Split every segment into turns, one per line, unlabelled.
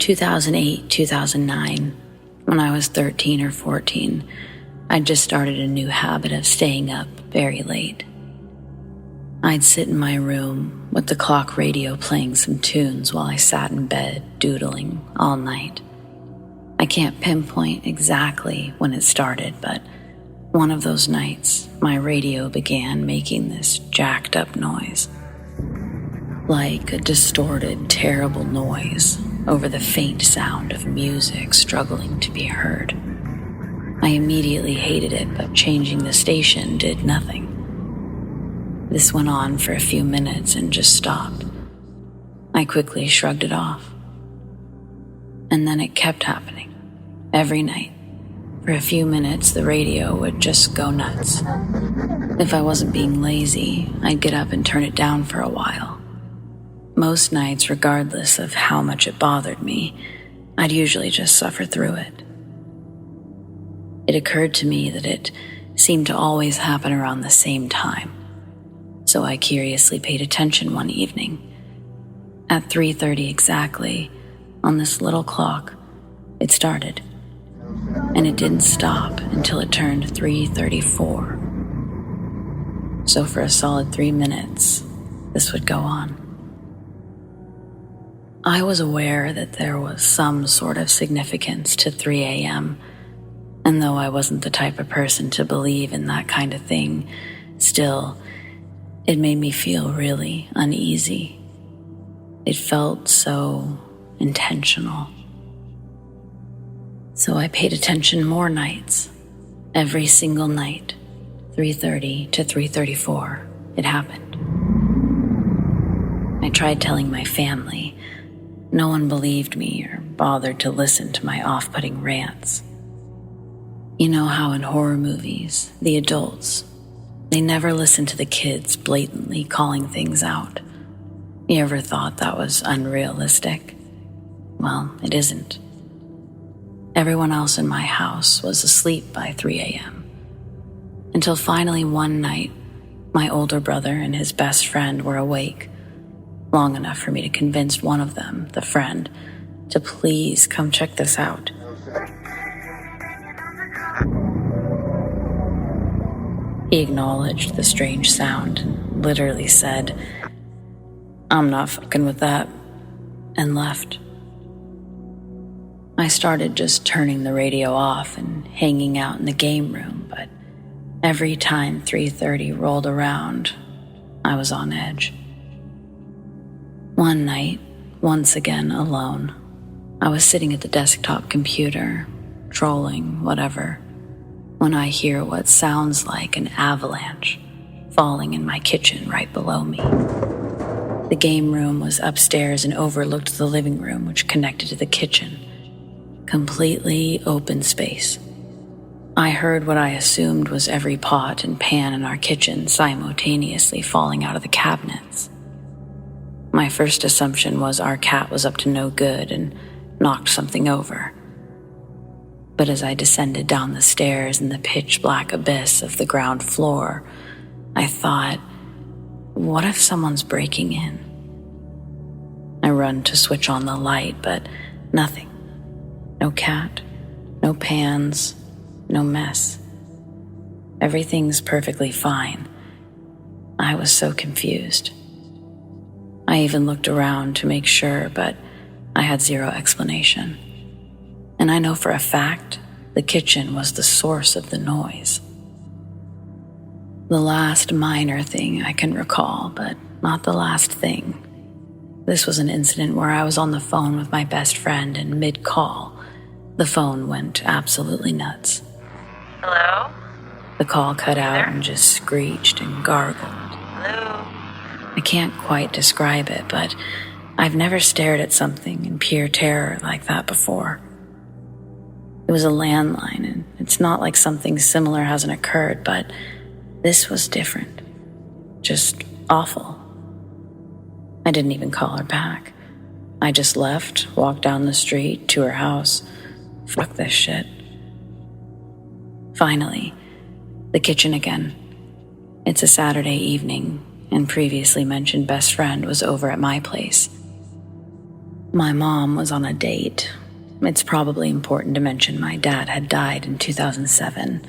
2008, 2009, when I was 13 or 14, I'd just started a new habit of staying up very late. I'd sit in my room with the clock radio playing some tunes while I sat in bed doodling all night. I can't pinpoint exactly when it started, but one of those nights, my radio began making this jacked up noise. Like a distorted, terrible noise over the faint sound of music struggling to be heard. I immediately hated it, but changing the station did nothing. This went on for a few minutes and just stopped. I quickly shrugged it off. And then it kept happening. Every night. For a few minutes, the radio would just go nuts. If I wasn't being lazy, I'd get up and turn it down for a while. Most nights, regardless of how much it bothered me, I'd usually just suffer through it. It occurred to me that it seemed to always happen around the same time, so I curiously paid attention one evening. At 3:30 exactly, on this little clock, it started, and it didn't stop until it turned 3:34. So for a solid 3 minutes, this would go on. I was aware that there was some sort of significance to 3 a.m., and though I wasn't the type of person to believe in that kind of thing, still, it made me feel really uneasy. It felt so intentional. So I paid attention more nights. Every single night, 3:30 to 3:34, it happened. I tried telling my family. No one believed me or bothered to listen to my off-putting rants. You know how in horror movies, the adults, they never listen to the kids blatantly calling things out. You ever thought that was unrealistic? Well, it isn't. Everyone else in my house was asleep by 3 a.m. Until finally one night, my older brother and his best friend were awake, long enough for me to convince one of them, the friend, to please come check this out. He acknowledged the strange sound and literally said, "I'm not fucking with that," and left. I started just turning the radio off and hanging out in the game room, but every time 3:30 rolled around, I was on edge. One night, once again alone, I was sitting at the desktop computer, trolling, whatever, when I hear what sounds like an avalanche falling in my kitchen right below me. The game room was upstairs and overlooked the living room, which connected to the kitchen. Completely open space. I heard what I assumed was every pot and pan in our kitchen simultaneously falling out of the cabinets. My first assumption was our cat was up to no good and knocked something over. But as I descended down the stairs in the pitch-black abyss of the ground floor, I thought, what if someone's breaking in? I run to switch on the light, but nothing. No cat, no pans, no mess. Everything's perfectly fine. I was so confused. I even looked around to make sure, but I had zero explanation. And I know for a fact the kitchen was the source of the noise. The last minor thing I can recall, but not the last thing. This was an incident where I was on the phone with my best friend, and mid-call, the phone went absolutely nuts.
Hello?
The call cut out and just screeched and gargled.
Hello?
I can't quite describe it, but I've never stared at something in pure terror like that before. It was a landline, and it's not like something similar hasn't occurred, but this was different. Just awful. I didn't even call her back. I just left, walked down the street to her house. Fuck this shit. Finally, the kitchen again. It's a Saturday evening, and previously mentioned best friend was over at my place. My mom was on a date. It's probably important to mention my dad had died in 2007.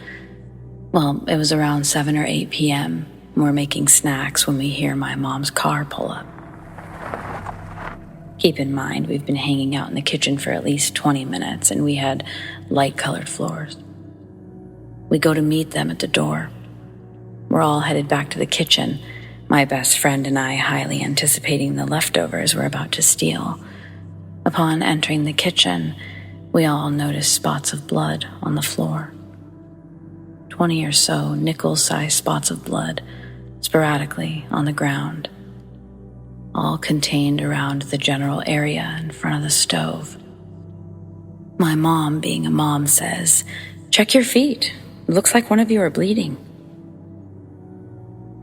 Well, it was around 7 or 8 p.m. We're making snacks when we hear my mom's car pull up. Keep in mind, we've been hanging out in the kitchen for at least 20 minutes, and we had light-colored floors. We go to meet them at the door. We're all headed back to the kitchen, my best friend and I highly anticipating the leftovers we're about to steal. Upon entering the kitchen, we all noticed spots of blood on the floor. 20 or so nickel-sized spots of blood sporadically on the ground, all contained around the general area in front of the stove. My mom, being a mom, says, "Check your feet. It looks like one of you are bleeding."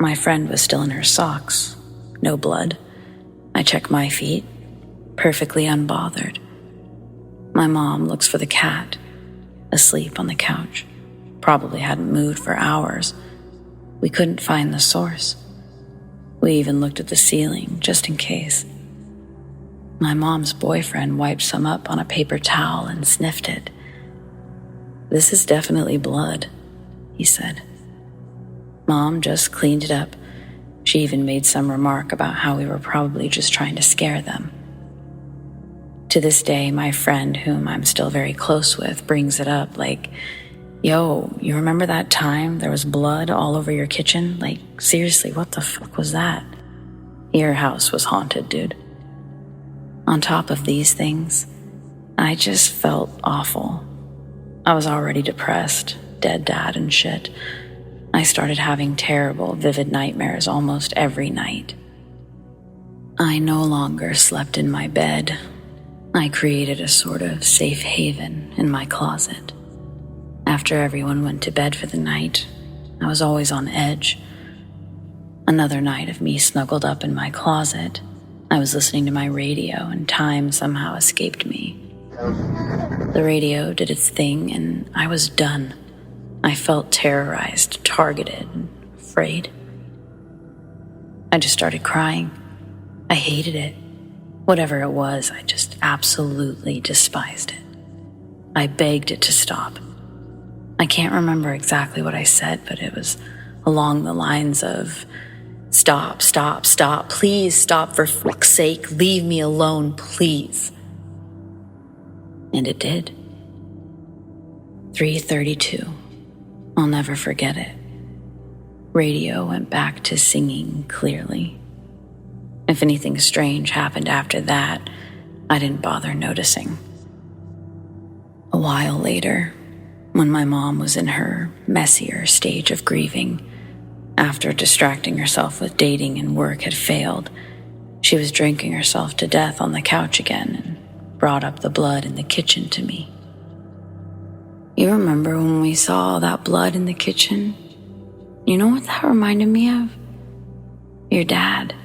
My friend was still in her socks. No blood. I check my feet, perfectly unbothered. My mom looks for the cat, asleep on the couch. Probably hadn't moved for hours. We couldn't find the source. We even looked at the ceiling, just in case. My mom's boyfriend wiped some up on a paper towel and sniffed it. "This is definitely blood," he said. Mom just cleaned it up. She even made some remark about how we were probably just trying to scare them. To this day, my friend, whom I'm still very close with, brings it up like, "Yo, you remember that time there was blood all over your kitchen? Like, seriously, what the fuck was that? Your house was haunted, dude." On top of these things, I just felt awful. I was already depressed, dead dad and shit. I started having terrible, vivid nightmares almost every night. I no longer slept in my bed. I created a sort of safe haven in my closet. After everyone went to bed for the night, I was always on edge. Another night of me snuggled up in my closet, I was listening to my radio and time somehow escaped me. The radio did its thing and I was done. I felt terrorized, targeted, and afraid. I just started crying. I hated it. Whatever it was, I just absolutely despised it. I begged it to stop. I can't remember exactly what I said, but it was along the lines of, "Stop, stop, stop, please stop, for fuck's sake, leave me alone, please." And it did. 3:32. I'll never forget it. Radio went back to singing clearly. If anything strange happened after that, I didn't bother noticing. A while later, when my mom was in her messier stage of grieving, after distracting herself with dating and work had failed, she was drinking herself to death on the couch again and brought up the blood in the kitchen to me. "You remember when we saw all that blood in the kitchen? You know what that reminded me of? Your dad.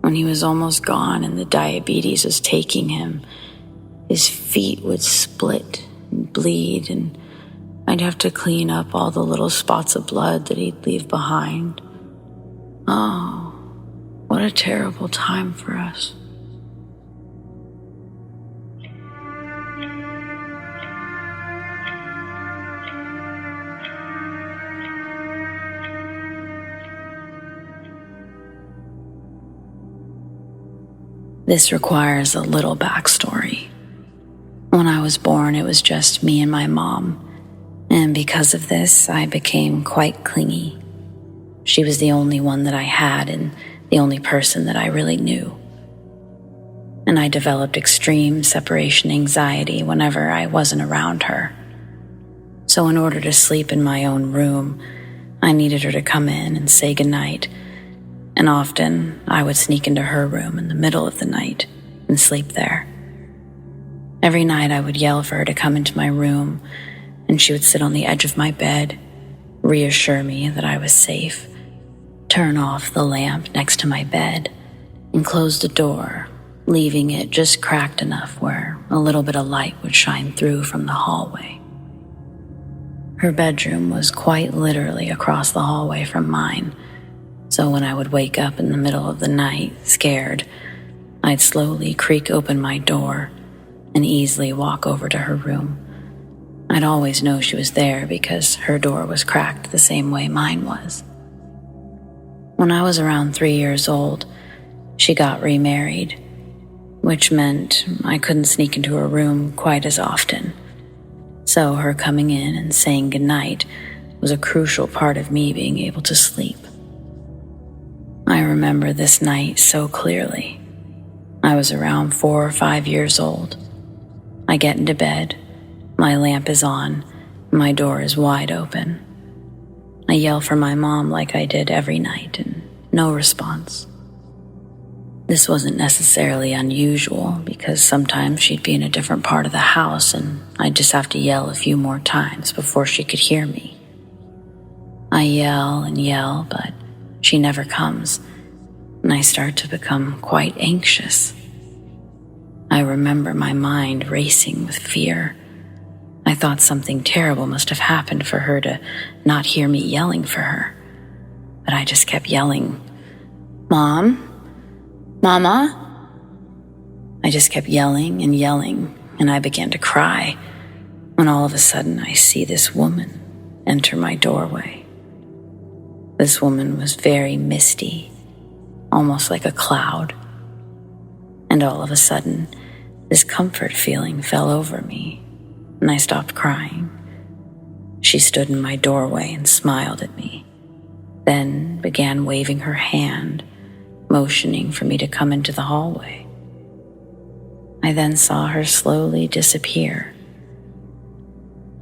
When he was almost gone and the diabetes was taking him, his feet would split and bleed, and I'd have to clean up all the little spots of blood that he'd leave behind. Oh, what a terrible time for us." This requires a little backstory. When I was born, it was just me and my mom, and because of this, I became quite clingy. She was the only one that I had and the only person that I really knew. And I developed extreme separation anxiety whenever I wasn't around her. So in order to sleep in my own room, I needed her to come in and say goodnight. And often, I would sneak into her room in the middle of the night and sleep there. Every night, I would yell for her to come into my room, and she would sit on the edge of my bed, reassure me that I was safe, turn off the lamp next to my bed, and close the door, leaving it just cracked enough where a little bit of light would shine through from the hallway. Her bedroom was quite literally across the hallway from mine, so when I would wake up in the middle of the night, scared, I'd slowly creak open my door and easily walk over to her room. I'd always know she was there because her door was cracked the same way mine was. When I was around 3 years old, she got remarried, which meant I couldn't sneak into her room quite as often. So her coming in and saying goodnight was a crucial part of me being able to sleep. I remember this night so clearly. I was around 4 or 5 years old. I get into bed, my lamp is on, my door is wide open. I yell for my mom like I did every night, and no response. This wasn't necessarily unusual because sometimes she'd be in a different part of the house and I'd just have to yell a few more times before she could hear me. I yell and yell, but she never comes, and I start to become quite anxious. I remember my mind racing with fear. I thought something terrible must have happened for her to not hear me yelling for her. But I just kept yelling, "Mom? Mama?" I just kept yelling, and I began to cry when all of a sudden I see this woman enter my doorway. This woman was very misty, almost like a cloud. And all of a sudden, this comfort feeling fell over me, and I stopped crying. She stood in my doorway and smiled at me, then began waving her hand, motioning for me to come into the hallway. I then saw her slowly disappear.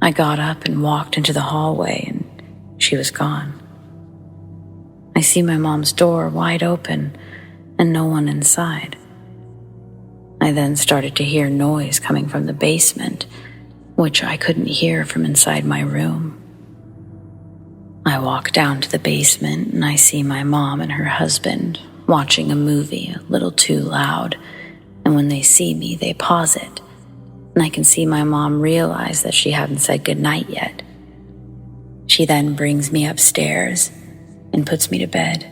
I got up and walked into the hallway, and she was gone. I see my mom's door wide open and no one inside. I then started to hear noise coming from the basement, which I couldn't hear from inside my room. I walk down to the basement and I see my mom and her husband watching a movie a little too loud, and when they see me, they pause it, and I can see my mom realize that she hadn't said goodnight yet. She then brings me upstairs and puts me to bed.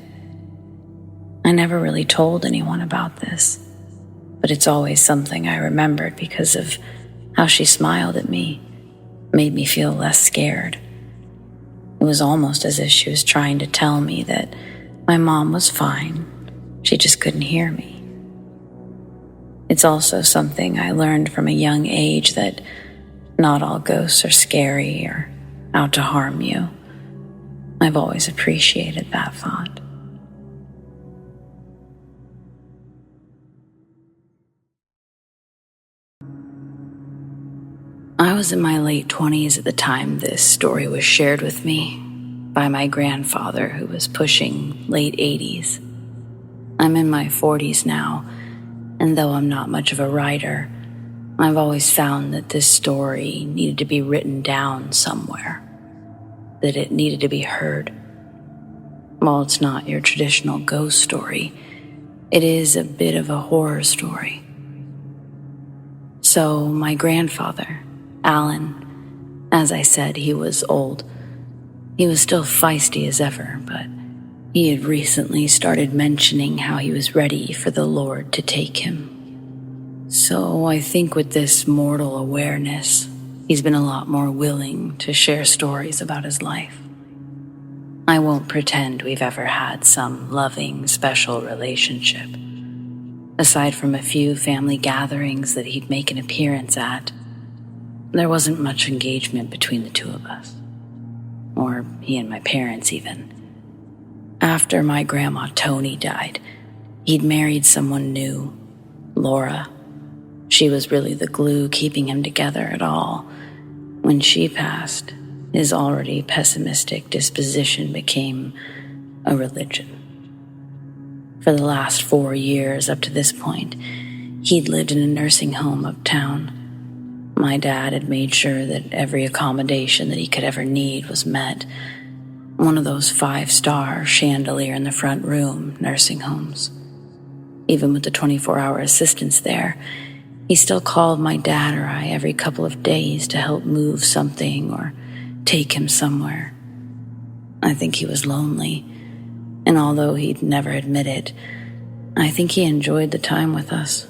I never really told anyone about this, but it's always something I remembered because of how she smiled at me, made me feel less scared. It was almost as if she was trying to tell me that my mom was fine, she just couldn't hear me. It's also something I learned from a young age that not all ghosts are scary or out to harm you. I've always appreciated that thought. I was in my late 20s at the time this story was shared with me by my grandfather, who was pushing late 80s. I'm in my 40s now, and though I'm not much of a writer, I've always found that this story needed to be written down somewhere, that it needed to be heard. While it's not your traditional ghost story, it is a bit of a horror story. So my grandfather, Alan, as I said, he was old. He was still feisty as ever, but he had recently started mentioning how he was ready for the Lord to take him. So I think with this mortal awareness, he's been a lot more willing to share stories about his life. I won't pretend we've ever had some loving, special relationship. Aside from a few family gatherings that he'd make an appearance at, there wasn't much engagement between the two of us. Or he and my parents even. After my grandma Tony died, he'd married someone new, Laura. She was really the glue keeping him together at all. When she passed, his already pessimistic disposition became a religion. For the last 4 years up to this point, he'd lived in a nursing home uptown. My dad had made sure that every accommodation that he could ever need was met. One of those 5-star chandelier in the front room nursing homes. Even with the 24-hour assistance there, he still called my dad or I every couple of days to help move something or take him somewhere. I think he was lonely, and although he'd never admit it, I think he enjoyed the time with us.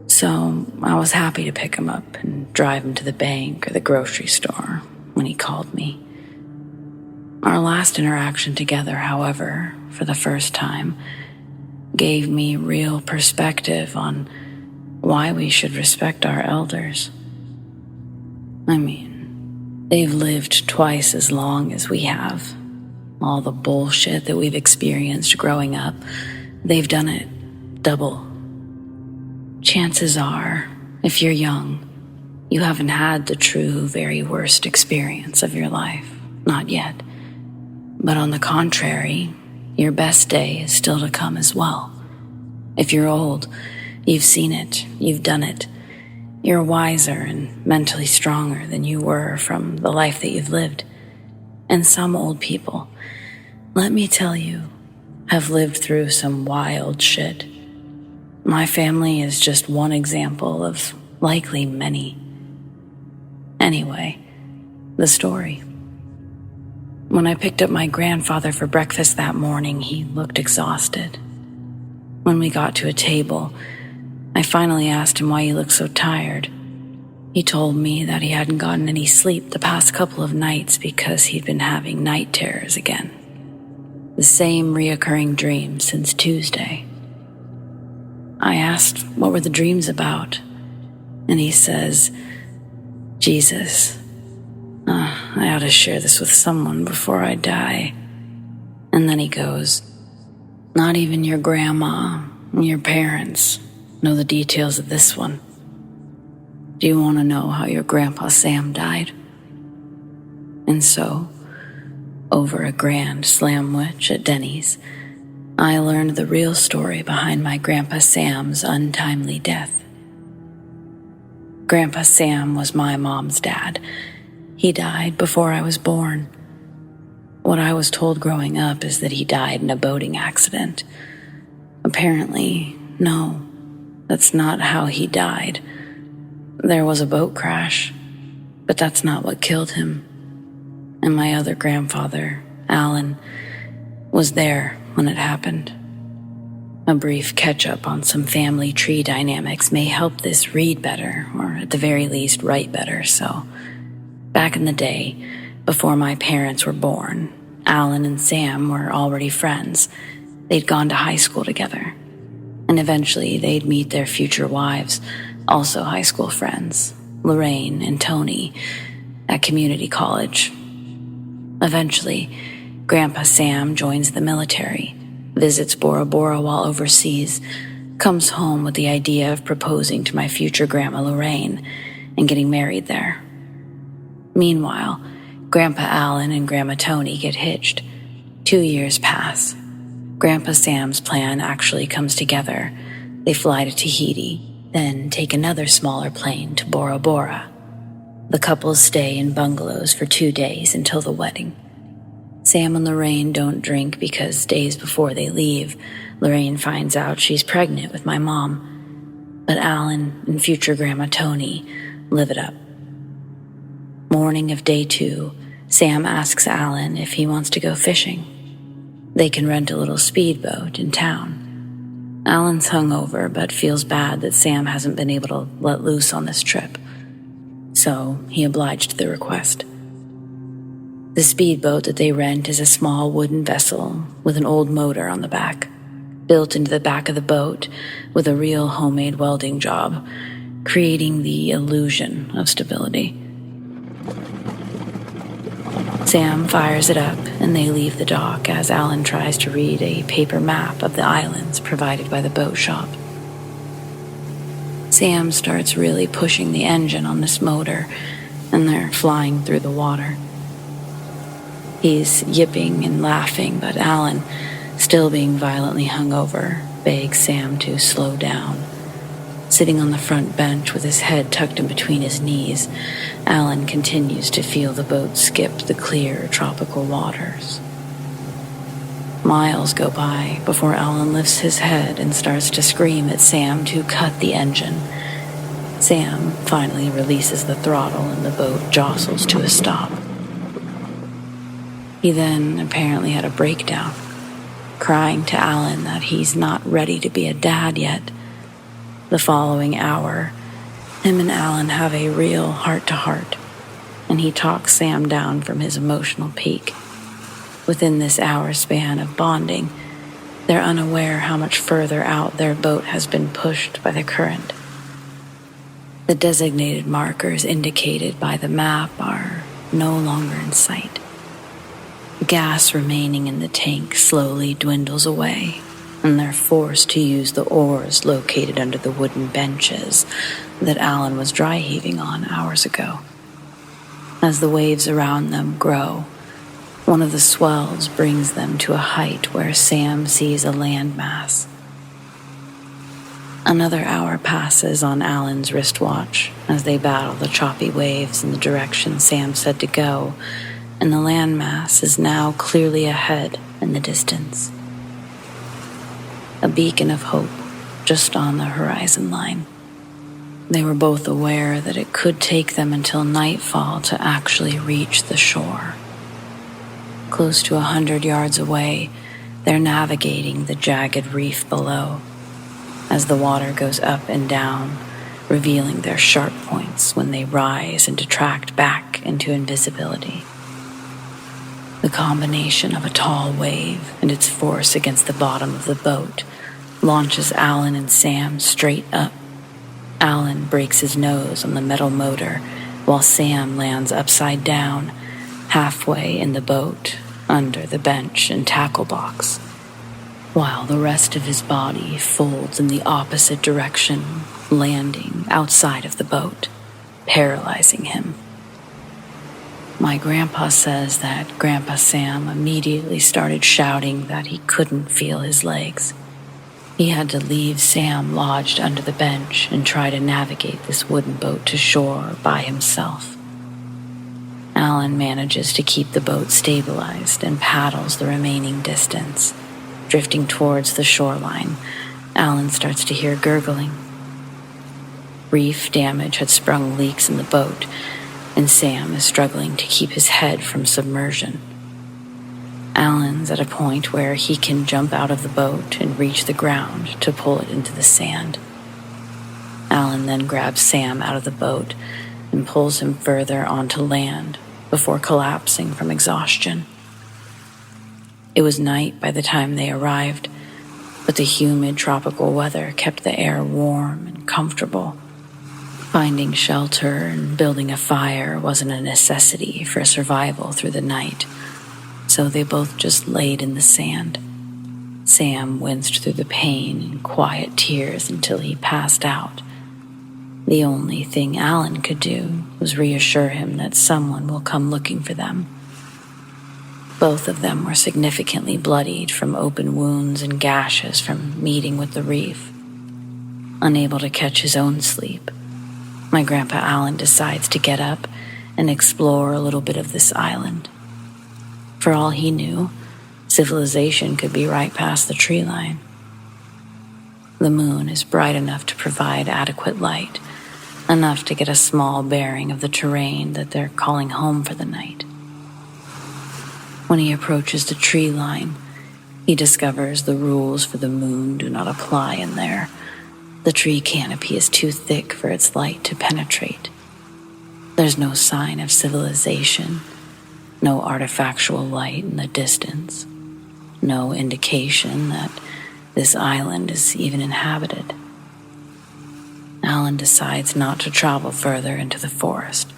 So I was happy to pick him up and drive him to the bank or the grocery store when he called me. Our last interaction together, however, for the first time, gave me real perspective on why we should respect our elders. I mean, they've lived twice as long as we have. All the bullshit that we've experienced growing up, they've done it double. Chances are, if you're young, you haven't had the true, very worst experience of your life. Not yet. But on the contrary, your best day is still to come as well. If you're old, you've seen it, you've done it. You're wiser and mentally stronger than you were from the life that you've lived. And some old people, let me tell you, have lived through some wild shit. My family is just one example of likely many. Anyway, the story. When I picked up my grandfather for breakfast that morning, he looked exhausted. When we got to a table, I finally asked him why he looked so tired. He told me that he hadn't gotten any sleep the past couple of nights because he'd been having night terrors again. The same reoccurring dreams since Tuesday. I asked what were the dreams about, and he says, Jesus, I ought to share this with someone before I die. And then he goes, not even your grandma and your parents know the details of this one. Do you want to know how your grandpa Sam died? And so, over a grand slamwich at Denny's, I learned the real story behind my Grandpa Sam's untimely death. Grandpa Sam was my mom's dad. He died before I was born. What I was told growing up is that he died in a boating accident. Apparently, no, that's not how he died. There was a boat crash, but that's not what killed him. And my other grandfather, Alan, was there when it happened. A brief catch-up on some family tree dynamics may help this read better, or at the very least write better. So, back in the day, before my parents were born, Alan and Sam were already friends. They'd gone to high school together. And eventually they'd meet their future wives, also high school friends, Lorraine and Tony, at community college. Eventually, Grandpa Sam joins the military, visits Bora Bora while overseas, comes home with the idea of proposing to my future Grandma Lorraine and getting married there. Meanwhile, Grandpa Alan and Grandma Tony get hitched. 2 years pass. Grandpa Sam's plan actually comes together. They fly to Tahiti, then take another smaller plane to Bora Bora. The couples stay in bungalows for 2 days until the wedding. Sam and Lorraine don't drink because days before they leave, Lorraine finds out she's pregnant with my mom. But Alan and future Grandma Tony live it up. Morning of day 2, Sam asks Alan if he wants to go fishing. They can rent a little speedboat in town. Alan's hungover but feels bad that Sam hasn't been able to let loose on this trip. So he obliged to the request. The speedboat that they rent is a small wooden vessel with an old motor on the back, built into the back of the boat with a real homemade welding job, creating the illusion of stability. Sam fires it up and they leave the dock as Alan tries to read a paper map of the islands provided by the boat shop. Sam starts really pushing the engine on this motor and they're flying through the water. He's yipping and laughing, but Alan, still being violently hungover, begs Sam to slow down. Sitting on the front bench with his head tucked in between his knees, Alan continues to feel the boat skip the clear tropical waters. Miles go by before Alan lifts his head and starts to scream at Sam to cut the engine. Sam finally releases the throttle and the boat jostles to a stop. He then apparently had a breakdown. crying to Alan that he's not ready to be a dad yet. The following hour, him and Alan have a real heart-to-heart, and he talks Sam down from his emotional peak. Within this hour span of bonding, they're unaware how much further out their boat has been pushed by the current. The designated markers indicated by the map are no longer in sight. Gas remaining in the tank slowly dwindles away, and they're forced to use the oars located under the wooden benches that Alan was dry heaving on hours ago. As the waves around them grow, one of the swells brings them to a height where Sam sees a landmass. Another hour passes on Alan's wristwatch as they battle the choppy waves in the direction Sam said to go, and the landmass is now clearly ahead in the distance. A beacon of hope just on the horizon line. They were both aware that it could take them until nightfall to actually reach the shore. Close to 100 yards away, they're navigating the jagged reef below, as the water goes up and down, revealing their sharp points when they rise and detract back into invisibility. The combination of a tall wave and its force against the bottom of the boat launches Alan and Sam straight up. Alan breaks his nose on the metal motor, while Sam lands upside down, halfway in the boat, under the bench and tackle box, while the rest of his body folds in the opposite direction, landing outside of the boat, paralyzing him. My grandpa says that Grandpa Sam immediately started shouting that he couldn't feel his legs. He had to leave Sam lodged under the bench and try to navigate this wooden boat to shore by himself. Alan manages to keep the boat stabilized and paddles the remaining distance. Drifting towards the shoreline, Alan starts to hear gurgling. Reef damage had sprung leaks in the boat, and Sam is struggling to keep his head from submersion. Alan's at a point where he can jump out of the boat and reach the ground to pull it into the sand. Alan then grabs Sam out of the boat and pulls him further onto land before collapsing from exhaustion. It was night by the time they arrived, but the humid tropical weather kept the air warm and comfortable. Finding shelter and building a fire wasn't a necessity for survival through the night, so they both just laid in the sand. Sam winced through the pain in quiet tears until he passed out. The only thing Alan could do was reassure him that someone will come looking for them. Both of them were significantly bloodied from open wounds and gashes from meeting with the reef. Unable to catch his own sleep, my Grandpa Alan decides to get up and explore a little bit of this island. For all he knew, civilization could be right past the tree line. The moon is bright enough to provide adequate light, enough to get a small bearing of the terrain that they're calling home for the night. When he approaches the tree line, he discovers the rules for the moon do not apply in there. The tree canopy is too thick for its light to penetrate. There's no sign of civilization, no artifactual light in the distance, no indication that this island is even inhabited. Alan decides not to travel further into the forest.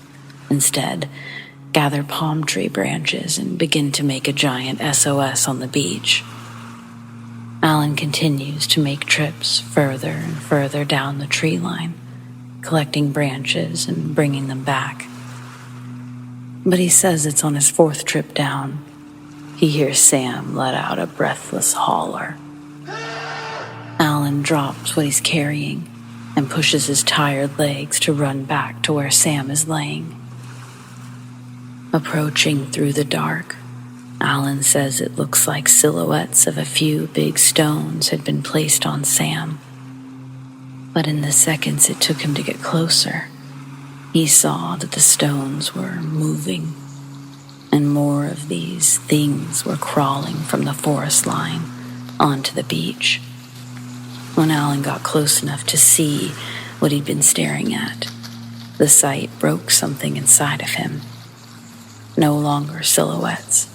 Instead, gather palm tree branches and begin to make a giant SOS on the beach. Alan continues to make trips further and further down the tree line, collecting branches and bringing them back. But he says it's on his fourth trip down. He hears Sam let out a breathless holler. Alan drops what he's carrying and pushes his tired legs to run back to where Sam is laying. Approaching through the dark, Alan says it looks like silhouettes of a few big stones had been placed on Sam. But in the seconds it took him to get closer, he saw that the stones were moving, and more of these things were crawling from the forest line, onto the beach. When Alan got close enough to see what he'd been staring at, the sight broke something inside of him. No longer silhouettes,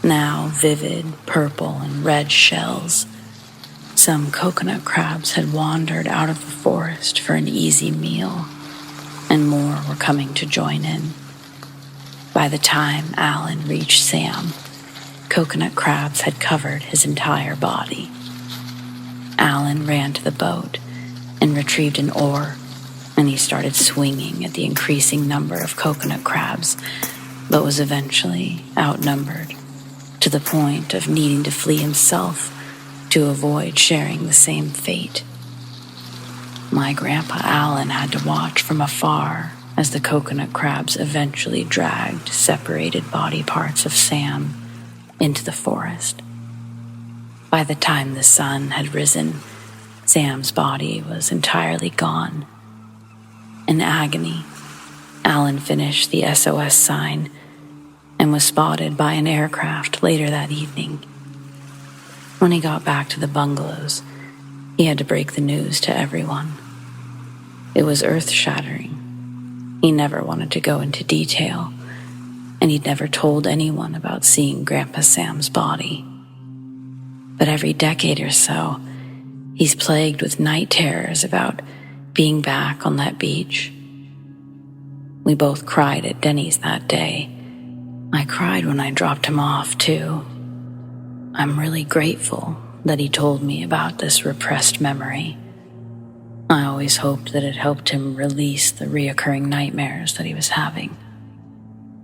now vivid purple and red shells. Some coconut crabs had wandered out of the forest for an easy meal, and more were coming to join in. By the time Alan reached Sam, coconut crabs had covered his entire body. Alan ran to the boat and retrieved an oar, and he started swinging at the increasing number of coconut crabs, but was eventually outnumbered to the point of needing to flee himself to avoid sharing the same fate. My grandpa Alan had to watch from afar as the coconut crabs eventually dragged separated body parts of Sam into the forest. By the time the sun had risen, Sam's body was entirely gone. In agony, Alan finished the SOS sign and was spotted by an aircraft later that evening. When he got back to the bungalows, he had to break the news to everyone. It was earth-shattering. He never wanted to go into detail, and he'd never told anyone about seeing Grandpa Sam's body. But every decade or so, he's plagued with night terrors about being back on that beach. We both cried at Denny's that day. I cried when I dropped him off, too. I'm really grateful that he told me about this repressed memory. I always hoped that it helped him release the reoccurring nightmares that he was having.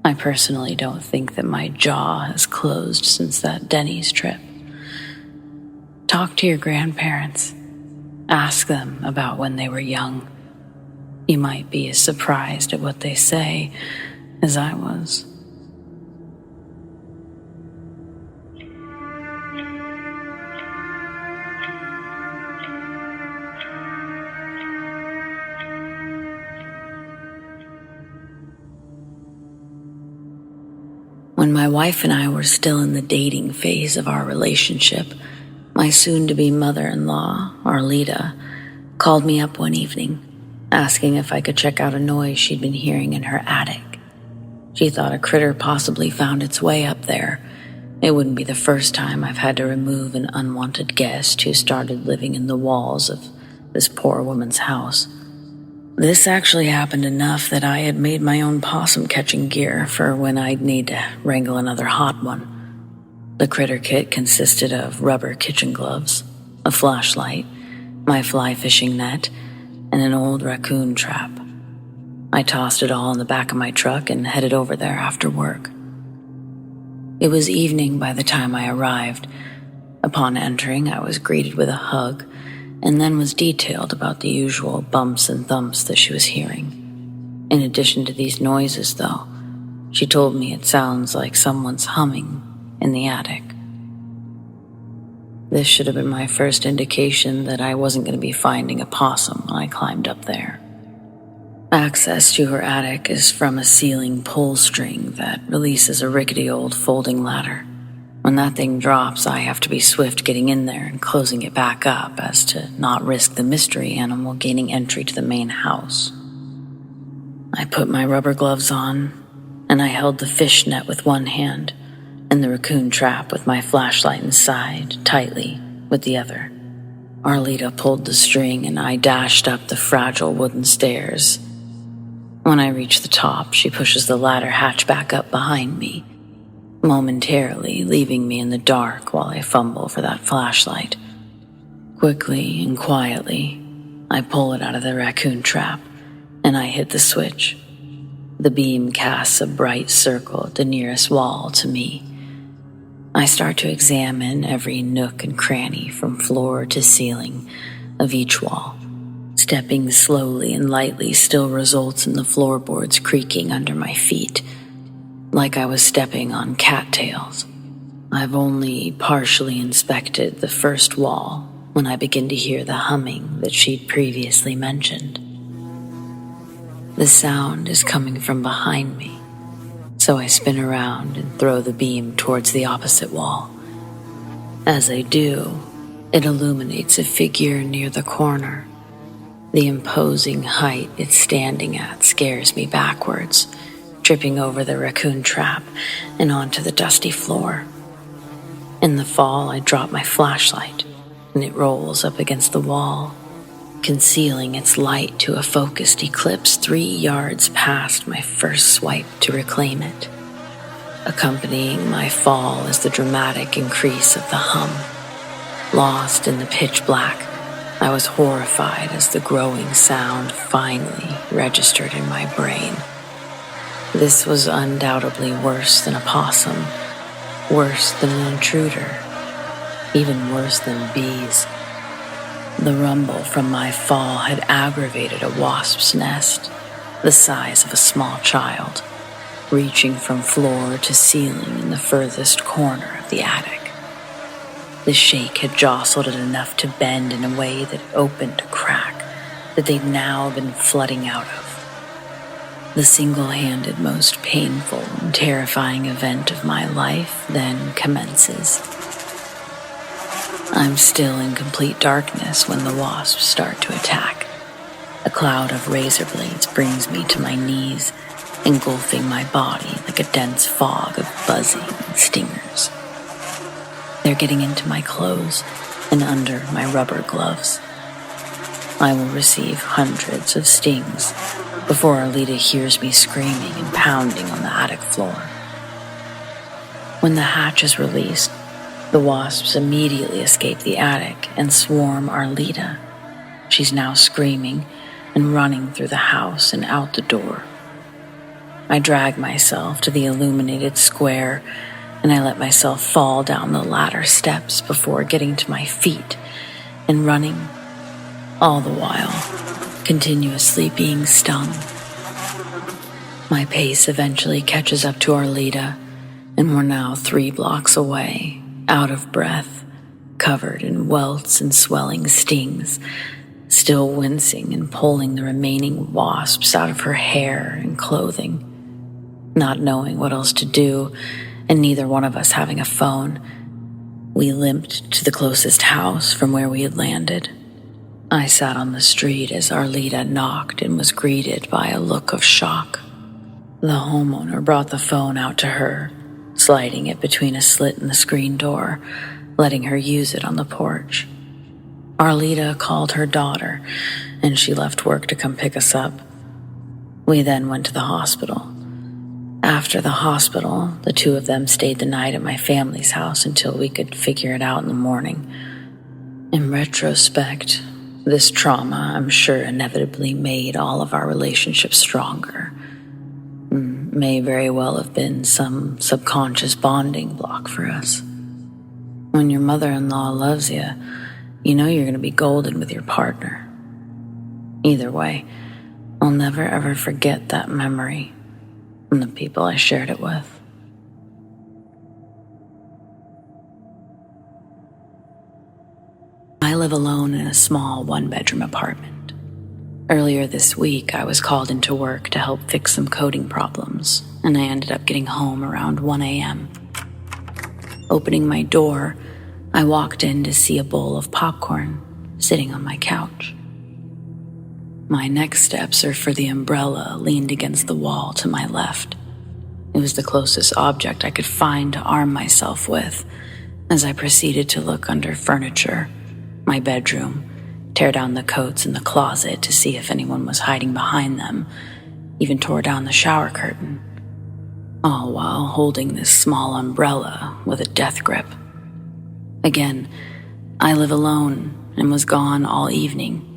I personally don't think that my jaw has closed since that Denny's trip. Talk to your grandparents. Ask them about when they were young. You might be as surprised at what they say as I was. When my wife and I were still in the dating phase of our relationship, my soon-to-be mother-in-law, Arlita, called me up one evening, asking if I could check out a noise she'd been hearing in her attic. She thought a critter possibly found its way up there. It wouldn't be the first time I've had to remove an unwanted guest who started living in the walls of this poor woman's house. This actually happened enough that I had made my own possum-catching gear for when I'd need to wrangle another hot one. The critter kit consisted of rubber kitchen gloves, a flashlight, my fly fishing net, and an old raccoon trap. I tossed it all in the back of my truck and headed over there after work. It was evening by the time I arrived. Upon entering, I was greeted with a hug, and then was detailed about the usual bumps and thumps that she was hearing. In addition to these noises, though, she told me it sounds like someone's humming in the attic. This should have been my first indication that I wasn't going to be finding a possum when I climbed up there. Access to her attic is from a ceiling pull string that releases a rickety old folding ladder. When that thing drops, I have to be swift getting in there and closing it back up as to not risk the mystery animal gaining entry to the main house. I put my rubber gloves on, and I held the fish net with one hand and the raccoon trap with my flashlight inside tightly with the other. Arlita pulled the string and I dashed up the fragile wooden stairs. When I reached the top, she pushes the ladder hatch back up behind me, momentarily leaving me in the dark while I fumble for that flashlight. Quickly and quietly, I pull it out of the raccoon trap, and I hit the switch. The beam casts a bright circle at the nearest wall to me. I start to examine every nook and cranny from floor to ceiling of each wall. Stepping slowly and lightly still results in the floorboards creaking under my feet, like I was stepping on cattails. I've only partially inspected the first wall when I begin to hear the humming that she'd previously mentioned. The sound is coming from behind me, so I spin around and throw the beam towards the opposite wall. As I do, it illuminates a figure near the corner. The imposing height it's standing at scares me backwards, tripping over the raccoon trap and onto the dusty floor. In the fall, I drop my flashlight, and it rolls up against the wall, concealing its light to a focused eclipse 3 yards past my first swipe to reclaim it. Accompanying my fall is the dramatic increase of the hum. Lost in the pitch black, I was horrified as the growing sound finally registered in my brain. This was undoubtedly worse than a possum, worse than an intruder, even worse than bees. The rumble from my fall had aggravated a wasp's nest, the size of a small child, reaching from floor to ceiling in the furthest corner of the attic. The shake had jostled it enough to bend in a way that opened a crack that they'd now been flooding out of. The single-handed, most painful and terrifying event of my life then commences. I'm still in complete darkness when the wasps start to attack. A cloud of razor blades brings me to my knees, engulfing my body like a dense fog of buzzing and stingers. They're getting into my clothes and under my rubber gloves. I will receive hundreds of stings before Alita hears me screaming and pounding on the attic floor. When the hatch is released, the wasps immediately escape the attic and swarm Arlita. She's now screaming and running through the house and out the door. I drag myself to the illuminated square, and I let myself fall down the ladder steps before getting to my feet and running, all the while continuously being stung. My pace eventually catches up to Arlita, and we're now 3 blocks away, out of breath, covered in welts and swelling stings, still wincing and pulling the remaining wasps out of her hair and clothing. Not knowing what else to do, and neither one of us having a phone, we limped to the closest house from where we had landed. I sat on the street as Arlita knocked and was greeted by a look of shock. The homeowner brought the phone out to her, sliding it between a slit in the screen door, letting her use it on the porch. Arlita called her daughter, and she left work to come pick us up. We then went to the hospital. After the hospital, the 2 of them stayed the night at my family's house until we could figure it out in the morning. In retrospect, this trauma, I'm sure, inevitably made all of our relationships stronger. May very well have been some subconscious bonding block for us. When your mother-in-law loves you, you know you're going to be golden with your partner. Either way, I'll never ever forget that memory and the people I shared it with. I live alone in a small 1-bedroom apartment. Earlier this week, I was called into work to help fix some coding problems, and I ended up getting home around 1 a.m. Opening my door, I walked in to see a bowl of popcorn sitting on my couch. My next steps are for the umbrella leaned against the wall to my left. It was the closest object I could find to arm myself with as I proceeded to look under furniture, my bedroom, tear down the coats in the closet to see if anyone was hiding behind them, even tore down the shower curtain, all while holding this small umbrella with a death grip. Again, I live alone and was gone all evening.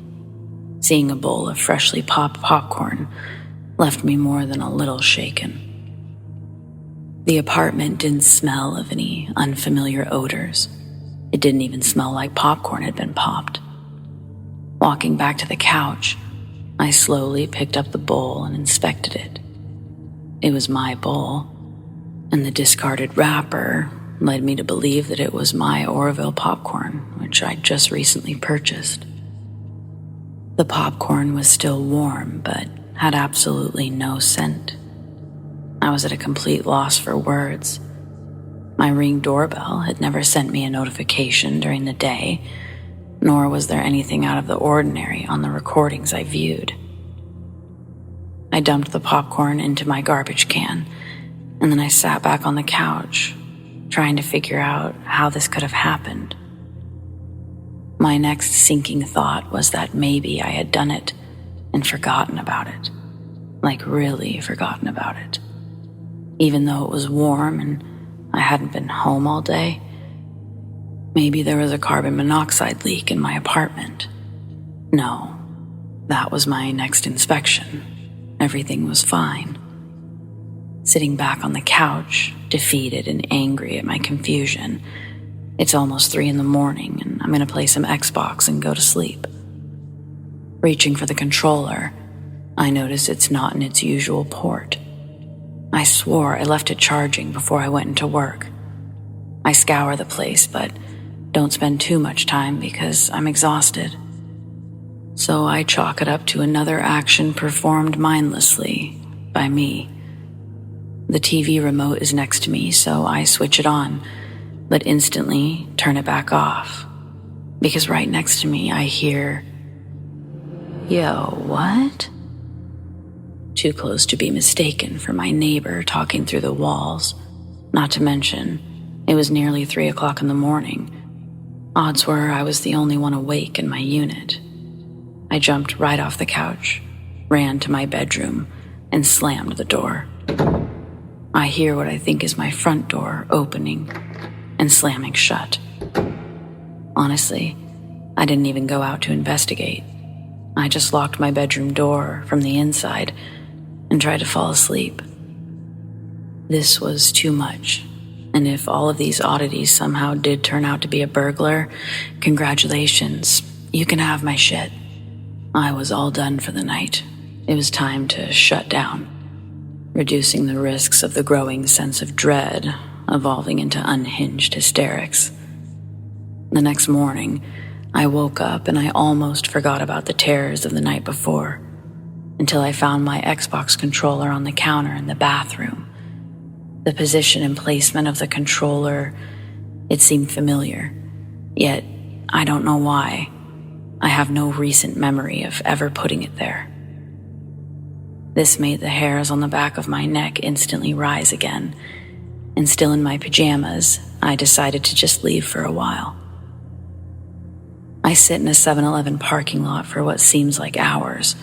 Seeing a bowl of freshly popped popcorn left me more than a little shaken. The apartment didn't smell of any unfamiliar odors. It didn't even smell like popcorn had been popped. Walking back to the couch, I slowly picked up the bowl and inspected it. It was my bowl, and the discarded wrapper led me to believe that it was my Orville popcorn, which I'd just recently purchased. The popcorn was still warm, but had absolutely no scent. I was at a complete loss for words. My Ring doorbell had never sent me a notification during the day, nor was there anything out of the ordinary on the recordings I viewed. I dumped the popcorn into my garbage can, and then I sat back on the couch, trying to figure out how this could have happened. My next sinking thought was that maybe I had done it and forgotten about it, like really forgotten about it. Even though it was warm and I hadn't been home all day, maybe there was a carbon monoxide leak in my apartment. No, that was my next inspection. Everything was fine. Sitting back on the couch, defeated and angry at my confusion. It's almost 3 a.m, and I'm gonna play some Xbox and go to sleep. Reaching for the controller, I notice it's not in its usual port. I swore I left it charging before I went into work. I scour the place, but don't spend too much time because I'm exhausted. So I chalk it up to another action performed mindlessly by me. The TV remote is next to me, so I switch it on, but instantly turn it back off. Because right next to me, I hear, "Yo, what?" Too close to be mistaken for my neighbor talking through the walls. Not to mention, it was nearly 3 a.m. Odds were I was the only one awake in my unit. I jumped right off the couch, ran to my bedroom, and slammed the door. I hear what I think is my front door opening and slamming shut. Honestly, I didn't even go out to investigate. I just locked my bedroom door from the inside and tried to fall asleep. This was too much, and if all of these oddities somehow did turn out to be a burglar, congratulations, you can have my shit. I was all done for the night. It was time to shut down, reducing the risks of the growing sense of dread evolving into unhinged hysterics. The next morning, I woke up and I almost forgot about the terrors of the night before, until I found my Xbox controller on the counter in the bathroom. The position and placement of the controller, it seemed familiar, yet I don't know why. I have no recent memory of ever putting it there. This made the hairs on the back of my neck instantly rise again, and still in my pajamas, I decided to just leave for a while. I sit in a 7-Eleven parking lot for what seems like hours,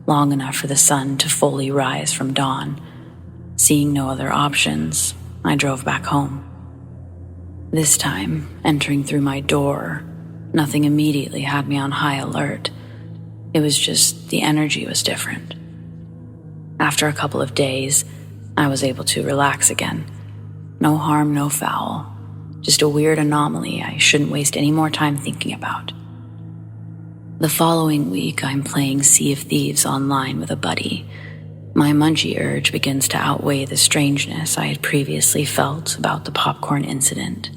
long enough for the sun to fully rise from dawn. Seeing no other options, I drove back home. This time, entering through my door, nothing immediately had me on high alert. It was just the energy was different. After a couple of days, I was able to relax again. No harm, no foul. Just a weird anomaly I shouldn't waste any more time thinking about. The following week, I'm playing Sea of Thieves online with a buddy. My munchie urge begins to outweigh the strangeness I had previously felt about the popcorn incident.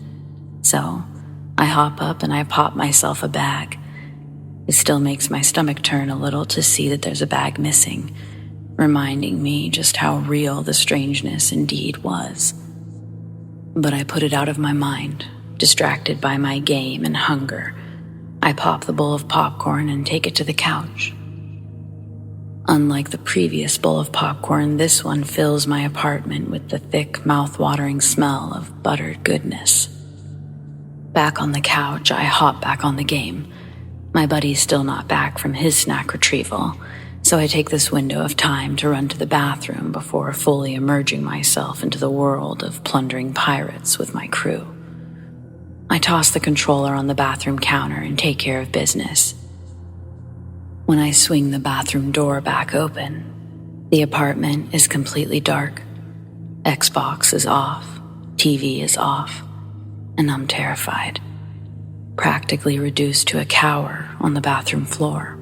So, I hop up and I pop myself a bag. It still makes my stomach turn a little to see that there's a bag missing, reminding me just how real the strangeness indeed was. But I put it out of my mind, distracted by my game and hunger. I pop the bowl of popcorn and take it to the couch. Unlike the previous bowl of popcorn, this one fills my apartment with the thick, mouth-watering smell of buttered goodness. Back on the couch, I hop back on the game. My buddy's still not back from his snack retrieval, so I take this window of time to run to the bathroom before fully immersing myself into the world of plundering pirates with my crew. I toss the controller on the bathroom counter and take care of business. When I swing the bathroom door back open, the apartment is completely dark. Xbox is off, TV is off, and I'm terrified, practically reduced to a cower on the bathroom floor.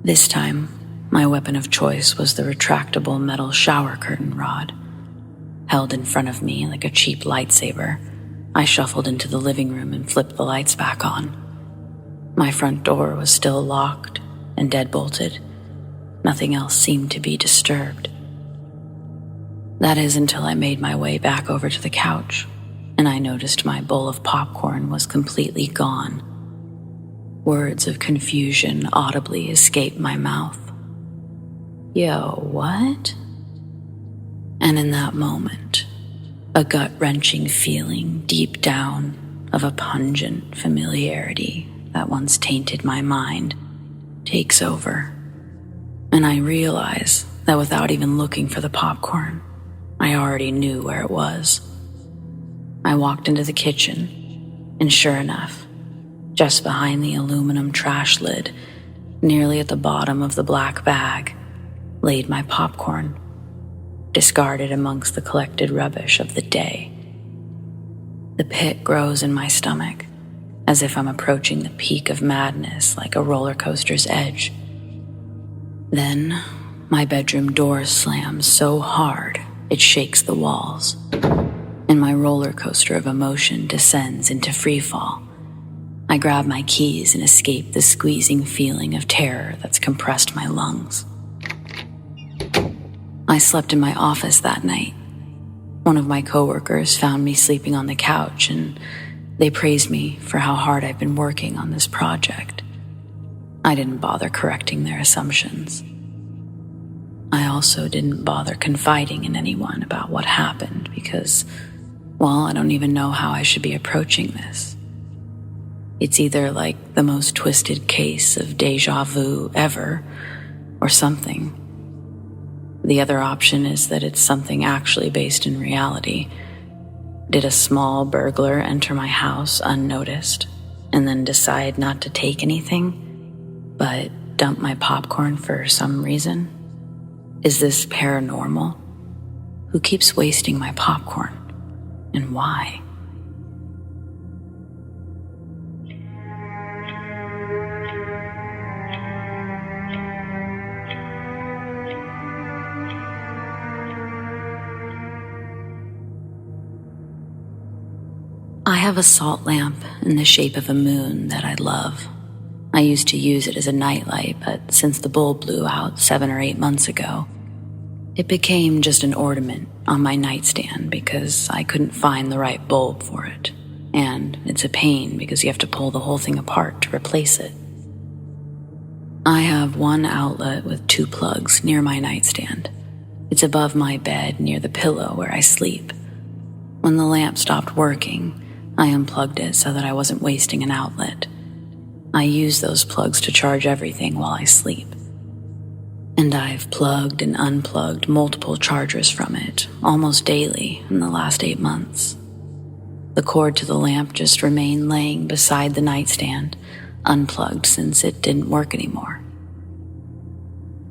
This time, my weapon of choice was the retractable metal shower curtain rod. Held in front of me like a cheap lightsaber, I shuffled into the living room and flipped the lights back on. My front door was still locked and deadbolted. Nothing else seemed to be disturbed. That is until I made my way back over to the couch, and I noticed my bowl of popcorn was completely gone. Words of confusion audibly escaped my mouth. Yo, what? And in that moment, a gut-wrenching feeling deep down of a pungent familiarity that once tainted my mind takes over, and I realize that without even looking for the popcorn, I already knew where it was. I walked into the kitchen, and sure enough, just behind the aluminum trash lid, nearly at the bottom of the black bag, laid my popcorn, discarded amongst the collected rubbish of the day. The pit grows in my stomach, as if I'm approaching the peak of madness like a roller coaster's edge. Then, my bedroom door slams so hard it shakes the walls, and my roller coaster of emotion descends into freefall. I grab my keys and escape the squeezing feeling of terror that's compressed my lungs. I slept in my office that night. One of my coworkers found me sleeping on the couch, and they praised me for how hard I've been working on this project. I didn't bother correcting their assumptions. I also didn't bother confiding in anyone about what happened because, well, I don't even know how I should be approaching this. It's either like the most twisted case of deja vu ever, or something. The other option is that it's something actually based in reality. Did a small burglar enter my house unnoticed and then decide not to take anything, but dump my popcorn for some reason? Is this paranormal? Who keeps wasting my popcorn, and why? I have a salt lamp in the shape of a moon that I love. I used to use it as a nightlight, but since the bulb blew out 7 or 8 months ago, it became just an ornament on my nightstand because I couldn't find the right bulb for it. And it's a pain because you have to pull the whole thing apart to replace it. I have one outlet with 2 plugs near my nightstand. It's above my bed near the pillow where I sleep. When the lamp stopped working, I unplugged it so that I wasn't wasting an outlet. I use those plugs to charge everything while I sleep. And I've plugged and unplugged multiple chargers from it almost daily in the last 8 months. The cord to the lamp just remained laying beside the nightstand, unplugged since it didn't work anymore.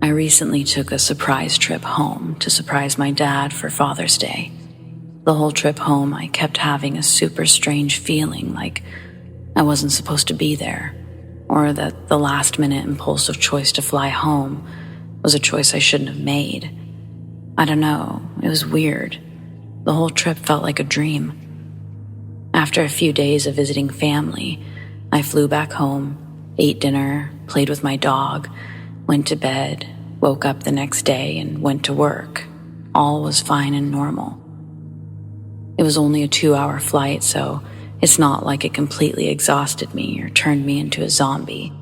I recently took a surprise trip home to surprise my dad for Father's Day. The whole trip home, I kept having a super strange feeling like I wasn't supposed to be there, or that the last-minute impulsive choice to fly home was a choice I shouldn't have made. I don't know, it was weird. The whole trip felt like a dream. After a few days of visiting family, I flew back home, ate dinner, played with my dog, went to bed, woke up the next day, and went to work. All was fine and normal. It was only a 2-hour flight, so it's not like it completely exhausted me or turned me into a zombie.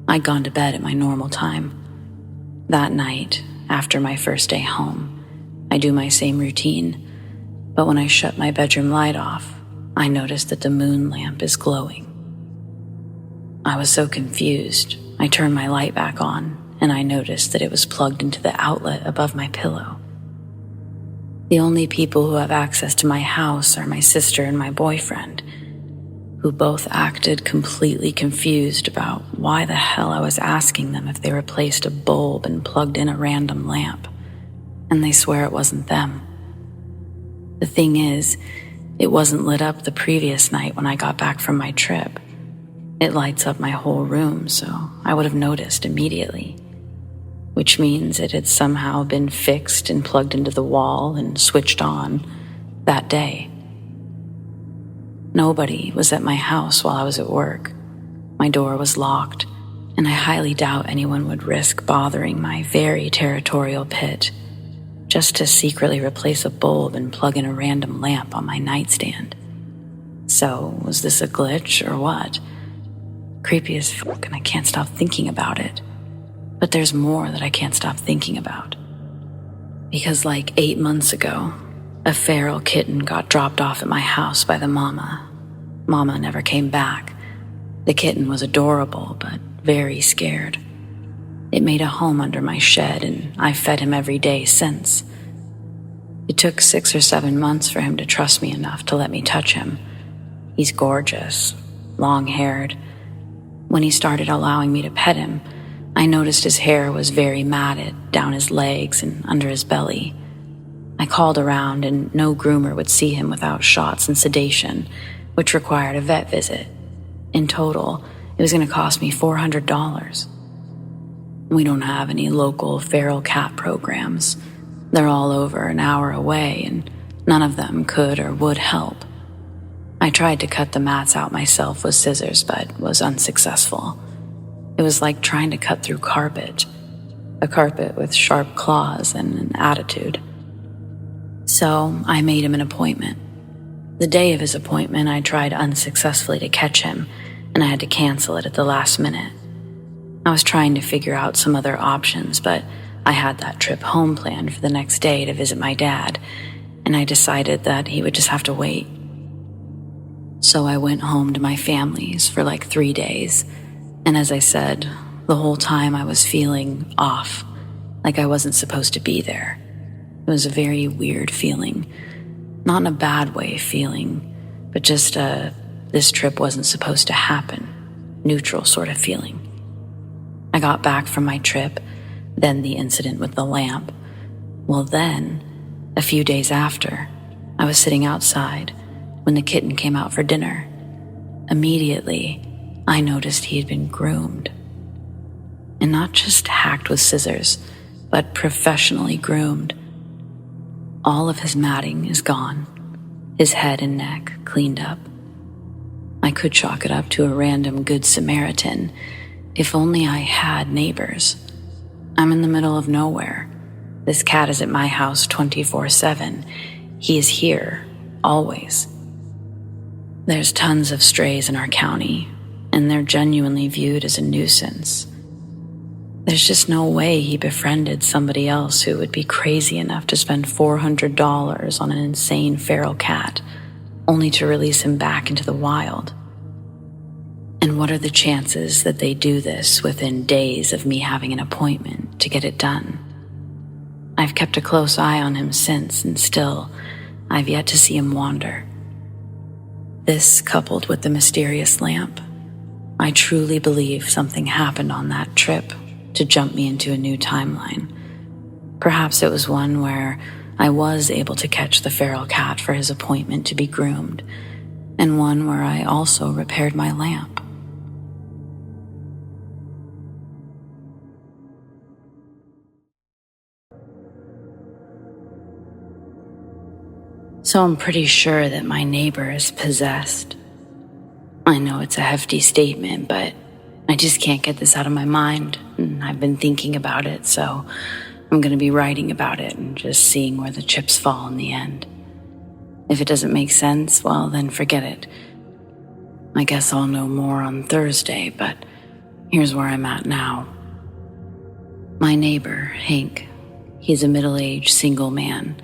I'd gone to bed at my normal time. That night, after my first day home, I do my same routine, but when I shut my bedroom light off, I noticed that the moon lamp is glowing. I was so confused, I turned my light back on, and I noticed that it was plugged into the outlet above my pillow. The only people who have access to my house are my sister and my boyfriend, who both acted completely confused about why the hell I was asking them if they replaced a bulb and plugged in a random lamp, and they swear it wasn't them. The thing is, it wasn't lit up the previous night when I got back from my trip. It lights up my whole room, so I would have noticed immediately, which means it had somehow been fixed and plugged into the wall and switched on that day. Nobody was at my house while I was at work. My door was locked, and I highly doubt anyone would risk bothering my very territorial pit just to secretly replace a bulb and plug in a random lamp on my nightstand. So, was this a glitch or what? Creepy as fuck, and I can't stop thinking about it. But there's more that I can't stop thinking about. Because like 8 months ago, a feral kitten got dropped off at my house by the mama. Mama never came back. The kitten was adorable, but very scared. It made a home under my shed, and I've fed him every day since. It took 6 or 7 months for him to trust me enough to let me touch him. He's gorgeous, long-haired. When he started allowing me to pet him, I noticed his hair was very matted down his legs and under his belly. I called around, and no groomer would see him without shots and sedation, which required a vet visit. In total, it was going to cost me $400. We don't have any local feral cat programs. They're all over an hour away, and none of them could or would help. I tried to cut the mats out myself with scissors, but was unsuccessful. It was like trying to cut through carpet, a carpet with sharp claws and an attitude. So I made him an appointment. The day of his appointment, I tried unsuccessfully to catch him, and I had to cancel it at the last minute. I was trying to figure out some other options, but I had that trip home planned for the next day to visit my dad, and I decided that he would just have to wait. So I went home to my family's for like 3 days, and as I said, the whole time I was feeling off, like I wasn't supposed to be there. It was a very weird feeling, not in a bad way feeling, but just this trip wasn't supposed to happen, neutral sort of feeling. I got back from my trip, then the incident with the lamp. Well then, a few days after, I was sitting outside when the kitten came out for dinner. Immediately, I noticed he had been groomed. And not just hacked with scissors, but professionally groomed. All of his matting is gone, his head and neck cleaned up. I could chalk it up to a random good Samaritan, if only I had neighbors. I'm in the middle of nowhere. This cat is at my house 24/7. He is here, always. There's tons of strays in our county, and they're genuinely viewed as a nuisance. There's just no way he befriended somebody else who would be crazy enough to spend $400 on an insane feral cat, only to release him back into the wild. And what are the chances that they do this within days of me having an appointment to get it done? I've kept a close eye on him since, and still, I've yet to see him wander. This, coupled with the mysterious lamp, I truly believe something happened on that trip to jump me into a new timeline. Perhaps it was one where I was able to catch the feral cat for his appointment to be groomed, and one where I also repaired my lamp. So I'm pretty sure that my neighbor is possessed. I know it's a hefty statement, but I just can't get this out of my mind, and I've been thinking about it, so I'm going to be writing about it and just seeing where the chips fall in the end. If it doesn't make sense, well, then forget it. I guess I'll know more on Thursday, but here's where I'm at now. My neighbor, Hank, he's a middle-aged single man.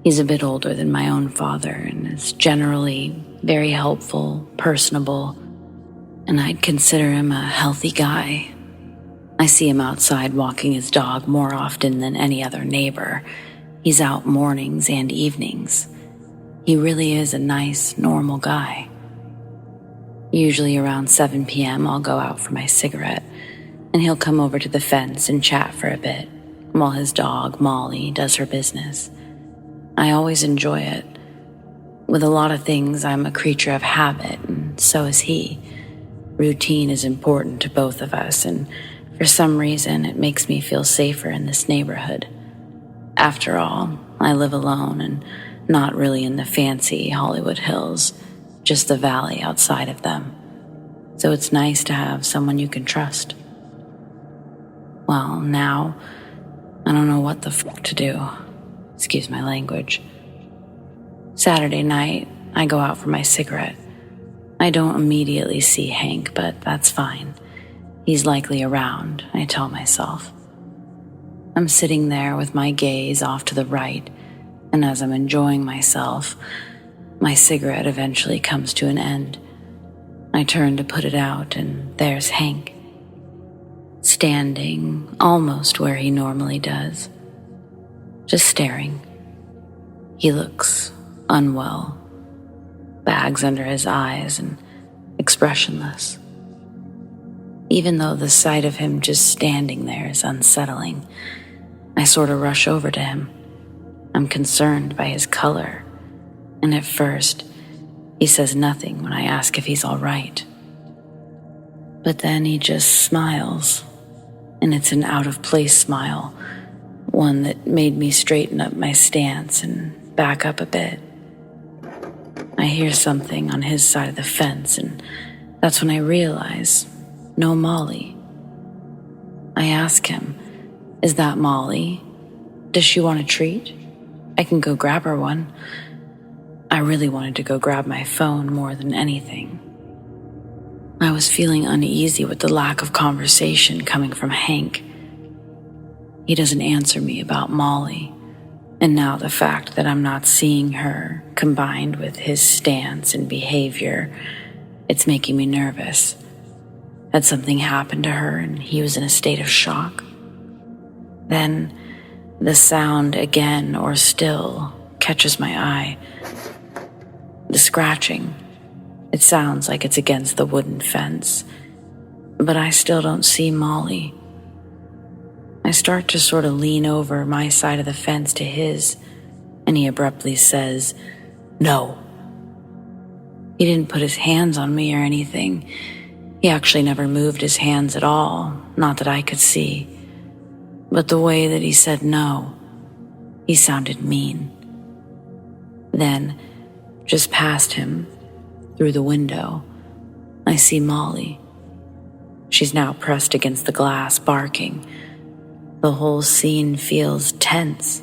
He's a bit older than my own father and is generally very helpful, personable, and I'd consider him a healthy guy. I see him outside walking his dog more often than any other neighbor. He's out mornings and evenings. He really is a nice, normal guy. Usually around 7 p.m. I'll go out for my cigarette, and he'll come over to the fence and chat for a bit, while his dog, Molly, does her business. I always enjoy it. With a lot of things, I'm a creature of habit, and so is he. Routine is important to both of us, and for some reason, it makes me feel safer in this neighborhood. After all, I live alone and not really in the fancy Hollywood Hills, just the valley outside of them. So it's nice to have someone you can trust. Well, now, I don't know what the fuck to do. Excuse my language. Saturday night, I go out for my cigarette. I don't immediately see Hank, but that's fine. He's likely around, I tell myself. I'm sitting there with my gaze off to the right, and as I'm enjoying myself, my cigarette eventually comes to an end. I turn to put it out, and there's Hank, standing almost where he normally does, just staring. He looks unwell, bags under his eyes and expressionless. Even though the sight of him just standing there is unsettling, I sort of rush over to him. I'm concerned by his color, and at first, he says nothing when I ask if he's all right. But then he just smiles, and it's an out-of-place smile, one that made me straighten up my stance and back up a bit. I hear something on his side of the fence, and that's when I realize, no Molly. I ask him, is that Molly? Does she want a treat? I can go grab her one. I really wanted to go grab my phone more than anything. I was feeling uneasy with the lack of conversation coming from Hank. He doesn't answer me about Molly, and now the fact that I'm not seeing her, combined with his stance and behavior, it's making me nervous. Had something happened to her and he was in a state of shock? Then the sound again, or still, catches my eye. The scratching. It sounds like it's against the wooden fence, but I still don't see Molly. I start to sort of lean over my side of the fence to his, and he abruptly says, "No." He didn't put his hands on me or anything. He actually never moved his hands at all, not that I could see. But the way that he said no, he sounded mean. Then, just past him, through the window, I see Molly. She's now pressed against the glass, barking. The whole scene feels tense,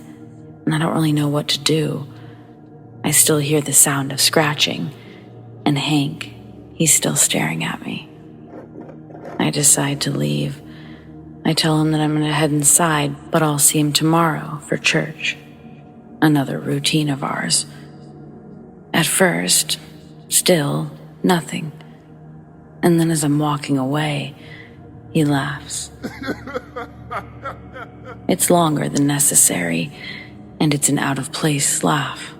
and I don't really know what to do. I still hear the sound of scratching, and Hank, he's still staring at me. I decide to leave. I tell him that I'm going to head inside, but I'll see him tomorrow for church. Another routine of ours. At first, still nothing. And then as I'm walking away, he laughs. It's longer than necessary, and it's an out-of-place laugh.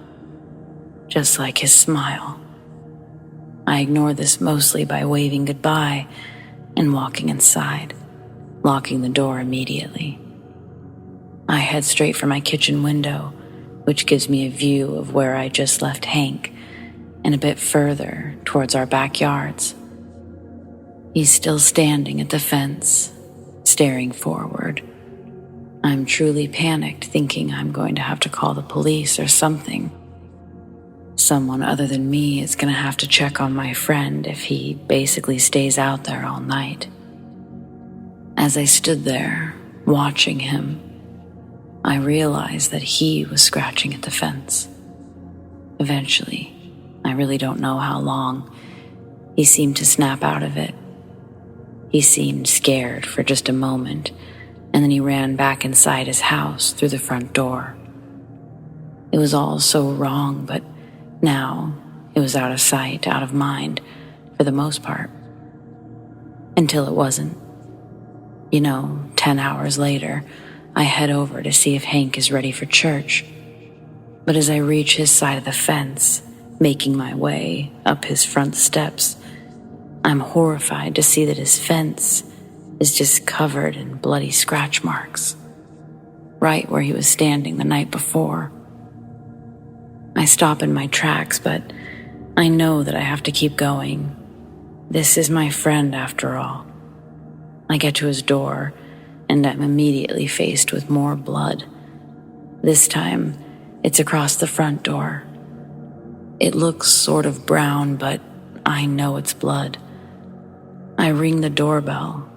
Just like his smile. I ignore this mostly by waving goodbye and walking inside, locking the door immediately. I head straight for my kitchen window, which gives me a view of where I just left Hank, and a bit further towards our backyards. He's still standing at the fence, staring forward. I'm truly panicked, thinking I'm going to have to call the police or something. Someone other than me is going to have to check on my friend if he basically stays out there all night. As I stood there, watching him, I realized that he was scratching at the fence. Eventually, I really don't know how long, he seemed to snap out of it. He seemed scared for just a moment, and then he ran back inside his house through the front door. It was all so wrong, but now it was out of sight, out of mind, for the most part. Until it wasn't. 10 hours later, I head over to see if Hank is ready for church. But as I reach his side of the fence, making my way up his front steps, I'm horrified to see that his fence is just covered in bloody scratch marks, right where he was standing the night before. I stop in my tracks, but I know that I have to keep going. This is my friend, after all. I get to his door, and I'm immediately faced with more blood. This time, it's across the front door. It looks sort of brown, but I know it's blood. I ring the doorbell,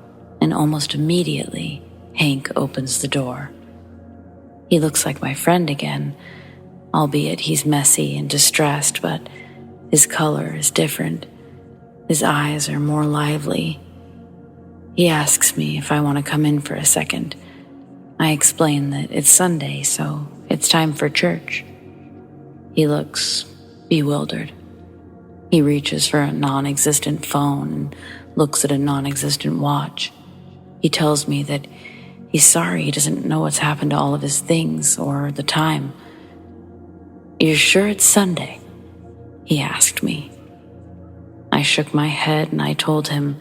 and almost immediately, Hank opens the door. He looks like my friend again, albeit he's messy and distressed, but his color is different. His eyes are more lively. He asks me if I want to come in for a second. I explain that it's Sunday, so it's time for church. He looks bewildered. He reaches for a non-existent phone and looks at a non-existent watch. He tells me that he's sorry he doesn't know what's happened to all of his things or the time. "You're sure it's Sunday?" he asked me. I shook my head and I told him,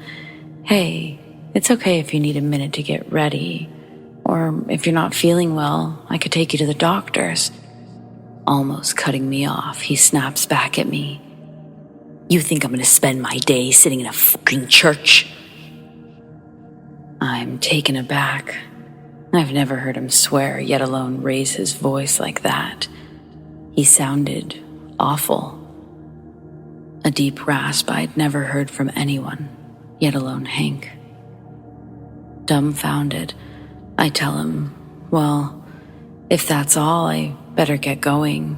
"Hey, it's okay if you need a minute to get ready, or if you're not feeling well, I could take you to the doctor's." Almost cutting me off, he snaps back at me. "You think I'm going to spend my day sitting in a fucking church?" I'm taken aback. I've never heard him swear, yet alone raise his voice like that. He sounded awful. A deep rasp I'd never heard from anyone, yet alone Hank. Dumbfounded, I tell him, "Well, if that's all, I better get going.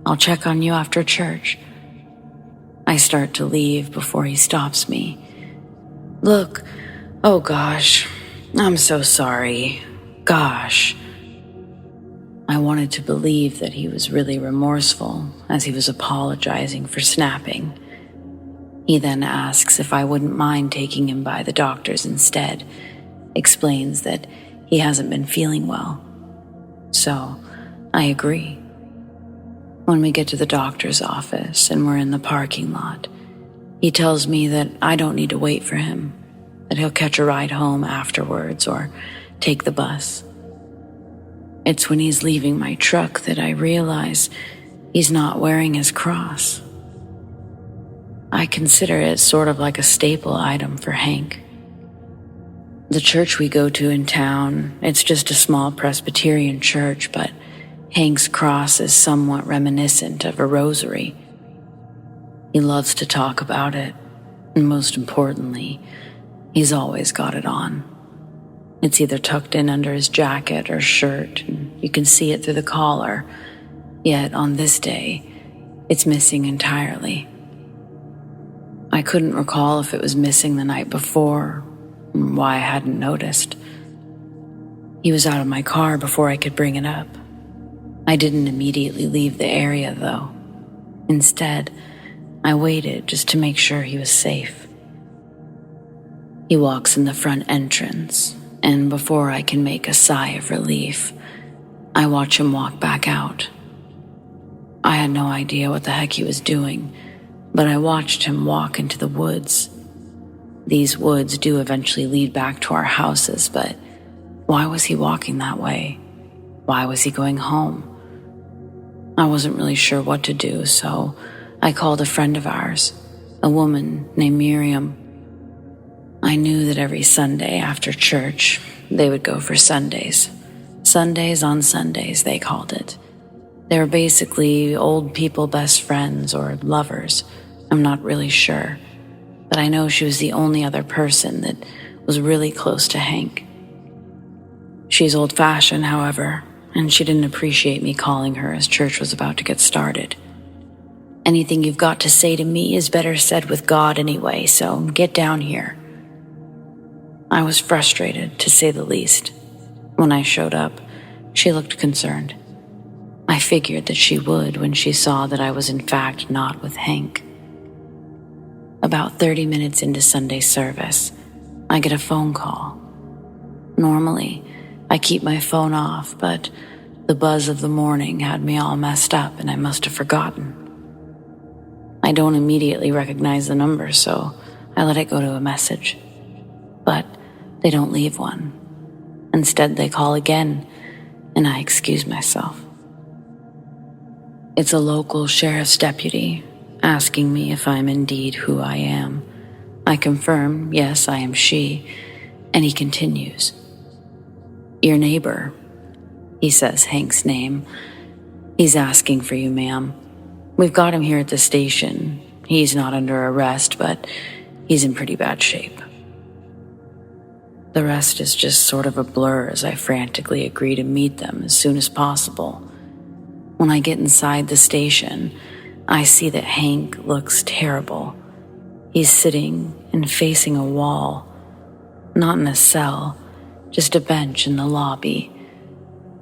I'll check on you after church." I start to leave before he stops me. "Look, oh gosh, I'm so sorry. Gosh." I wanted to believe that he was really remorseful, as he was apologizing for snapping. He then asks if I wouldn't mind taking him by the doctor's instead, explains that he hasn't been feeling well. So, I agree. When we get to the doctor's office and we're in the parking lot, he tells me that I don't need to wait for him, that he'll catch a ride home afterwards or take the bus. It's when he's leaving my truck that I realize he's not wearing his cross. I consider it sort of like a staple item for Hank. The church we go to in town, it's just a small Presbyterian church, but Hank's cross is somewhat reminiscent of a rosary. He loves to talk about it, and most importantly, he's always got it on. It's either tucked in under his jacket or shirt, and you can see it through the collar, yet on this day, it's missing entirely. I couldn't recall if it was missing the night before, or why I hadn't noticed. He was out of my car before I could bring it up. I didn't immediately leave the area, though. Instead, I waited just to make sure he was safe. He walks in the front entrance, and before I can make a sigh of relief, I watch him walk back out. I had no idea what the heck he was doing, but I watched him walk into the woods. These woods do eventually lead back to our houses, but why was he walking that way? Why was he going home? I wasn't really sure what to do, so I called a friend of ours, a woman named Miriam. I knew that every Sunday after church, they would go for Sundays. Sundays on Sundays, they called it. They were basically old people best friends or lovers. I'm not really sure. But I know she was the only other person that was really close to Hank. She's old-fashioned, however, and she didn't appreciate me calling her as church was about to get started. "Anything you've got to say to me is better said with God anyway, so get down here." I was frustrated, to say the least. When I showed up, she looked concerned. I figured that she would when she saw that I was in fact not with Hank. About 30 minutes into Sunday service, I get a phone call. Normally, I keep my phone off, but the buzz of the morning had me all messed up and I must have forgotten. I don't immediately recognize the number, so I let it go to a message. But they don't leave one. Instead, they call again, and I excuse myself. It's a local sheriff's deputy asking me if I'm indeed who I am. I confirm, yes, I am she, and he continues. "Your neighbor," he says Hank's name. "He's asking for you, ma'am. We've got him here at the station. He's not under arrest, but he's in pretty bad shape." The rest is just sort of a blur as I frantically agree to meet them as soon as possible. When I get inside the station, I see that Hank looks terrible. He's sitting and facing a wall, not in a cell, just a bench in the lobby.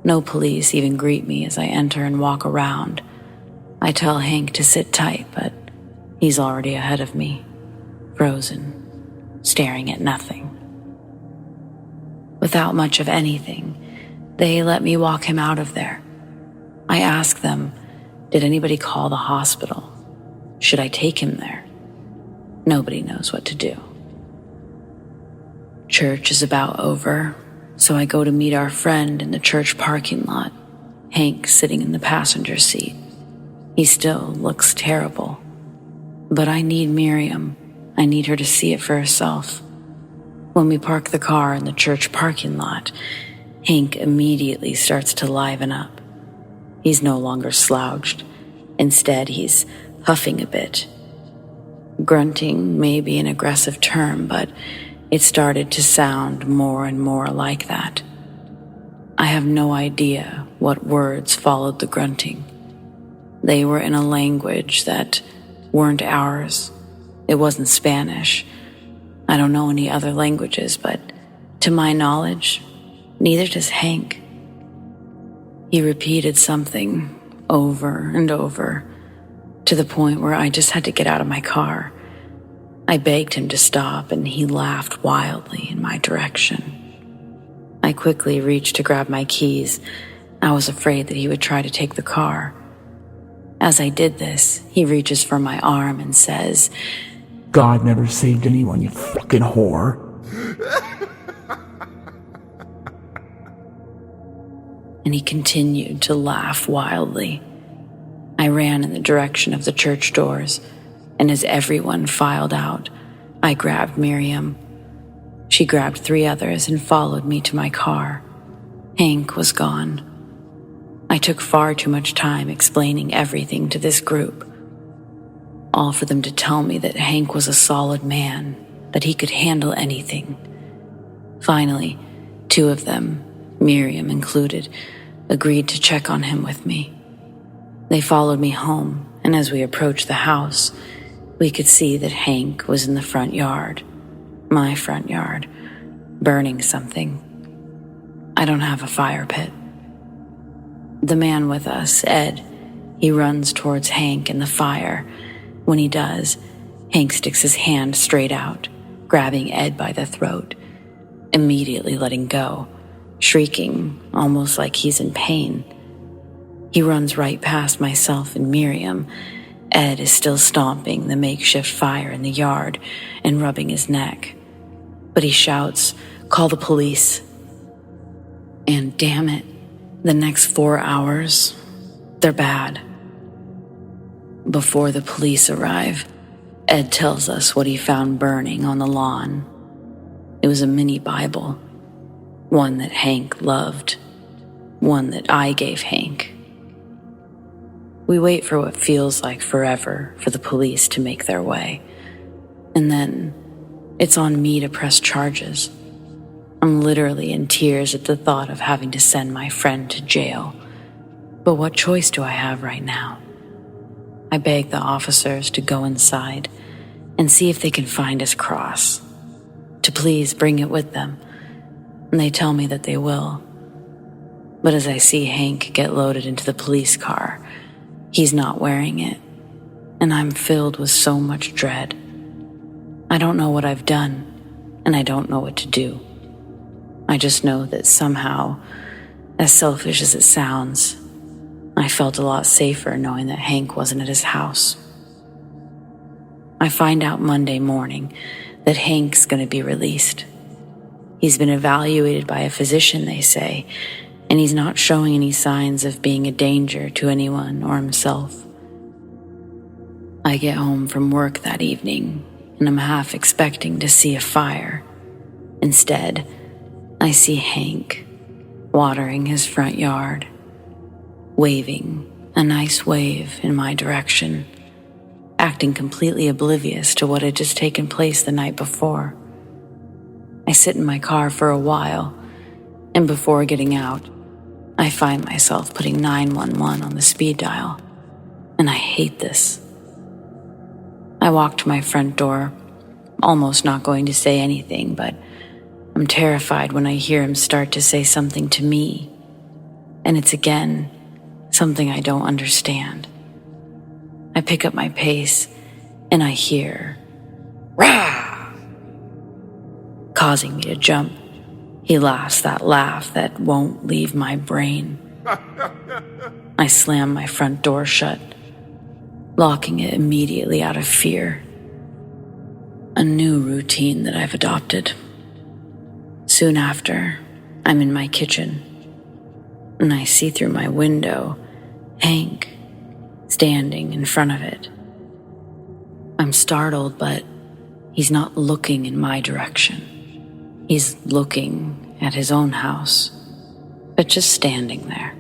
No police even greet me as I enter and walk around. I tell Hank to sit tight, but he's already ahead of me, frozen, staring at nothing. Without much of anything, they let me walk him out of there. I ask them, did anybody call the hospital? Should I take him there? Nobody knows what to do. Church is about over, so I go to meet our friend in the church parking lot, Hank sitting in the passenger seat. He still looks terrible. But I need Miriam. I need her to see it for herself. When we park the car in the church parking lot, Hank immediately starts to liven up. He's no longer slouched. Instead, he's huffing a bit. Grunting may be an aggressive term, but it started to sound more and more like that. I have no idea what words followed the grunting. They were in a language that weren't ours. It wasn't Spanish. I don't know any other languages, but to my knowledge, neither does Hank. He repeated something over and over, to the point where I just had to get out of my car. I begged him to stop, and he laughed wildly in my direction. I quickly reached to grab my keys. I was afraid that he would try to take the car. As I did this, he reaches for my arm and says,
God never saved anyone, you fucking whore.
And he continued to laugh wildly. I ran in the direction of the church doors, and as everyone filed out, I grabbed Miriam. She grabbed 3 others and followed me to my car. Hank was gone. I took far too much time explaining everything to this group, all for them to tell me that Hank was a solid man, that he could handle anything. Finally, 2 of them, Miriam included, agreed to check on him with me. They followed me home, and as we approached the house, we could see that Hank was in the front yard, my front yard, burning something. I don't have a fire pit. The man with us, Ed, he runs towards Hank and the fire. When he does, Hank sticks his hand straight out, grabbing Ed by the throat, immediately letting go, shrieking almost like he's in pain. He runs right past myself and Miriam. Ed is still stomping the makeshift fire in the yard and rubbing his neck. But he shouts, "Call the police." And damn it, the next 4 hours, they're bad. Before the police arrive, Ed tells us what he found burning on the lawn. It was a mini Bible, one that Hank loved, one that I gave Hank. We wait for what feels like forever for the police to make their way. And then it's on me to press charges. I'm literally in tears at the thought of having to send my friend to jail. But what choice do I have right now? I beg the officers to go inside and see if they can find his cross, to please bring it with them, and they tell me that they will. But as I see Hank get loaded into the police car, he's not wearing it, and I'm filled with so much dread. I don't know what I've done, and I don't know what to do. I just know that somehow, as selfish as it sounds, I felt a lot safer knowing that Hank wasn't at his house. I find out Monday morning that Hank's going to be released. He's been evaluated by a physician, they say, and he's not showing any signs of being a danger to anyone or himself. I get home from work that evening, and I'm half expecting to see a fire. Instead, I see Hank watering his front yard, waving a nice wave in my direction, acting completely oblivious to what had just taken place the night before. I sit in my car for a while, and before getting out, I find myself putting 911 on the speed dial, and I hate this. I walk to my front door, almost not going to say anything, but I'm terrified when I hear him start to say something to me, and it's again something I don't understand. I pick up my pace, and I hear, "Rah!" causing me to jump. He laughs that laugh that won't leave my brain. I slam my front door shut, locking it immediately out of fear. A new routine that I've adopted. Soon after, I'm in my kitchen, and I see through my window Hank standing in front of it. I'm startled, but he's not looking in my direction. He's looking at his own house, but just standing there.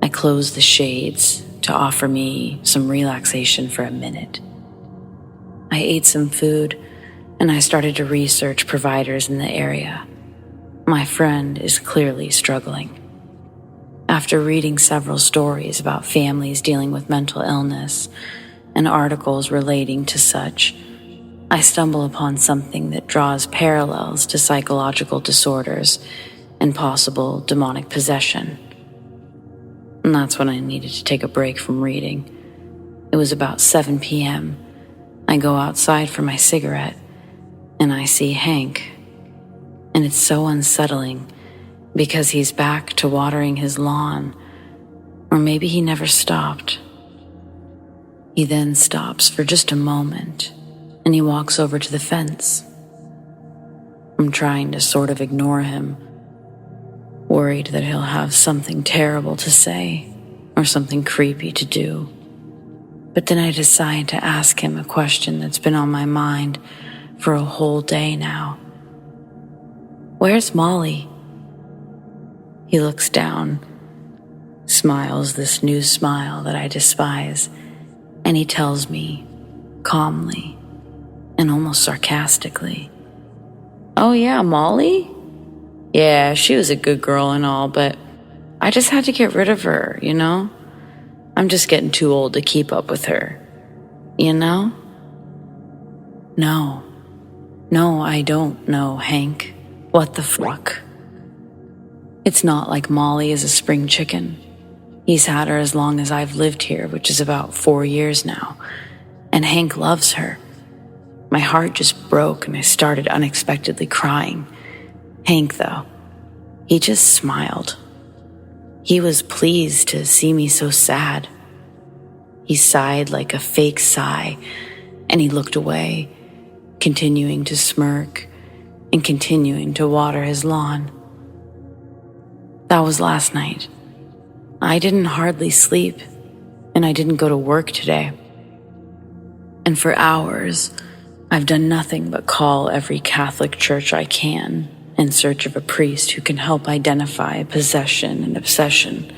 I close the shades to offer me some relaxation for a minute. I ate some food, and I started to research providers in the area. My friend is clearly struggling. After reading several stories about families dealing with mental illness and articles relating to such, I stumble upon something that draws parallels to psychological disorders and possible demonic possession. And that's when I needed to take a break from reading. It was about 7 p.m. I go outside for my cigarette, and I see Hank. And it's so unsettling because he's back to watering his lawn, or maybe he never stopped. He then stops for just a moment, and he walks over to the fence. I'm trying to sort of ignore him, worried that he'll have something terrible to say or something creepy to do. But then I decide to ask him a question that's been on my mind for a whole day now. "Where's Molly?" He looks down, smiles this new smile that I despise, and he tells me, calmly and almost sarcastically, "Oh yeah, Molly? Yeah, she was a good girl and all, but I just had to get rid of her, you know? I'm just getting too old to keep up with her, you know?" No, I don't know, Hank. What the fuck? It's not like Molly is a spring chicken. He's had her as long as I've lived here, which is about 4 years now, and Hank loves her. My heart just broke and I started unexpectedly crying. Hank, though, he just smiled. He was pleased to see me so sad. He sighed like a fake sigh, and he looked away, continuing to smirk and continuing to water his lawn. That was last night. I didn't hardly sleep, and I didn't go to work today. And for hours, I've done nothing but call every Catholic church I can in search of a priest who can help identify possession and obsession.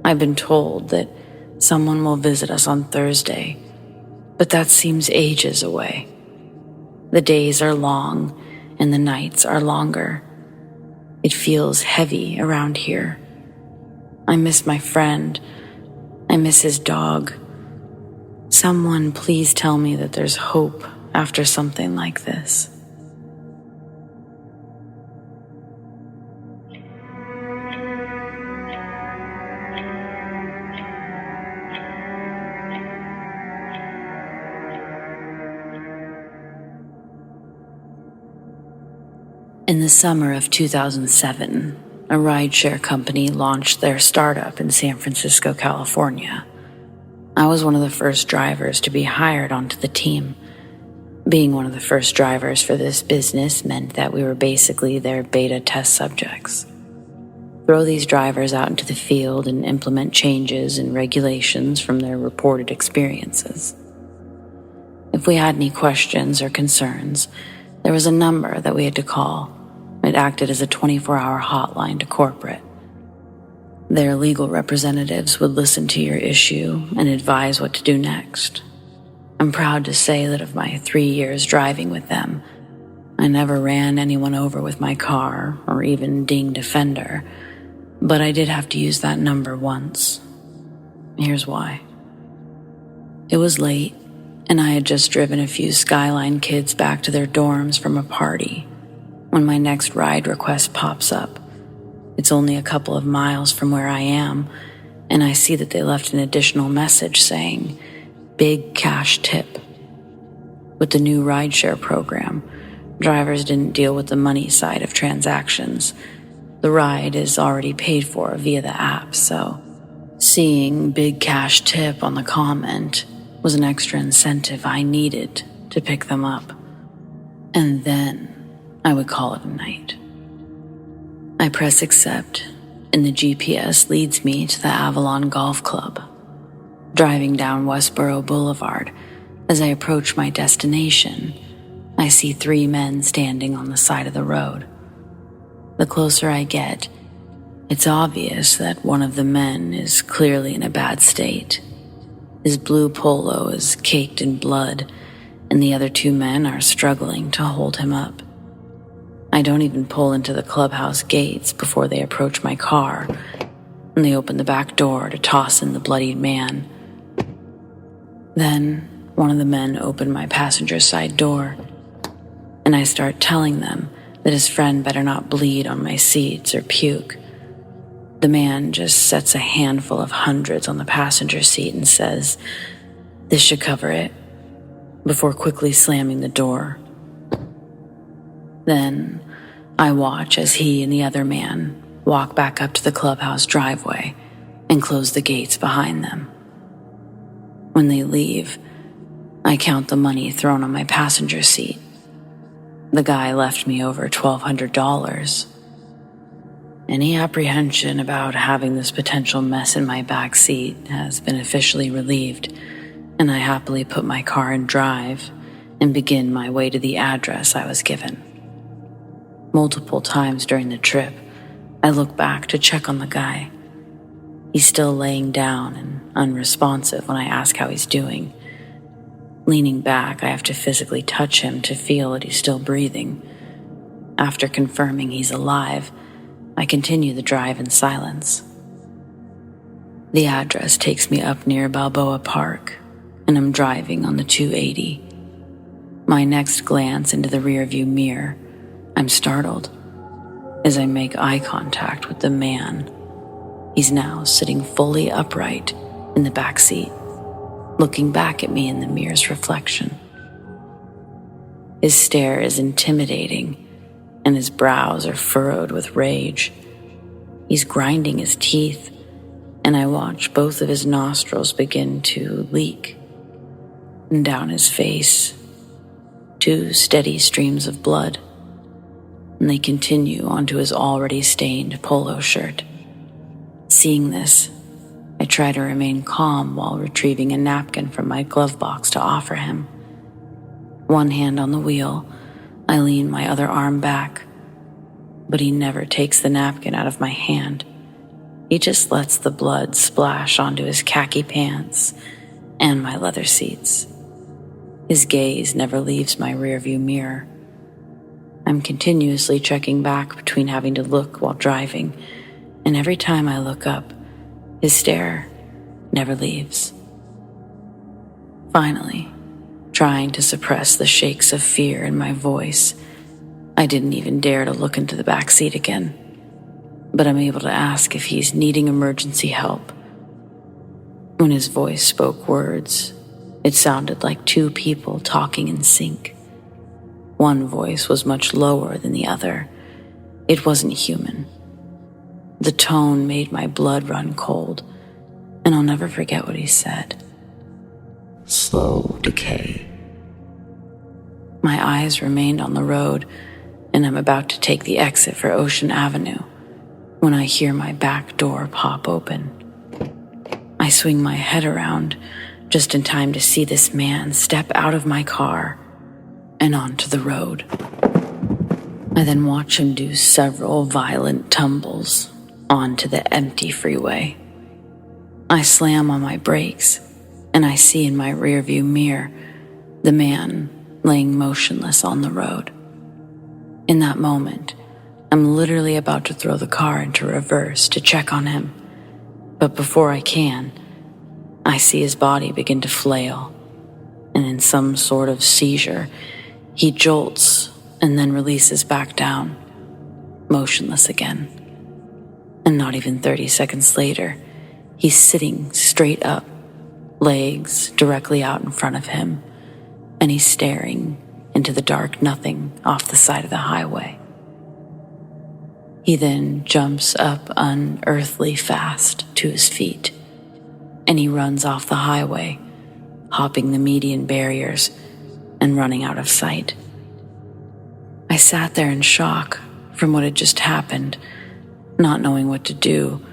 I've been told that someone will visit us on Thursday, but that seems ages away. The days are long and the nights are longer. It feels heavy around here. I miss my friend. I miss his dog. Someone please tell me that there's hope after something like this. In the summer of 2007, a rideshare company launched their startup in San Francisco, California. I was one of the first drivers to be hired onto the team. Being one of the first drivers for this business meant that we were basically their beta test subjects. Throw these drivers out into the field and implement changes and regulations from their reported experiences. If we had any questions or concerns, there was a number that we had to call. It acted as a 24-hour hotline to corporate. Their legal representatives would listen to your issue and advise what to do next. I'm proud to say that of my 3 years driving with them, I never ran anyone over with my car or even dinged a fender, but I did have to use that number once. Here's why. It was late, and I had just driven a few Skyline kids back to their dorms from a party when my next ride request pops up. It's only a couple of miles from where I am, and I see that they left an additional message saying, "Big cash tip." With the new rideshare program, drivers didn't deal with the money side of transactions. The ride is already paid for via the app, so seeing "big cash tip" on the comment was an extra incentive I needed to pick them up. And then I would call it a night. I press accept, and the GPS leads me to the Avalon Golf Club. Driving down Westboro Boulevard, as I approach my destination, I see 3 men standing on the side of the road. The closer I get, it's obvious that one of the men is clearly in a bad state. His blue polo is caked in blood, and the other 2 men are struggling to hold him up. I don't even pull into the clubhouse gates before they approach my car, and they open the back door to toss in the bloodied man. Then one of the men opened my passenger side door, and I start telling them that his friend better not bleed on my seats or puke. The man just sets a handful of hundreds on the passenger seat and says, "This should cover it," before quickly slamming the door. Then I watch as he and the other man walk back up to the clubhouse driveway and close the gates behind them. When they leave, I count the money thrown on my passenger seat. The guy left me over $1,200. Any apprehension about having this potential mess in my back seat has been officially relieved, and I happily put my car in drive and begin my way to the address I was given. Multiple times during the trip, I look back to check on the guy. He's still laying down and unresponsive when I ask how he's doing. Leaning back, I have to physically touch him to feel that he's still breathing. After confirming he's alive, I continue the drive in silence. The address takes me up near Balboa Park, and I'm driving on the 280. My next glance into the rearview mirror, I'm startled as I make eye contact with the man. He's now sitting fully upright in the back seat, looking back at me in the mirror's reflection. His stare is intimidating, and his brows are furrowed with rage. He's grinding his teeth, and I watch both of his nostrils begin to leak. And down his face, 2 steady streams of blood, and they continue onto his already stained polo shirt. Seeing this, I try to remain calm while retrieving a napkin from my glove box to offer him. One hand on the wheel, I lean my other arm back, but he never takes the napkin out of my hand. He just lets the blood splash onto his khaki pants and my leather seats. His gaze never leaves my rearview mirror. I'm continuously checking back between having to look while driving, and every time I look up, his stare never leaves. Finally, trying to suppress the shakes of fear in my voice, I didn't even dare to look into the back seat again, but I'm able to ask if he's needing emergency help. When his voice spoke words, it sounded like 2 people talking in sync. One voice was much lower than the other. It wasn't human. The tone made my blood run cold, and I'll never forget what he said.
Slow decay.
My eyes remained on the road, and I'm about to take the exit for Ocean Avenue when I hear my back door pop open. I swing my head around just in time to see this man step out of my car and onto the road. I then watch him do several violent tumbles onto the empty freeway. I slam on my brakes, and I see in my rearview mirror the man laying motionless on the road. In that moment, I'm literally about to throw the car into reverse to check on him. But before I can, I see his body begin to flail, and in some sort of seizure, he jolts and then releases back down, motionless again. And not even 30 seconds later, he's sitting straight up, legs directly out in front of him, and he's staring into the dark nothing off the side of the highway. He then jumps up unearthly fast to his feet, and he runs off the highway, hopping the median barriers and running out of sight. I sat there in shock from what had just happened, not knowing what to do.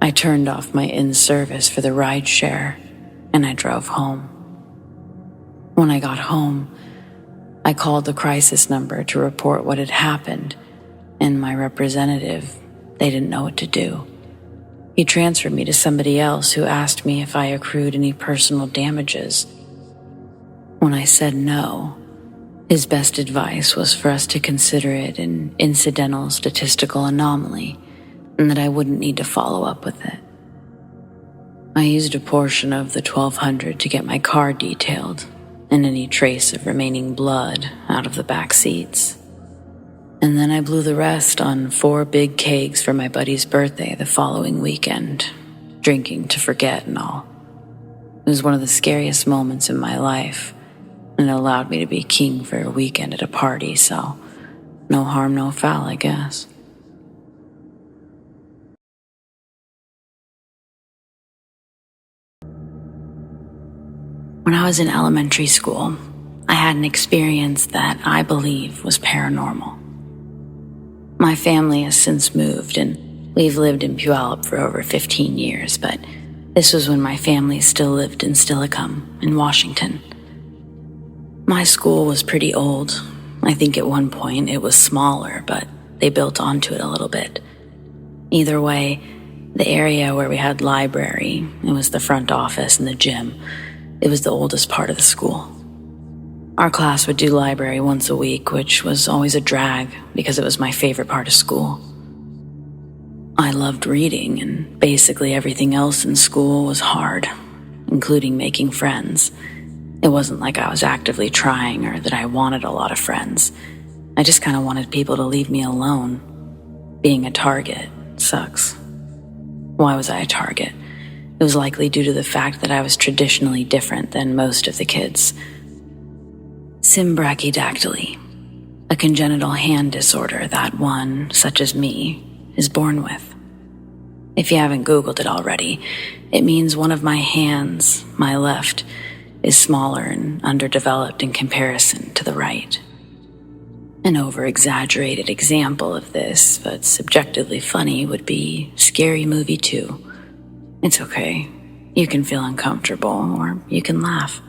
I turned off my in-service for the rideshare, and I drove home. When I got home, I called the crisis number to report what had happened, and my representative, they didn't know what to do. He transferred me to somebody else who asked me if I accrued any personal damages. When I said no, his best advice was for us to consider it an incidental statistical anomaly, and that I wouldn't need to follow up with it. I used a portion of the $1,200 to get my car detailed and any trace of remaining blood out of the back seats. And then I blew the rest on 4 big kegs for my buddy's birthday the following weekend, drinking to forget and all. It was one of the scariest moments in my life, and it allowed me to be king for a weekend at a party, so no harm, no foul, I guess. When I was in elementary school, I had an experience that I believe was paranormal. My family has since moved, and we've lived in Puyallup for over 15 years, but this was when my family still lived in Steilacoom in Washington. My school was pretty old. I think at one point it was smaller, but they built onto it a little bit. Either way, the area where we had library, it was the front office and the gym, it was the oldest part of the school. Our class would do library once a week, which was always a drag because it was my favorite part of school. I loved reading, and basically everything else in school was hard, including making friends. It wasn't like I was actively trying or that I wanted a lot of friends. I just kind of wanted people to leave me alone. Being a target sucks. Why was I a target? It was likely due to the fact that I was traditionally different than most of the kids. Symbrachydactyly, a congenital hand disorder that one, such as me, is born with. If you haven't Googled it already, it means one of my hands, my left, is smaller and underdeveloped in comparison to the right. An over-exaggerated example of this, but subjectively funny, would be Scary Movie 2. It's okay. You can feel uncomfortable, or you can laugh.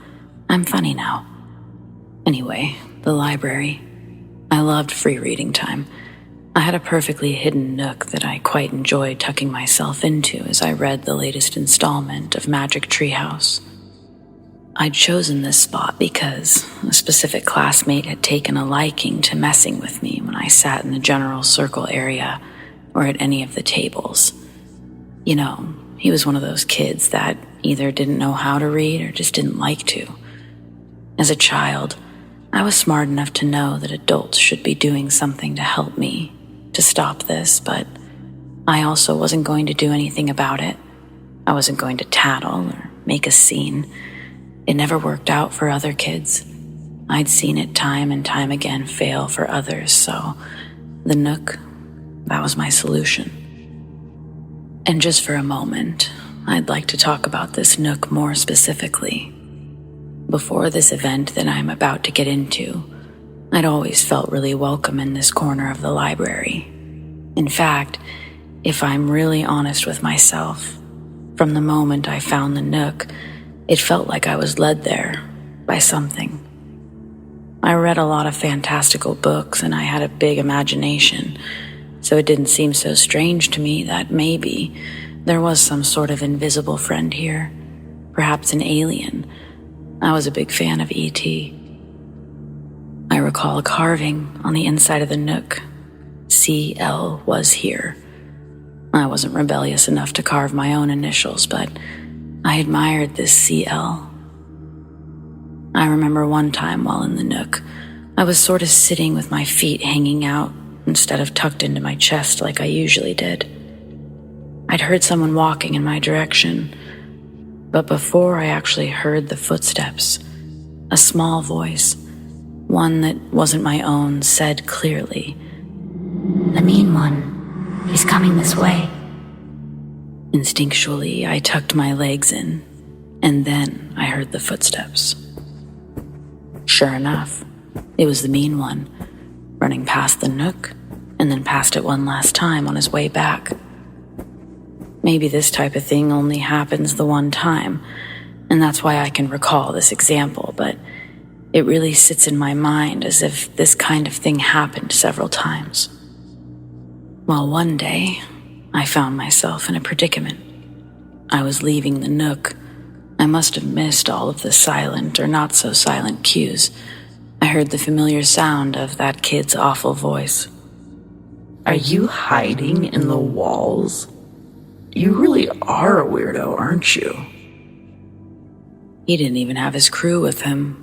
I'm funny now. Anyway, the library. I loved free reading time. I had a perfectly hidden nook that I quite enjoyed tucking myself into as I read the latest installment of Magic Treehouse. I'd chosen this spot because a specific classmate had taken a liking to messing with me when I sat in the general circle area or at any of the tables. You know, he was one of those kids that either didn't know how to read or just didn't like to. As a child, I was smart enough to know that adults should be doing something to help me, to stop this, but I also wasn't going to do anything about it. I wasn't going to tattle or make a scene. It never worked out for other kids. I'd seen it time and time again fail for others, so the nook, that was my solution. And just for a moment, I'd like to talk about this nook more specifically. Before this event that I'm about to get into, I'd always felt really welcome in this corner of the library. In fact, if I'm really honest with myself, from the moment I found the nook, it felt like I was led there by something. I read a lot of fantastical books and I had a big imagination, so it didn't seem so strange to me that maybe there was some sort of invisible friend here, perhaps an alien. I was a big fan of E.T. I recall a carving on the inside of the nook. CL was here. I wasn't rebellious enough to carve my own initials, but I admired this CL. I remember one time while in the nook, I was sort of sitting with my feet hanging out instead of tucked into my chest like I usually did. I'd heard someone walking in my direction, but before I actually heard the footsteps, a small voice, one that wasn't my own, said clearly,
"The mean one. He's coming this way."
Instinctually, I tucked my legs in, and then I heard the footsteps. Sure enough, it was the mean one, running past the nook, and then past it one last time on his way back. Maybe this type of thing only happens the one time, and that's why I can recall this example, but it really sits in my mind as if this kind of thing happened several times. Well, one day, I found myself in a predicament. I was leaving the nook. I must have missed all of the silent or not so silent cues. I heard the familiar sound of that kid's awful voice.
Are you hiding in the walls? You really are a weirdo, aren't you?
He didn't even have his crew with him.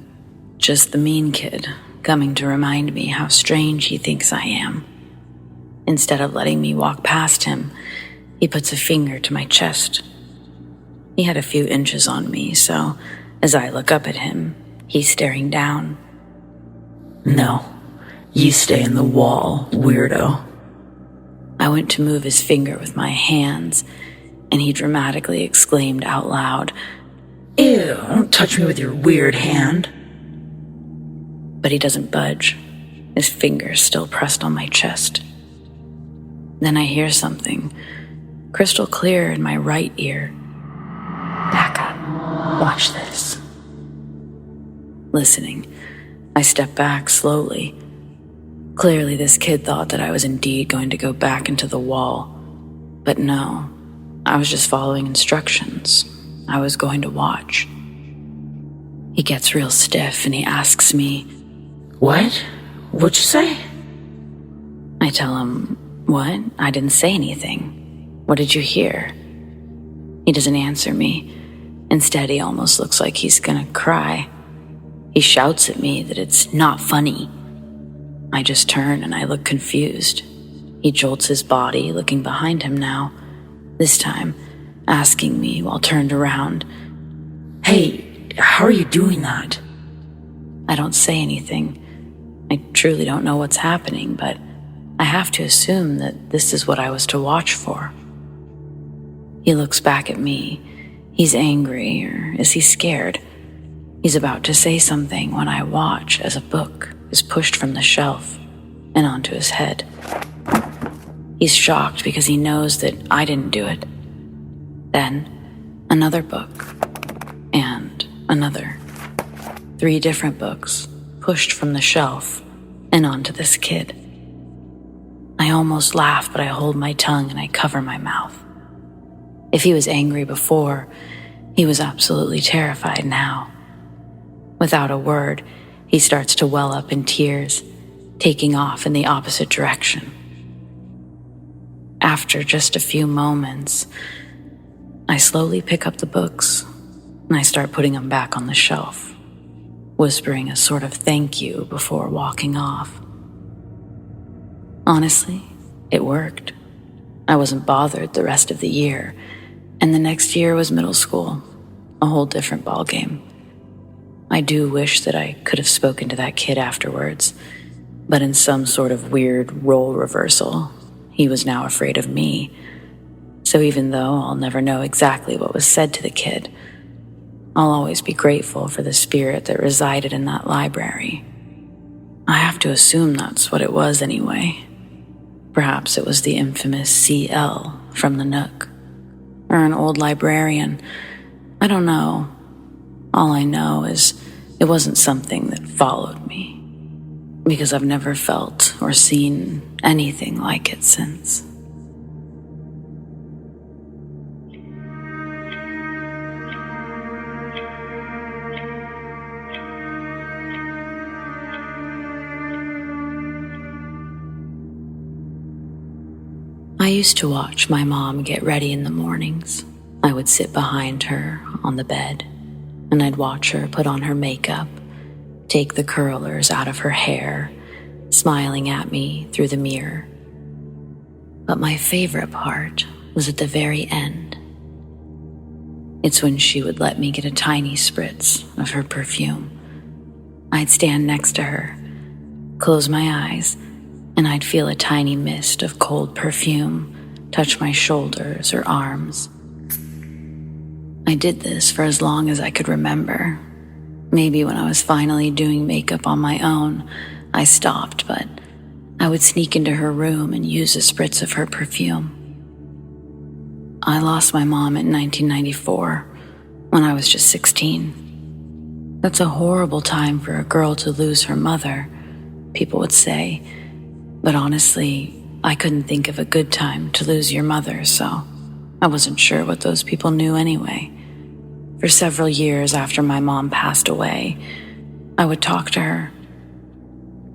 Just the mean kid, coming to remind me how strange he thinks I am. Instead of letting me walk past him, he puts a finger to my chest. He had a few inches on me, so as I look up at him, he's staring down.
No, you stay in the wall, weirdo.
I went to move his finger with my hands, and he dramatically exclaimed out loud,
Ew, don't touch me with your weird hand.
But he doesn't budge, his fingers still pressed on my chest. Then I hear something, crystal clear in my right ear.
"Back up. Watch this."
Listening, I step back slowly. Clearly this kid thought that I was indeed going to go back into the wall. But no, I was just following instructions. I was going to watch. He gets real stiff and he asks me,
What? What'd you say?
I tell him, what? I didn't say anything. What did you hear? He doesn't answer me. Instead, he almost looks like he's gonna cry. He shouts at me that it's not funny. I just turn and I look confused. He jolts his body, looking behind him now, this time asking me while turned around,
Hey, how are you doing that?
I don't say anything. I truly don't know what's happening, but I have to assume that this is what I was to watch for. He looks back at me. He's angry, or is he scared? He's about to say something when I watch as a book is pushed from the shelf and onto his head. He's shocked because he knows that I didn't do it. Then, another book. And another. 3 different books pushed from the shelf and onto this kid. I almost laugh, but I hold my tongue and I cover my mouth. If he was angry before, he was absolutely terrified now. Without a word, he starts to well up in tears, taking off in the opposite direction. After just a few moments, I slowly pick up the books and I start putting them back on the shelf, whispering a sort of thank you before walking off. Honestly, it worked. I wasn't bothered the rest of the year, and the next year was middle school, a whole different ballgame. I do wish that I could have spoken to that kid afterwards, but in some sort of weird role reversal, he was now afraid of me. So even though I'll never know exactly what was said to the kid, I'll always be grateful for the spirit that resided in that library. I have to assume that's what it was anyway. Perhaps it was the infamous CL from the Nook, or an old librarian. I don't know. All I know is it wasn't something that followed me, because I've never felt or seen anything like it since. I used to watch my mom get ready in the mornings. I would sit behind her on the bed, and I'd watch her put on her makeup, take the curlers out of her hair, smiling at me through the mirror. But my favorite part was at the very end. It's when she would let me get a tiny spritz of her perfume. I'd stand next to her, close my eyes, and I'd feel a tiny mist of cold perfume touch my shoulders or arms. I did this for as long as I could remember. Maybe when I was finally doing makeup on my own, I stopped, but I would sneak into her room and use a spritz of her perfume. I lost my mom in 1994 when I was just 16. That's a horrible time for a girl to lose her mother, people would say. But honestly, I couldn't think of a good time to lose your mother, so I wasn't sure what those people knew anyway. For several years after my mom passed away, I would talk to her.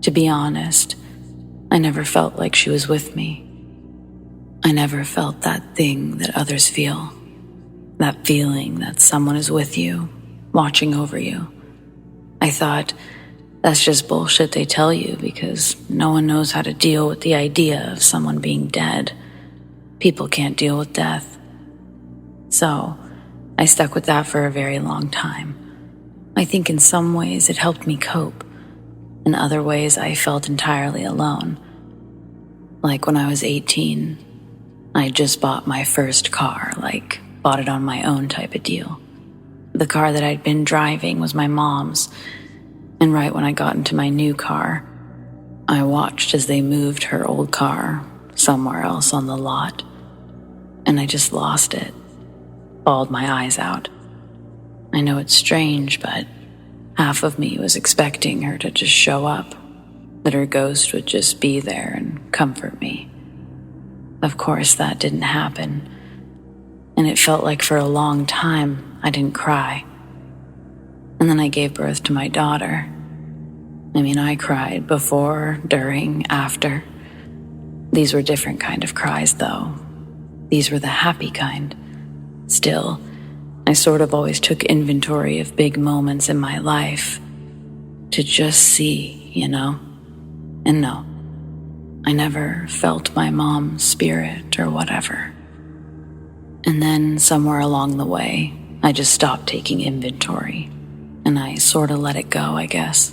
To be honest, I never felt like she was with me. I never felt that thing that others feel. That feeling that someone is with you, watching over you. I thought, that's just bullshit they tell you because no one knows how to deal with the idea of someone being dead. People can't deal with death. So, I stuck with that for a very long time. I think in some ways it helped me cope. In other ways, I felt entirely alone. Like when I was 18, I just bought my first car, like bought it on my own type of deal. The car that I'd been driving was my mom's, and right when I got into my new car, I watched as they moved her old car somewhere else on the lot, and I just lost it, bawled my eyes out. I know it's strange, but half of me was expecting her to just show up, that her ghost would just be there and comfort me. Of course, that didn't happen, and it felt like for a long time I didn't cry. And then I gave birth to my daughter. I cried before, during, after. These were different kind of cries, though. These were the happy kind. Still, I sort of always took inventory of big moments in my life to just see, And no, I never felt my mom's spirit or whatever. And then somewhere along the way, I just stopped taking inventory, and I sort of let it go, I guess.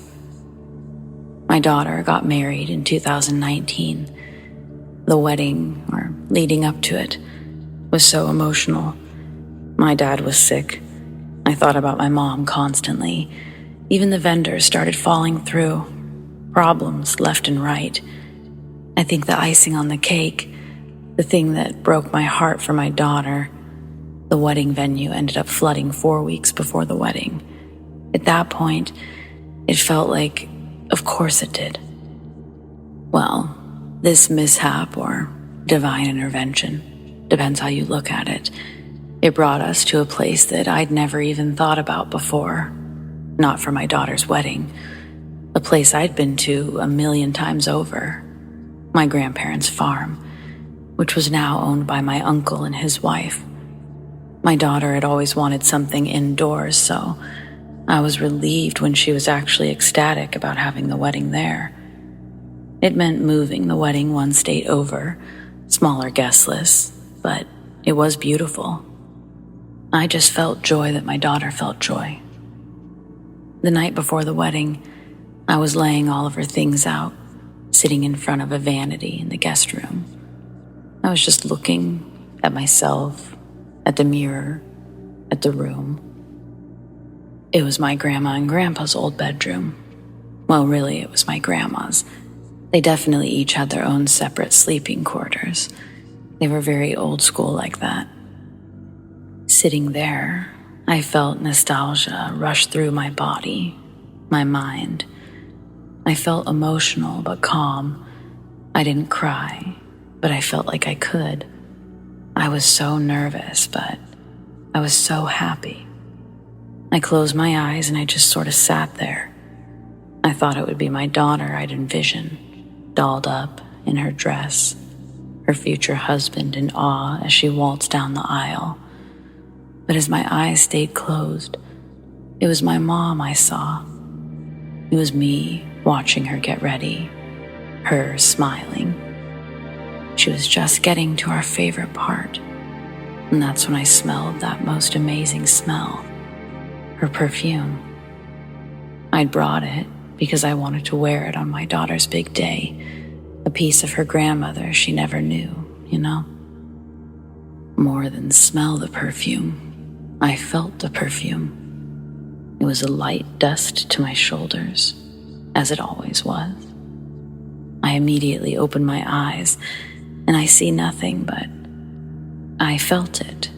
My daughter got married in 2019. The wedding, or leading up to it, was so emotional. My dad was sick. I thought about my mom constantly. Even the vendors started falling through. Problems left and right. I think the icing on the cake, the thing that broke my heart for my daughter, the wedding venue ended up flooding 4 weeks before the wedding. At that point, it felt like, of course it did. Well, this mishap or divine intervention, depends how you look at it, it brought us to a place that I'd never even thought about before. Not for my daughter's wedding. A place I'd been to 1,000,000 times over. My grandparents' farm, which was now owned by my uncle and his wife. My daughter had always wanted something indoors, so I was relieved when she was actually ecstatic about having the wedding there. It meant moving the wedding 1 state over, smaller guest lists, but it was beautiful. I just felt joy that my daughter felt joy. The night before the wedding, I was laying all of her things out, sitting in front of a vanity in the guest room. I was just looking at myself, at the mirror, at the room. It was my grandma and grandpa's old bedroom. Well, really, it was my grandma's. They definitely each had their own separate sleeping quarters. They were very old school like that. Sitting there, I felt nostalgia rush through my body, my mind. I felt emotional but calm. I didn't cry, but I felt like I could. I was so nervous, but I was so happy. I closed my eyes and I just sort of sat there. I thought it would be my daughter I'd envisioned, dolled up in her dress, her future husband in awe as she waltzed down the aisle. But as my eyes stayed closed, it was my mom I saw. It was me watching her get ready, her smiling. She was just getting to our favorite part, and that's when I smelled that most amazing smell, her perfume. I'd brought it because I wanted to wear it on my daughter's big day, a piece of her grandmother she never knew, you know? More than smell the perfume, I felt the perfume. It was a light dust to my shoulders, as it always was. I immediately opened my eyes, and I see nothing, but I felt it.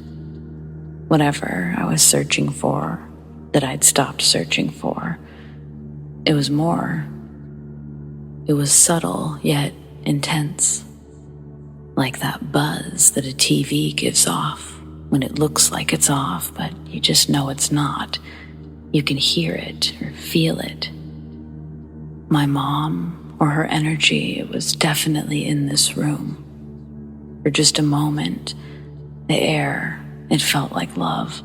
Whatever I was searching for, that I'd stopped searching for, it was more. It was subtle, yet intense. Like that buzz that a TV gives off when it looks like it's off, but you just know it's not. You can hear it or feel it. My mom, or her energy, it was definitely in this room. For just a moment, the air, it felt like love.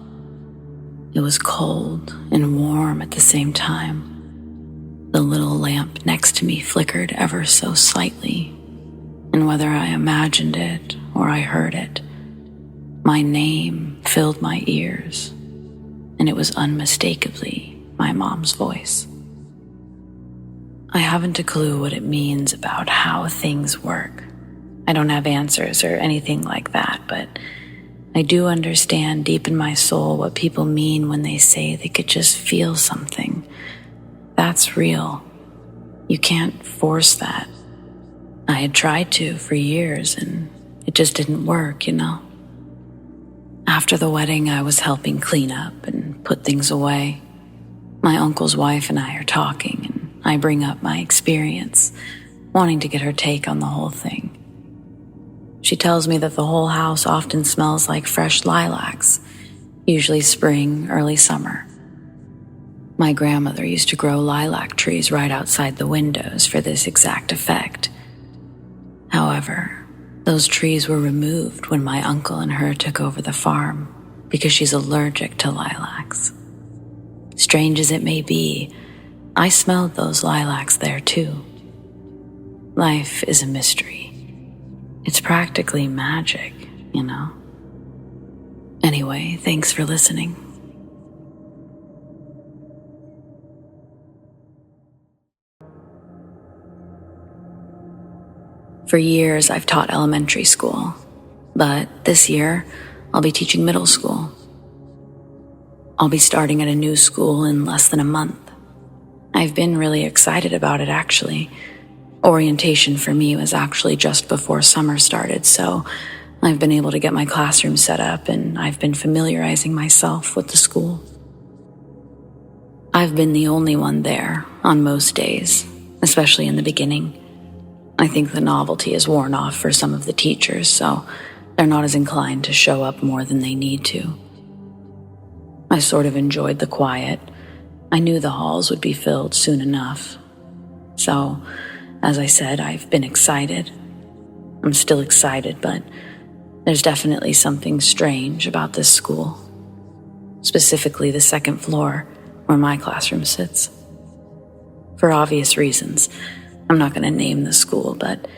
It was cold and warm at the same time. The little lamp next to me flickered ever so slightly, and whether I imagined it or I heard it, my name filled my ears, and it was unmistakably my mom's voice. I haven't a clue what it means about how things work. I don't have answers or anything like that, but I do understand deep in my soul what people mean when they say they could just feel something. That's real. You can't force that. I had tried to for years, and it just didn't work, you know? After the wedding, I was helping clean up and put things away. My uncle's wife and I are talking, and I bring up my experience, wanting to get her take on the whole thing. She tells me that the whole house often smells like fresh lilacs, usually spring, early summer. My grandmother used to grow lilac trees right outside the windows for this exact effect. However, those trees were removed when my uncle and her took over the farm because she's allergic to lilacs. Strange as it may be, I smelled those lilacs there too. Life is a mystery. It's practically magic, you know? Anyway, thanks for listening. For years, I've taught elementary school, but this year, I'll be teaching middle school. I'll be starting at a new school in less than a month. I've been really excited about it, actually. Orientation for me was actually just before summer started, so I've been able to get my classroom set up, and I've been familiarizing myself with the school. I've been the only one there on most days, especially in the beginning. I think the novelty is worn off for some of the teachers, so they're not as inclined to show up more than they need to. I sort of enjoyed the quiet. I knew the halls would be filled soon enough. So, as I said, I've been excited. I'm still excited, but there's definitely something strange about this school. Specifically the second floor, where my classroom sits. For obvious reasons, I'm not going to name the school, but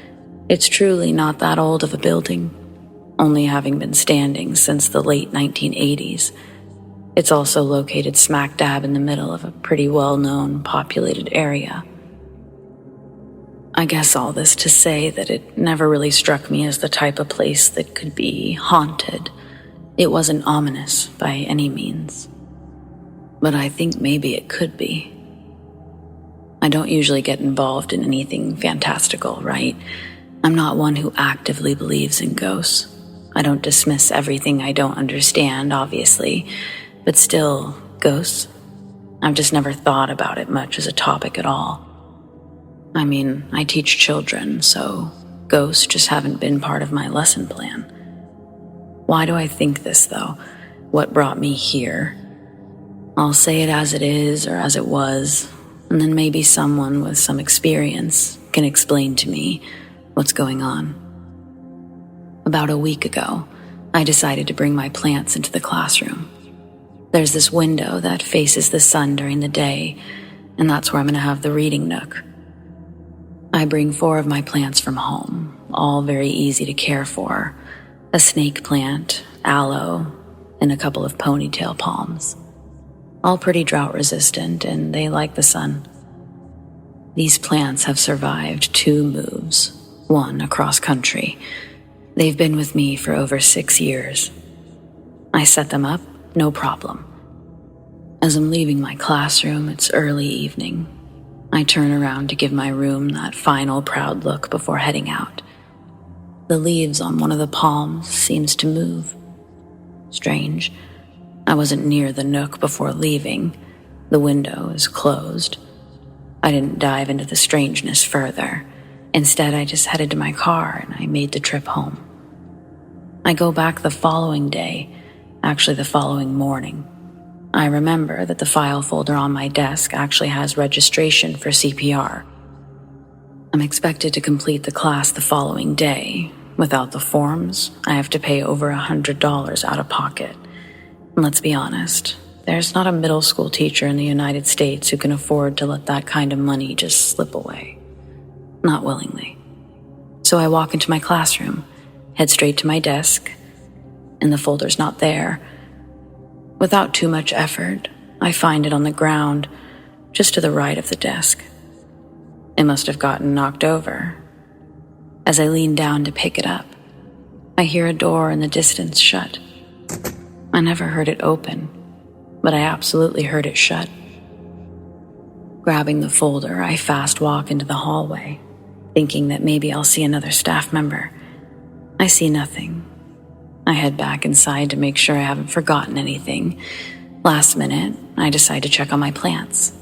it's truly not that old of a building, only having been standing since the late 1980s. It's also located smack dab in the middle of a pretty well-known, populated area. I guess all this to say that it never really struck me as the type of place that could be haunted. It wasn't ominous by any means. But I think maybe it could be. I don't usually get involved in anything fantastical, right? I'm not one who actively believes in ghosts. I don't dismiss everything I don't understand, obviously, but still, ghosts? I've just never thought about it much as a topic at all. I mean, I teach children, so ghosts just haven't been part of my lesson plan. Why do I think this, though? What brought me here? I'll say it as it is or as it was, and then maybe someone with some experience can explain to me what's going on. About a week ago, I decided to bring my plants into the classroom. There's this window that faces the sun during the day, and that's where I'm going to have the reading nook. I bring 4 of my plants from home, all very easy to care for. A snake plant, aloe, and a couple of ponytail palms. All pretty drought resistant, and they like the sun. These plants have survived 2 moves, 1 across country. They've been with me for over 6 years. I set them up, no problem. As I'm leaving my classroom, it's early evening. I turn around to give my room that final proud look before heading out. The leaves on one of the palms seems to move. Strange. I wasn't near the nook before leaving. The window is closed. I didn't dive into the strangeness further. Instead, I just headed to my car and I made the trip home. I go back the following day, actually the following morning. I remember that the file folder on my desk actually has registration for CPR. I'm expected to complete the class the following day. Without the forms, I have to pay over $100 out of pocket. And let's be honest, there's not a middle school teacher in the United States who can afford to let that kind of money just slip away. Not willingly. So I walk into my classroom, head straight to my desk, and the folder's not there. Without too much effort, I find it on the ground, just to the right of the desk. It must have gotten knocked over. As I lean down to pick it up, I hear a door in the distance shut. I never heard it open, but I absolutely heard it shut. Grabbing the folder, I fast walk into the hallway, thinking that maybe I'll see another staff member. I see nothing. I head back inside to make sure I haven't forgotten anything. Last minute, I decide to check on my plants.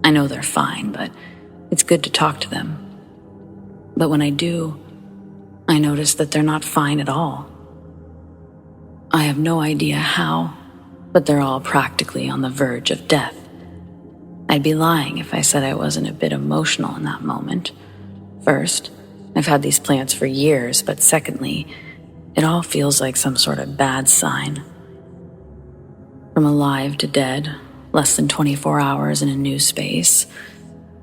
I know they're fine, but it's good to talk to them. But when I do, I notice that they're not fine at all. I have no idea how, but they're all practically on the verge of death. I'd be lying if I said I wasn't a bit emotional in that moment. First, I've had these plants for years, but secondly, it all feels like some sort of bad sign. From alive to dead, less than 24 hours in a new space,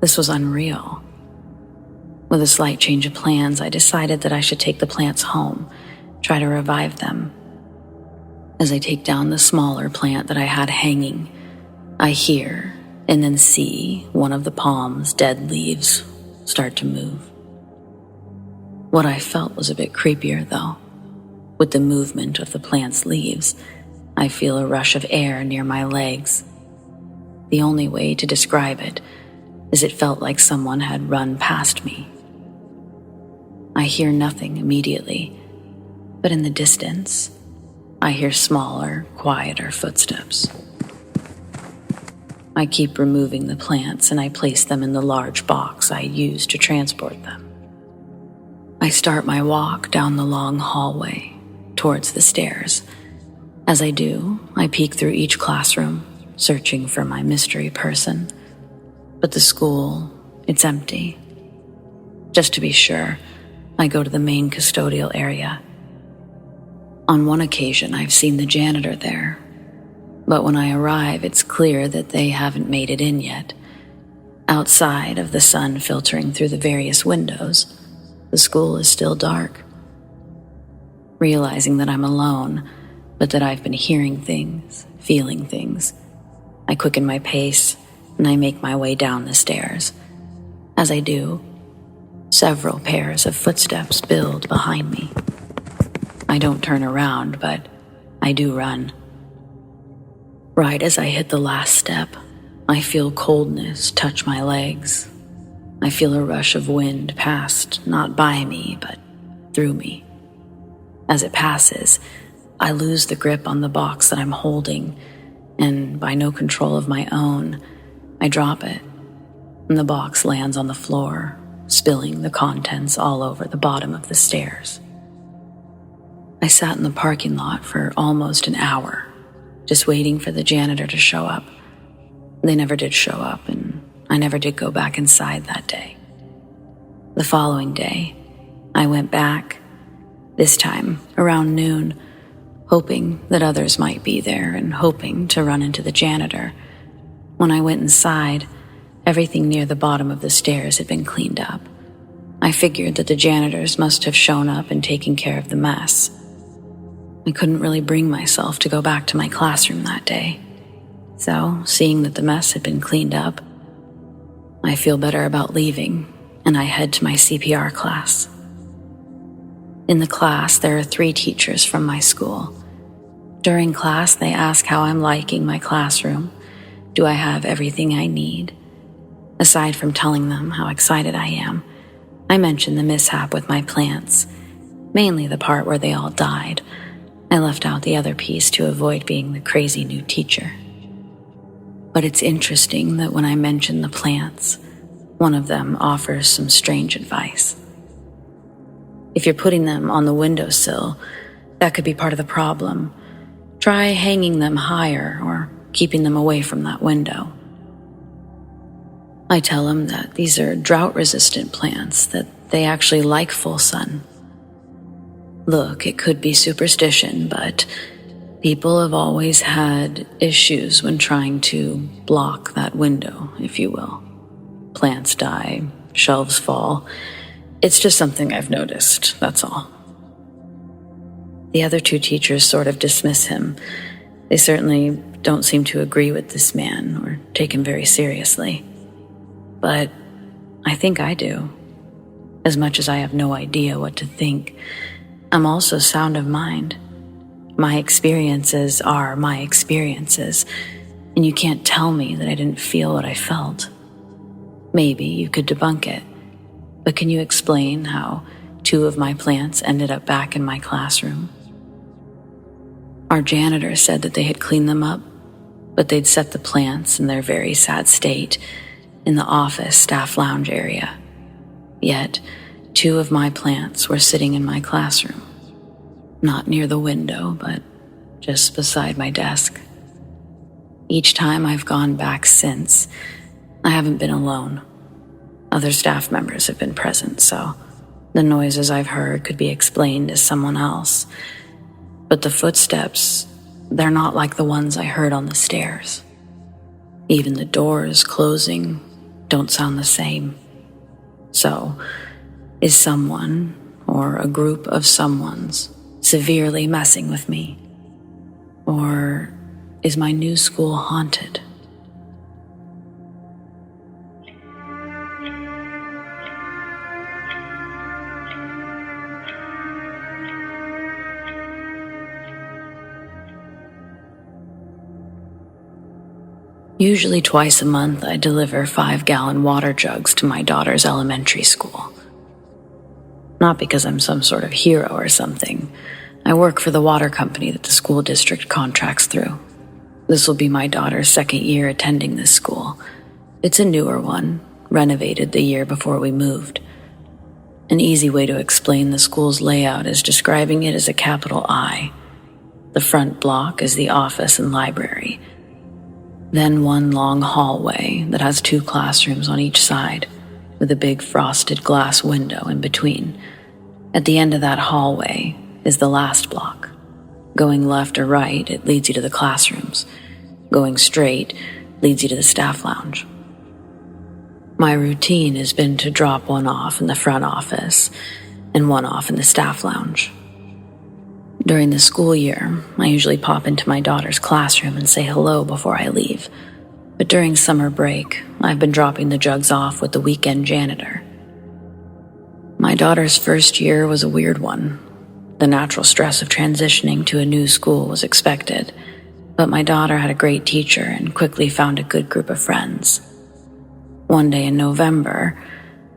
this was unreal. With a slight change of plans, I decided that I should take the plants home, try to revive them. As I take down the smaller plant that I had hanging, I hear and then see one of the palm's dead leaves start to move. What I felt was a bit creepier, though. With the movement of the plant's leaves, I feel a rush of air near my legs. The only way to describe it is it felt like someone had run past me. I hear nothing immediately, but in the distance, I hear smaller, quieter footsteps. I keep removing the plants and I place them in the large box I use to transport them. I start my walk down the long hallway towards the stairs. As I do, I peek through each classroom, searching for my mystery person. But the school, it's empty. Just to be sure, I go to the main custodial area. On one occasion, I've seen the janitor there, but when I arrive, it's clear that they haven't made it in yet. Outside of the sun filtering through the various windows, the school is still dark. Realizing that I'm alone, but that I've been hearing things, feeling things, I quicken my pace and I make my way down the stairs. As I do, several pairs of footsteps build behind me. I don't turn around, but I do run. Right as I hit the last step, I feel coldness touch my legs. I feel a rush of wind past, not by me, but through me. As it passes, I lose the grip on the box that I'm holding, and by no control of my own, I drop it, and the box lands on the floor, spilling the contents all over the bottom of the stairs. I sat in the parking lot for almost an hour, just waiting for the janitor to show up. They never did show up, and I never did go back inside that day. The following day, I went back, this time around noon, hoping that others might be there and hoping to run into the janitor. When I went inside, everything near the bottom of the stairs had been cleaned up. I figured that the janitors must have shown up and taken care of the mess. I couldn't really bring myself to go back to my classroom that day. So, seeing that the mess had been cleaned up, I feel better about leaving, and I head to my CPR class. In the class, there are 3 teachers from my school. During class, they ask how I'm liking my classroom. Do I have everything I need? Aside from telling them how excited I am, I mention the mishap with my plants, mainly the part where they all died. I left out the other piece to avoid being the crazy new teacher. But it's interesting that when I mention the plants, one of them offers some strange advice. If you're putting them on the windowsill, that could be part of the problem. Try hanging them higher or keeping them away from that window. I tell him that these are drought-resistant plants, that they actually like full sun. Look, it could be superstition, but people have always had issues when trying to block that window, if you will. Plants die, shelves fall. It's just something I've noticed, that's all. The other 2 teachers sort of dismiss him. They certainly don't seem to agree with this man or take him very seriously. But I think I do. As much as I have no idea what to think, I'm also sound of mind. My experiences are my experiences, and you can't tell me that I didn't feel what I felt. Maybe you could debunk it, but can you explain how 2 of my plants ended up back in my classroom? Our janitor said that they had cleaned them up, but they'd set the plants in their very sad state in the office staff lounge area. Yet, 2 of my plants were sitting in my classroom. Not near the window, but just beside my desk. Each time I've gone back since, I haven't been alone. Other staff members have been present, so the noises I've heard could be explained as someone else. But the footsteps, they're not like the ones I heard on the stairs. Even the doors closing don't sound the same. So, is someone, or a group of someones, severely messing with me? Or is my new school haunted? Usually twice a month, I deliver 5-gallon water jugs to my daughter's elementary school. Not because I'm some sort of hero or something. I work for the water company that the school district contracts through. This will be my daughter's 2nd year attending this school. It's a newer one, renovated the year before we moved. An easy way to explain the school's layout is describing it as a capital I. The front block is the office and library. Then one long hallway that has 2 classrooms on each side, with a big frosted glass window in between. At the end of that hallway is the last block. Going left or right, it leads you to the classrooms. Going straight leads you to the staff lounge. My routine has been to drop one off in the front office and one off in the staff lounge. During the school year, I usually pop into my daughter's classroom and say hello before I leave. But during summer break, I've been dropping the jugs off with the weekend janitor. My daughter's first year was a weird one. The natural stress of transitioning to a new school was expected, but my daughter had a great teacher and quickly found a good group of friends. One day in November,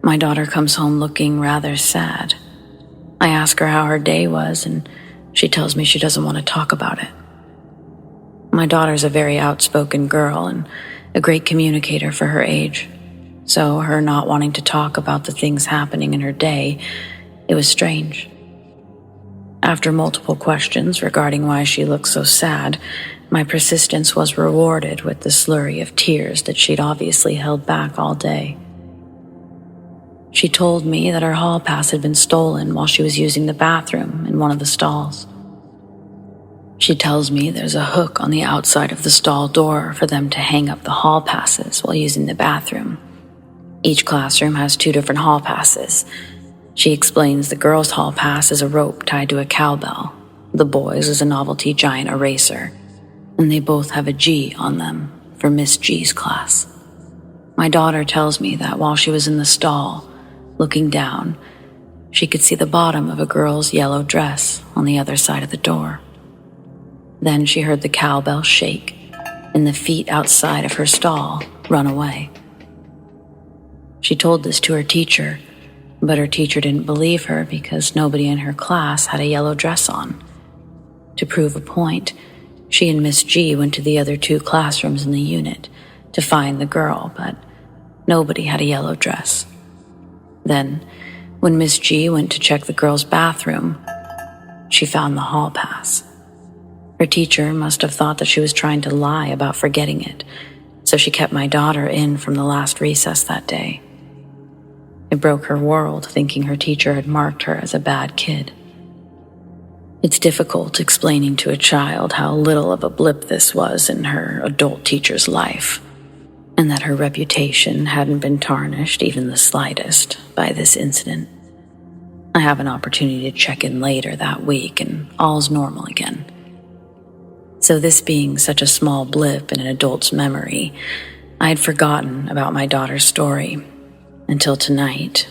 my daughter comes home looking rather sad. I ask her how her day was, and she tells me she doesn't want to talk about it. My daughter's a very outspoken girl and a great communicator for her age, so her not wanting to talk about the things happening in her day, it was strange. After multiple questions regarding why she looked so sad, my persistence was rewarded with the slurry of tears that she'd obviously held back all day. She told me that her hall pass had been stolen while she was using the bathroom in one of the stalls. She tells me there's a hook on the outside of the stall door for them to hang up the hall passes while using the bathroom. Each classroom has 2 different hall passes. She explains the girls' hall pass is a rope tied to a cowbell. The boys is a novelty giant eraser, and they both have a G on them for Miss G's class. My daughter tells me that while she was in the stall, looking down, she could see the bottom of a girl's yellow dress on the other side of the door. Then she heard the cowbell shake and the feet outside of her stall run away. She told this to her teacher, but her teacher didn't believe her because nobody in her class had a yellow dress on. To prove a point, she and Miss G went to the other 2 classrooms in the unit to find the girl, but nobody had a yellow dress. Then, when Miss G went to check the girl's bathroom, she found the hall pass. Her teacher must have thought that she was trying to lie about forgetting it, so she kept my daughter in from the last recess that day. It broke her world thinking her teacher had marked her as a bad kid. It's difficult explaining to a child how little of a blip this was in her adult teacher's life, and that her reputation hadn't been tarnished even the slightest by this incident. I have an opportunity to check in later that week and all's normal again. So this being such a small blip in an adult's memory, I had forgotten about my daughter's story until tonight,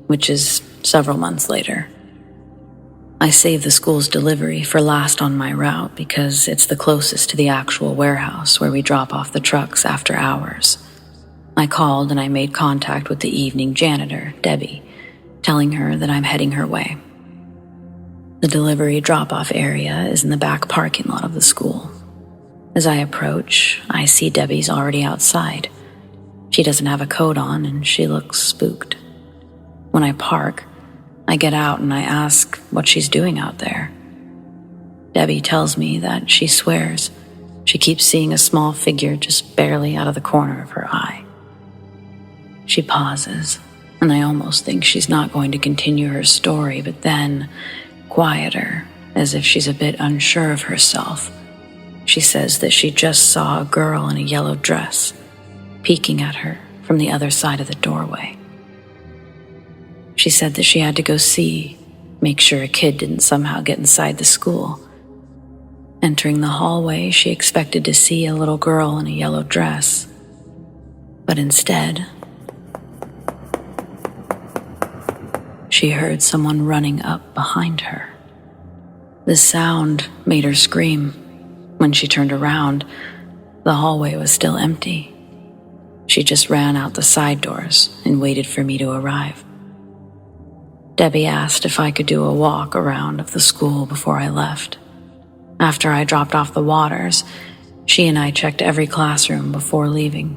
which is several months later. I saved the school's delivery for last on my route because it's the closest to the actual warehouse where we drop off the trucks after hours. I called and I made contact with the evening janitor, Debbie, telling her that I'm heading her way. The delivery drop-off area is in the back parking lot of the school. As I approach, I see Debbie's already outside. She doesn't have a coat on and she looks spooked. When I park, I get out and I ask what she's doing out there. Debbie tells me that she swears she keeps seeing a small figure just barely out of the corner of her eye. She pauses, and I almost think she's not going to continue her story, but then, quieter, as if she's a bit unsure of herself, she says that she just saw a girl in a yellow dress peeking at her from the other side of the doorway. She said that she had to go make sure a kid didn't somehow get inside the school. Entering the hallway, she expected to see a little girl in a yellow dress, but instead, she heard someone running up behind her. The sound made her scream. When she turned around, the hallway was still empty. She just ran out the side doors and waited for me to arrive. Debbie asked if I could do a walk around of the school before I left. After I dropped off the waters, she and I checked every classroom before leaving.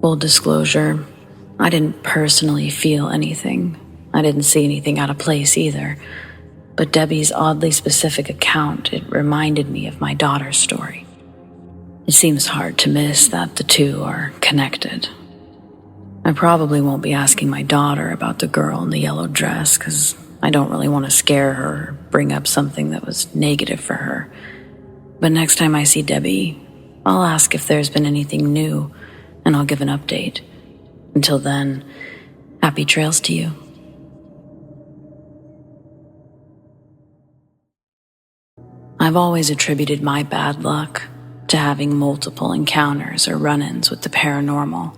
Full disclosure, I didn't personally feel anything. I didn't see anything out of place either. But Debbie's oddly specific account, it reminded me of my daughter's story. It seems hard to miss that the two are connected. I probably won't be asking my daughter about the girl in the yellow dress because I don't really want to scare her or bring up something that was negative for her. But next time I see Debbie, I'll ask if there's been anything new, and I'll give an update. Until then, happy trails to you. I've always attributed my bad luck to having multiple encounters or run-ins with the paranormal.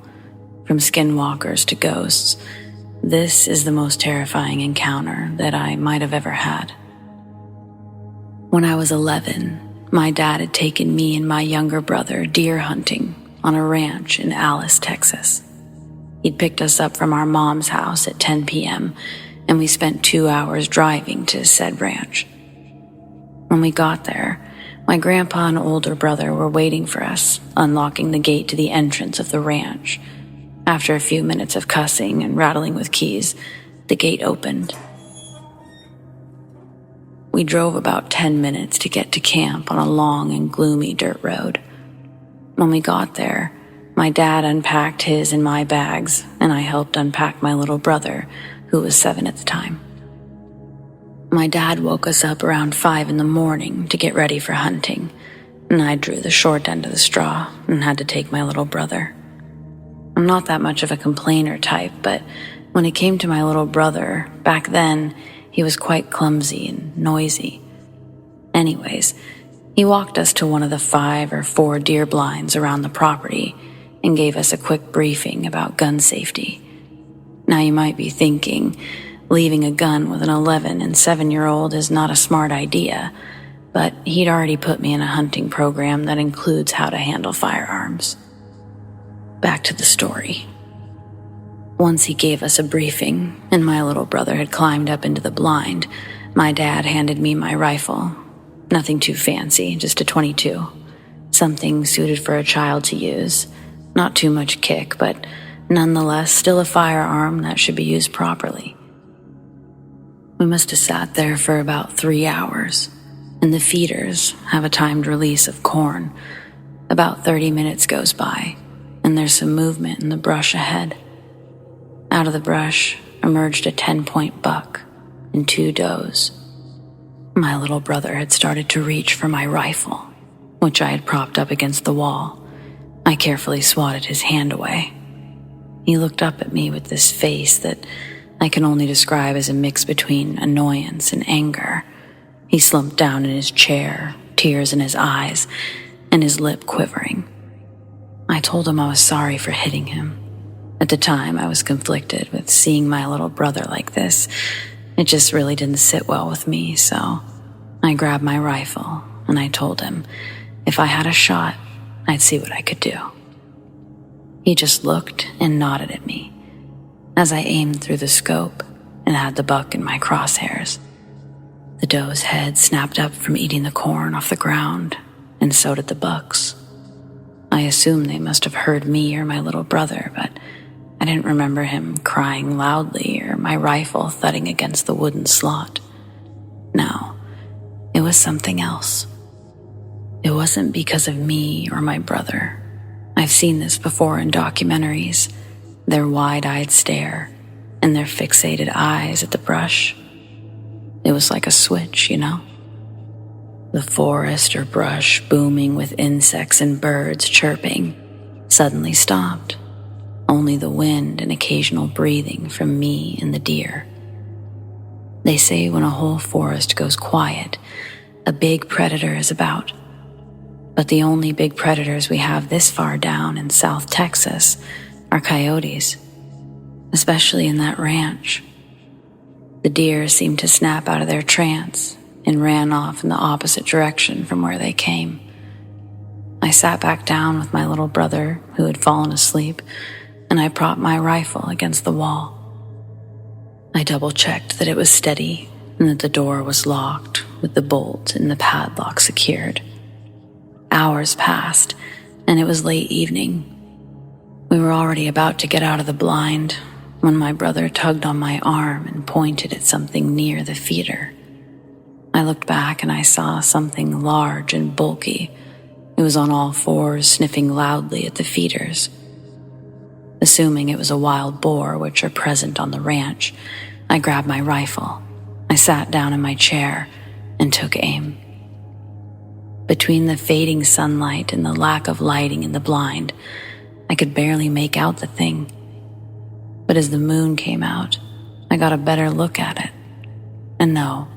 From skinwalkers to ghosts, this is the most terrifying encounter that I might have ever had. When I was 11, my dad had taken me and my younger brother deer hunting on a ranch in Alice, Texas. He'd picked us up from our mom's house at 10 p.m., and we spent 2 hours driving to said ranch. When we got there, my grandpa and older brother were waiting for us, unlocking the gate to the entrance of the ranch. After a few minutes of cussing and rattling with keys, the gate opened. We drove about 10 minutes to get to camp on a long and gloomy dirt road. When we got there, My dad unpacked his and my bags, and I helped unpack my little brother, who was 7 at the time. My dad woke us up around 5 in the morning to get ready for hunting, and I drew the short end of the straw and had to take my little brother. I'm not that much of a complainer type, but when it came to my little brother, back then, he was quite clumsy and noisy. Anyways, he walked us to one of the 5 or 4 deer blinds around the property and gave us a quick briefing about gun safety. Now you might be thinking, leaving a gun with an 11 and 7-year-old is not a smart idea, but he'd already put me in a hunting program that includes how to handle firearms. Back to the story. Once he gave us a briefing, and my little brother had climbed up into the blind, my dad handed me my rifle. Nothing too fancy, just a .22. Something suited for a child to use. Not too much kick, but nonetheless still a firearm that should be used properly. We must have sat there for about 3 hours, and the feeders have a timed release of corn. About 30 minutes goes by, and there's some movement in the brush ahead. Out of the brush emerged a 10-point buck and 2 does. My little brother had started to reach for my rifle, which I had propped up against the wall. I carefully swatted his hand away. He looked up at me with this face that I can only describe as a mix between annoyance and anger. He slumped down in his chair, tears in his eyes, and his lip quivering. I told him I was sorry for hitting him. At the time, I was conflicted with seeing my little brother like this. It just really didn't sit well with me, so I grabbed my rifle and I told him if I had a shot, I'd see what I could do. He just looked and nodded at me as I aimed through the scope and had the buck in my crosshairs. The doe's head snapped up from eating the corn off the ground, and so did the buck's. I assumed they must have heard me or my little brother, but I didn't remember him crying loudly or my rifle thudding against the wooden slot. No, it was something else. It wasn't because of me or my brother. I've seen this before in documentaries, their wide-eyed stare and their fixated eyes at the brush. It was like a switch, you know? The forest or brush booming with insects and birds chirping suddenly stopped. Only the wind and occasional breathing from me and the deer. They say when a whole forest goes quiet, a big predator is about. But the only big predators we have this far down in South Texas are coyotes, especially in that ranch. The deer seemed to snap out of their trance and ran off in the opposite direction from where they came. I sat back down with my little brother, who had fallen asleep, and I propped my rifle against the wall. I double-checked that it was steady and that the door was locked with the bolt and the padlock secured. Hours passed, and it was late evening. We were already about to get out of the blind when my brother tugged on my arm and pointed at something near the feeder. I looked back and I saw something large and bulky. It was on all fours, sniffing loudly at the feeders. Assuming it was a wild boar, which are present on the ranch, I grabbed my rifle. I sat down in my chair and took aim. Between the fading sunlight and the lack of lighting in the blind, I could barely make out the thing. But as the moon came out, I got a better look at it. And no,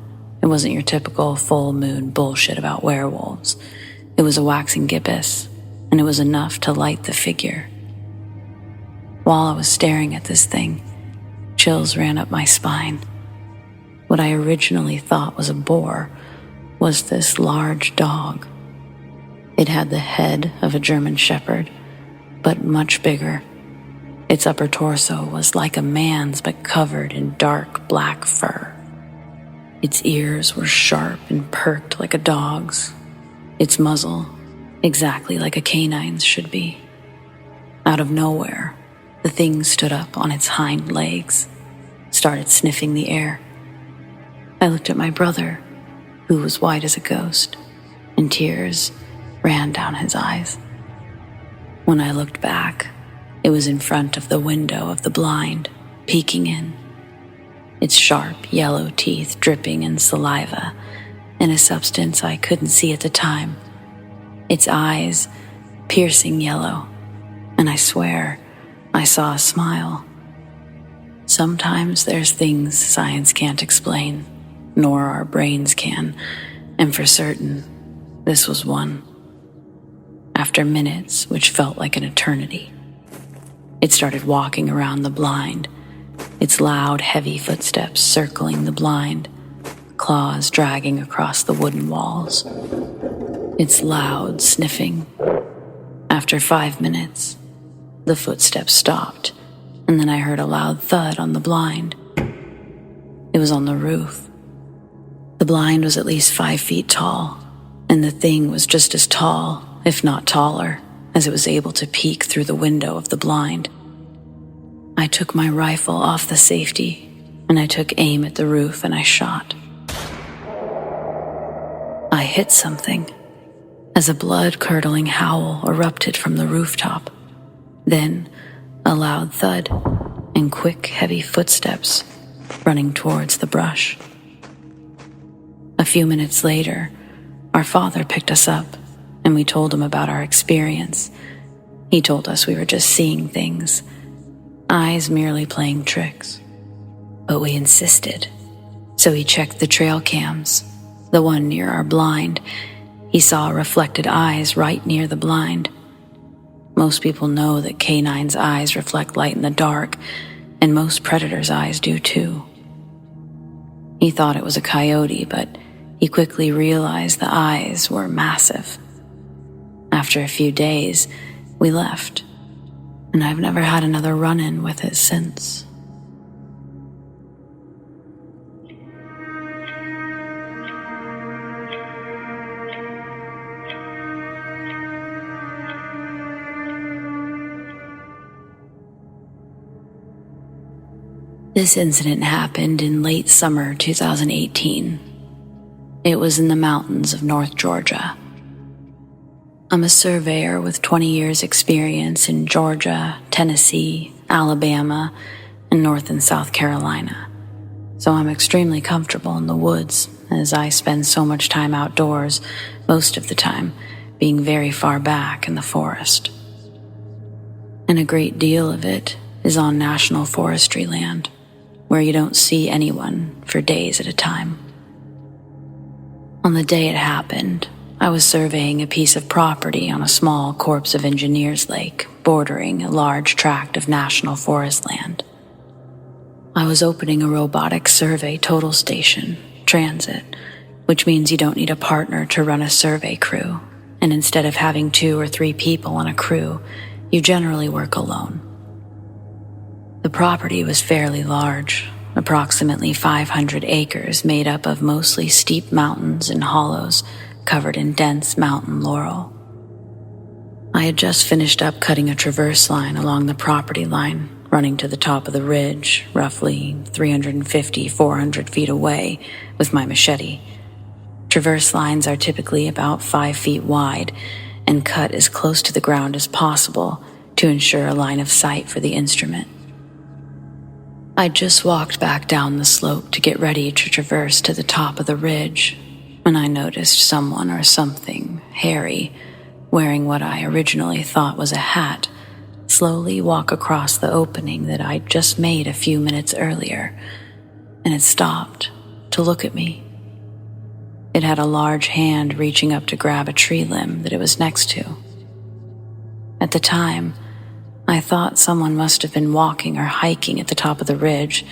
it wasn't your typical full moon bullshit about werewolves. It was a waxing gibbous, and it was enough to light the figure. While I was staring at this thing, chills ran up my spine. What I originally thought was a boar was this large dog. It had the head of a German shepherd, but much bigger. Its upper torso was like a man's but covered in dark black fur. Its ears were sharp and perked like a dog's. Its muzzle, exactly like a canine's should be. Out of nowhere, the thing stood up on its hind legs, started sniffing the air. I looked at my brother, who was white as a ghost, and tears ran down his eyes. When I looked back, it was in front of the window of the blind, peeking in. Its sharp, yellow teeth dripping in saliva and a substance I couldn't see at the time. Its eyes, piercing yellow, and I swear I saw a smile. Sometimes there's things science can't explain, nor our brains can, and for certain, this was one. After minutes, which felt like an eternity, it started walking around the blind, its loud, heavy footsteps circling the blind, claws dragging across the wooden walls. Its loud sniffing. After 5 minutes, the footsteps stopped, and then I heard a loud thud on the blind. It was on the roof. The blind was at least 5 feet tall, and the thing was just as tall, if not taller, as it was able to peek through the window of the blind. I took my rifle off the safety, and I took aim at the roof and I shot. I hit something as a blood-curdling howl erupted from the rooftop. Then a loud thud and quick, heavy footsteps running towards the brush. A few minutes later, our father picked us up and we told him about our experience. He told us we were just seeing things, eyes merely playing tricks. But we insisted, so he checked the trail cams, the one near our blind. He saw reflected eyes right near the blind. Most people know that canines' eyes reflect light in the dark, and most predators' eyes do too. He thought it was a coyote, but he quickly realized the eyes were massive. After a few days, we left, and I've never had another run-in with it since. This incident happened in late summer 2018. It was in the mountains of North Georgia. I'm a surveyor with 20 years experience in Georgia, Tennessee, Alabama, and North and South Carolina. So I'm extremely comfortable in the woods as I spend so much time outdoors, most of the time being very far back in the forest. And a great deal of it is on national forestry land, where you don't see anyone for days at a time. On the day it happened, I was surveying a piece of property on a small corpse of engineers lake bordering a large tract of national forest land. I was opening a robotic survey total station, transit, which means you don't need a partner to run a survey crew, and instead of having 2 or 3 people on a crew, you generally work alone. The property was fairly large, approximately 500 acres made up of mostly steep mountains and hollows covered in dense mountain laurel. I had just finished up cutting a traverse line along the property line, running to the top of the ridge, roughly 350-400 feet away, with my machete. Traverse lines are typically about 5 feet wide and cut as close to the ground as possible to ensure a line of sight for the instrument. I just walked back down the slope to get ready to traverse to the top of the ridge when I noticed someone or something hairy, wearing what I originally thought was a hat, slowly walk across the opening that I'd just made a few minutes earlier, and it stopped to look at me. It had a large hand reaching up to grab a tree limb that it was next to. At the time, I thought someone must have been walking or hiking at the top of the ridge.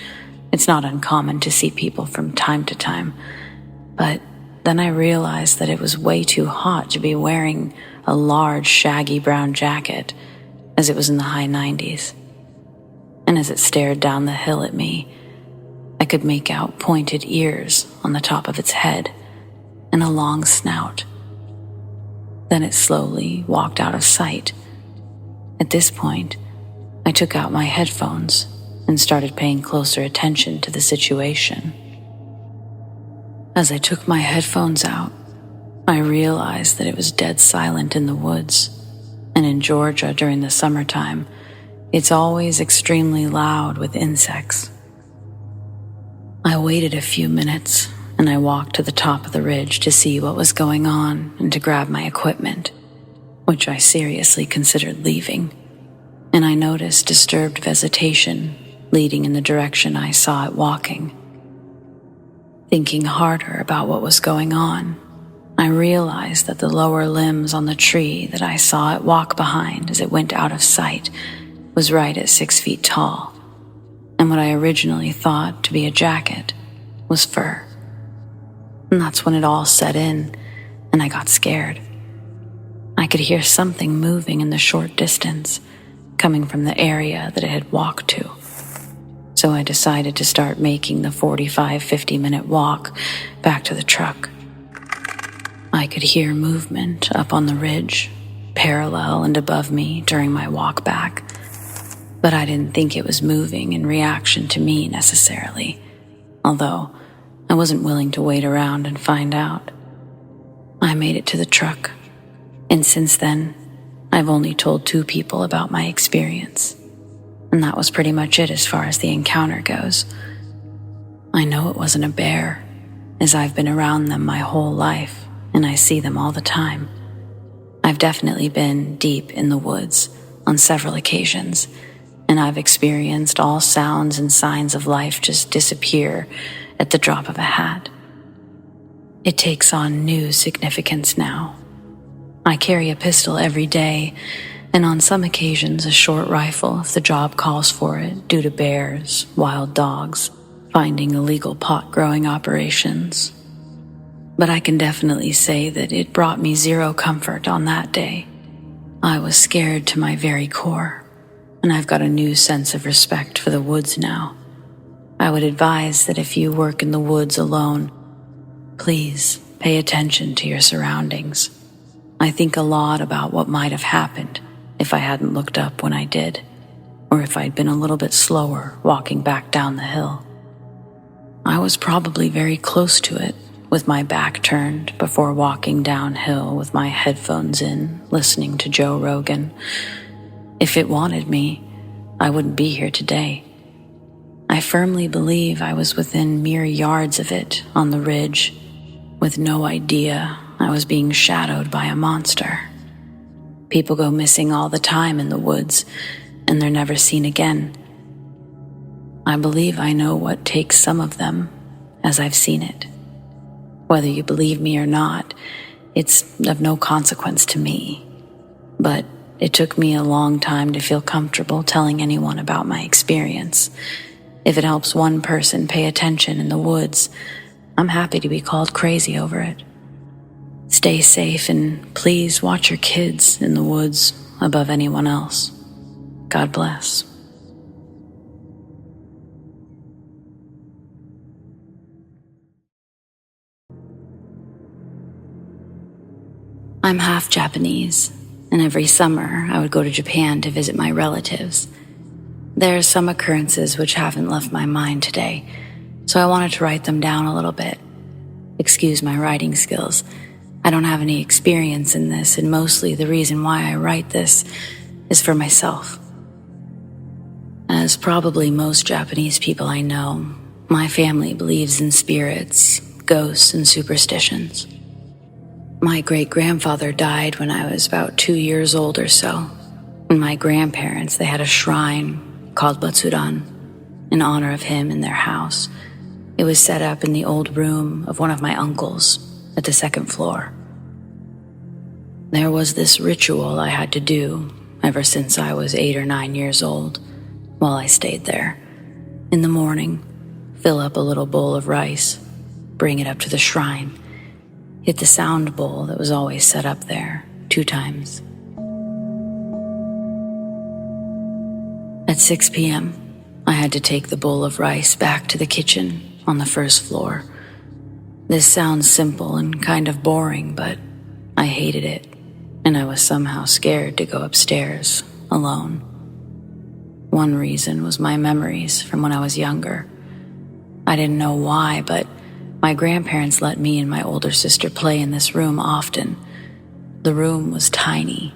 It's not uncommon to see people from time to time, but then I realized that it was way too hot to be wearing a large, shaggy brown jacket, as it was in the high 90s. And as it stared down the hill at me, I could make out pointed ears on the top of its head and a long snout. Then it slowly walked out of sight. At this point, I took out my headphones and started paying closer attention to the situation. As I took my headphones out, I realized that it was dead silent in the woods. and in Georgia during the summertime, it's always extremely loud with insects. I waited a few minutes, and I walked to the top of the ridge to see what was going on and to grab my equipment, which I seriously considered leaving, and I noticed disturbed vegetation leading in the direction I saw it walking. Thinking harder about what was going on, I realized that the lower limbs on the tree that I saw it walk behind as it went out of sight was right at 6 feet tall, and what I originally thought to be a jacket was fur. And that's when it all set in, and I got scared. I could hear something moving in the short distance, coming from the area that it had walked to. So I decided to start making the 50-minute walk back to the truck. I could hear movement up on the ridge, parallel and above me during my walk back, but I didn't think it was moving in reaction to me necessarily, although I wasn't willing to wait around and find out. I made it to the truck, and since then, I've only told 2 people about my experience, and that was pretty much it as far as the encounter goes. I know it wasn't a bear, as I've been around them my whole life, and I see them all the time. I've definitely been deep in the woods on several occasions, and I've experienced all sounds and signs of life just disappear at the drop of a hat. It takes on new significance now. I carry a pistol every day, and on some occasions a short rifle if the job calls for it due to bears, wild dogs, finding illegal pot-growing operations. But I can definitely say that it brought me zero comfort on that day. I was scared to my very core, and I've got a new sense of respect for the woods now. I would advise that if you work in the woods alone, please pay attention to your surroundings. I think a lot about what might have happened if I hadn't looked up when I did, or if I'd been a little bit slower walking back down the hill. I was probably very close to it, with my back turned before walking downhill with my headphones in, listening to Joe Rogan. If it wanted me, I wouldn't be here today. I firmly believe I was within mere yards of it on the ridge, with no idea I was being shadowed by a monster. People go missing all the time in the woods, and they're never seen again. I believe I know what takes some of them, as I've seen it. Whether you believe me or not, it's of no consequence to me. But it took me a long time to feel comfortable telling anyone about my experience. If it helps one person pay attention in the woods, I'm happy to be called crazy over it. Stay safe and please watch your kids in the woods above anyone else. God bless. I'm half Japanese, and every summer I would go to Japan to visit my relatives. There are some occurrences which haven't left my mind today, so I wanted to write them down a little bit. Excuse my writing skills. I don't have any experience in this, and mostly the reason why I write this is for myself. As probably most Japanese people I know, my family believes in spirits, ghosts, and superstitions. My great-grandfather died when I was about 2 years old or so, and my grandparents, they had a shrine called Butsudan in honor of him in their house. It was set up in the old room of one of my uncles at the 2nd floor. There was this ritual I had to do ever since I was 8 or 9 years old while I stayed there. In the morning, fill up a little bowl of rice, bring it up to the shrine, hit the sound bowl that was always set up there 2 times. At 6 p.m., I had to take the bowl of rice back to the kitchen on the 1st floor. This sounds simple and kind of boring, but I hated it, and I was somehow scared to go upstairs alone. One reason was my memories from when I was younger. I didn't know why, but my grandparents let me and my older sister play in this room often. The room was tiny,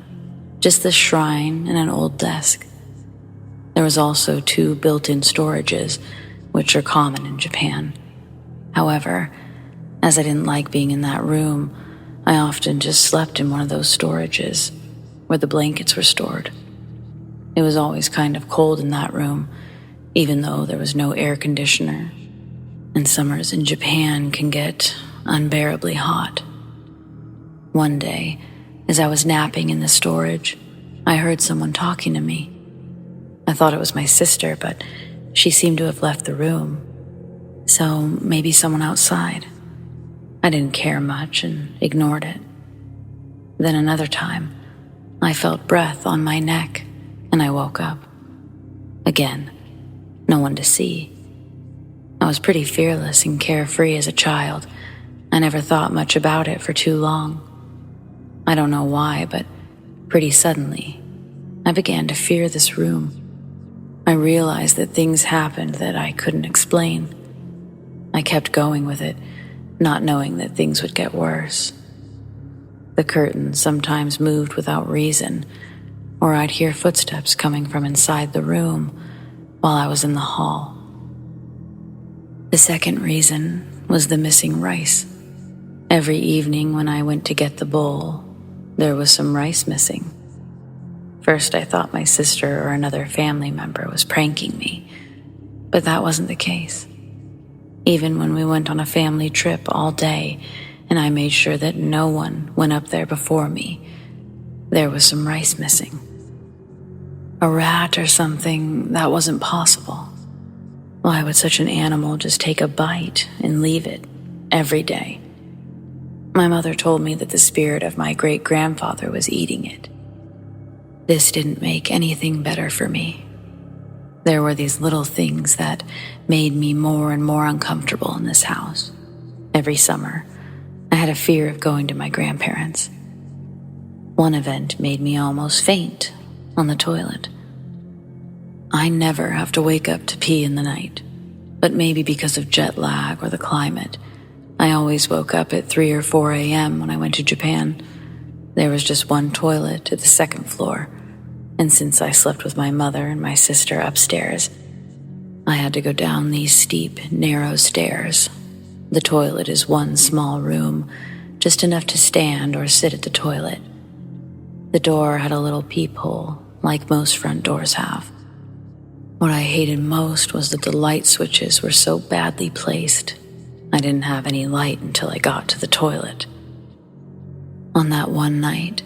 just the shrine and an old desk. There was also 2 built-in storages, which are common in Japan. However, as I didn't like being in that room, I often just slept in one of those storages where the blankets were stored. It was always kind of cold in that room, even though there was no air conditioner, and summers in Japan can get unbearably hot. One day, as I was napping in the storage, I heard someone talking to me. I thought it was my sister, but she seemed to have left the room, so maybe someone outside. I didn't care much and ignored it. Then another time, I felt breath on my neck, and I woke up. Again, no one to see. I was pretty fearless and carefree as a child. I never thought much about it for too long. I don't know why, but pretty suddenly, I began to fear this room. I realized that things happened that I couldn't explain. I kept going with it, not knowing that things would get worse. The curtains sometimes moved without reason, or I'd hear footsteps coming from inside the room while I was in the hall. The second reason was the missing rice. Every evening when I went to get the bowl, there was some rice missing. First, I thought my sister or another family member was pranking me, but that wasn't the case. Even when we went on a family trip all day and I made sure that no one went up there before me, there was some rice missing. A rat or something, that wasn't possible. Why would such an animal just take a bite and leave it every day? My mother told me that the spirit of my great-grandfather was eating it. This didn't make anything better for me. There were these little things that made me more and more uncomfortable in this house. Every summer, I had a fear of going to my grandparents'. One event made me almost faint on the toilet. I never have to wake up to pee in the night, but maybe because of jet lag or the climate, I always woke up at 3 or 4 a.m. when I went to Japan. There was just one toilet at the second floor, and since I slept with my mother and my sister upstairs, I had to go down these steep, narrow stairs. The toilet is one small room, just enough to stand or sit at the toilet. The door had a little peephole, like most front doors have. What I hated most was that the light switches were so badly placed. I didn't have any light until I got to the toilet. On that one night,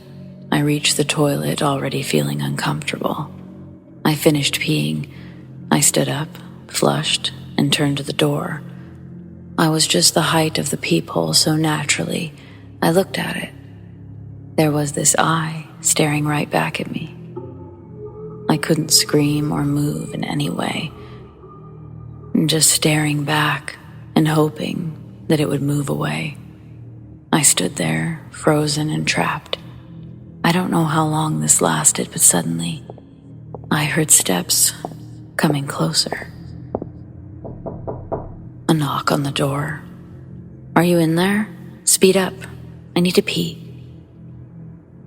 I reached the toilet already feeling uncomfortable. I finished peeing. I stood up, flushed, and turned to the door. I was just the height of the peephole, so naturally, I looked at it. There was this eye staring right back at me. I couldn't scream or move in any way. Just staring back and hoping that it would move away. I stood there, frozen and trapped. I don't know how long this lasted, but suddenly, I heard steps coming closer. A knock on the door. "Are you in there? Speed up. I need to pee."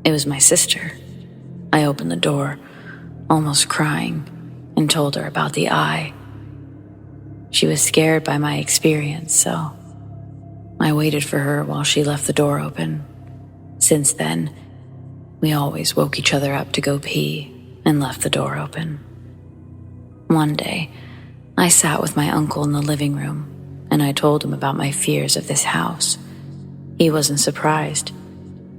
It was my sister. I opened the door, almost crying, and told her about the eye. She was scared by my experience, so I waited for her while she left the door open. Since then, we always woke each other up to go pee and left the door open. One day, I sat with my uncle in the living room, and I told him about my fears of this house. He wasn't surprised.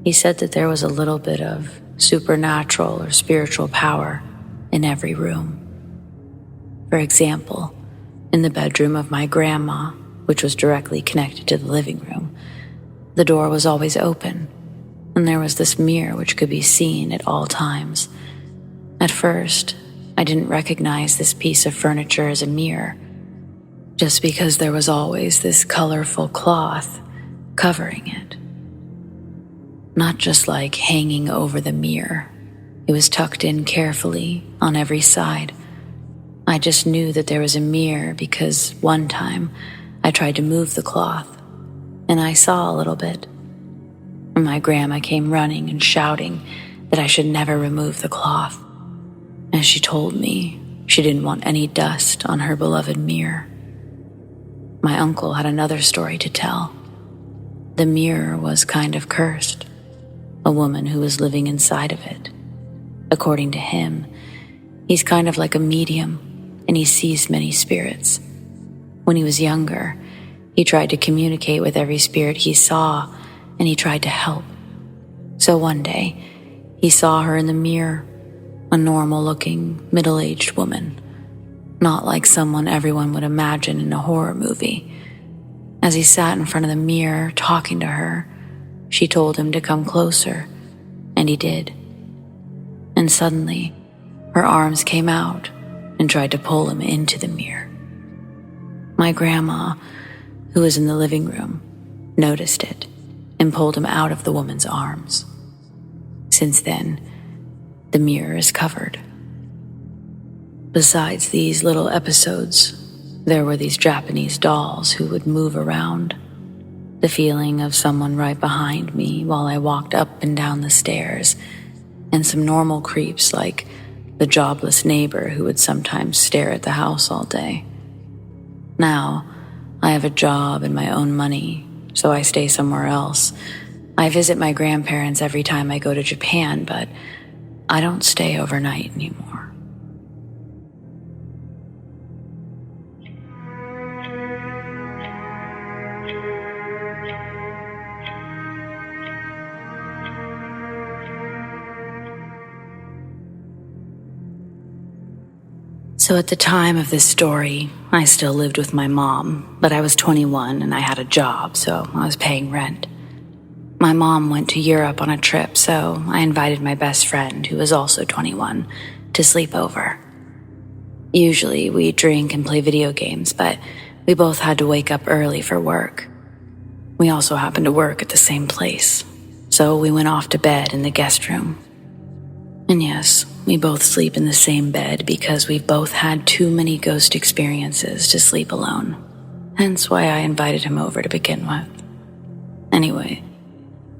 He said that there was a little bit of supernatural or spiritual power in every room. For example, in the bedroom of my grandma, which was directly connected to the living room, the door was always open, and there was this mirror which could be seen at all times. At first, I didn't recognize this piece of furniture as a mirror, just because there was always this colorful cloth covering it. Not just like hanging over the mirror. It was tucked in carefully on every side. I just knew that there was a mirror because one time I tried to move the cloth, and I saw a little bit. My grandma came running and shouting, that I should never remove the cloth, as she told me she didn't want any dust on her beloved mirror. My uncle had another story to tell. The mirror was kind of cursed, a woman who was living inside of it. According to him, he's kind of like a medium, and he sees many spirits. When he was younger, he tried to communicate with every spirit he saw, and he tried to help. So one day, he saw her in the mirror, a normal-looking, middle-aged woman, not like someone everyone would imagine in a horror movie. As he sat in front of the mirror talking to her, she told him to come closer, and he did. And suddenly, her arms came out and tried to pull him into the mirror. My grandma, who was in the living room, noticed it and pulled him out of the woman's arms. Since then, the mirror is covered. Besides these little episodes, there were these Japanese dolls who would move around. The feeling of someone right behind me while I walked up and down the stairs, and some normal creeps like the jobless neighbor who would sometimes stare at the house all day. Now, I have a job and my own money, so I stay somewhere else. I visit my grandparents every time I go to Japan, but I don't stay overnight anymore. So at the time of this story, I still lived with my mom, but I was 21 and I had a job, so I was paying rent. My mom went to Europe on a trip, so I invited my best friend, who was also 21, to sleep over. Usually we drink and play video games, but we both had to wake up early for work. We also happened to work at the same place, so we went off to bed in the guest room. And yes, we both sleep in the same bed because we've both had too many ghost experiences to sleep alone. Hence why I invited him over to begin with. Anyway,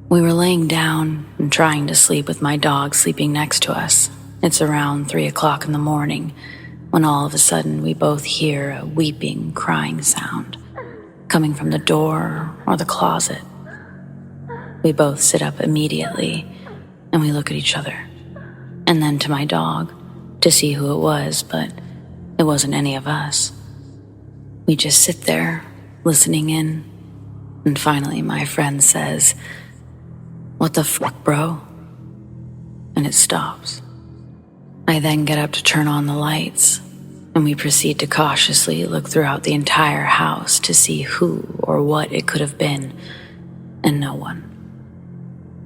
we were laying down and trying to sleep with my dog sleeping next to us. It's around 3 o'clock in the morning when all of a sudden we both hear a weeping, crying sound coming from the door or the closet. We both sit up immediately and we look at each other, and then to my dog to see who it was, but it wasn't any of us. We just sit there, listening in, and finally my friend says, "What the fuck, bro?" And it stops. I then get up to turn on the lights, and we proceed to cautiously look throughout the entire house to see who or what it could have been, and no one.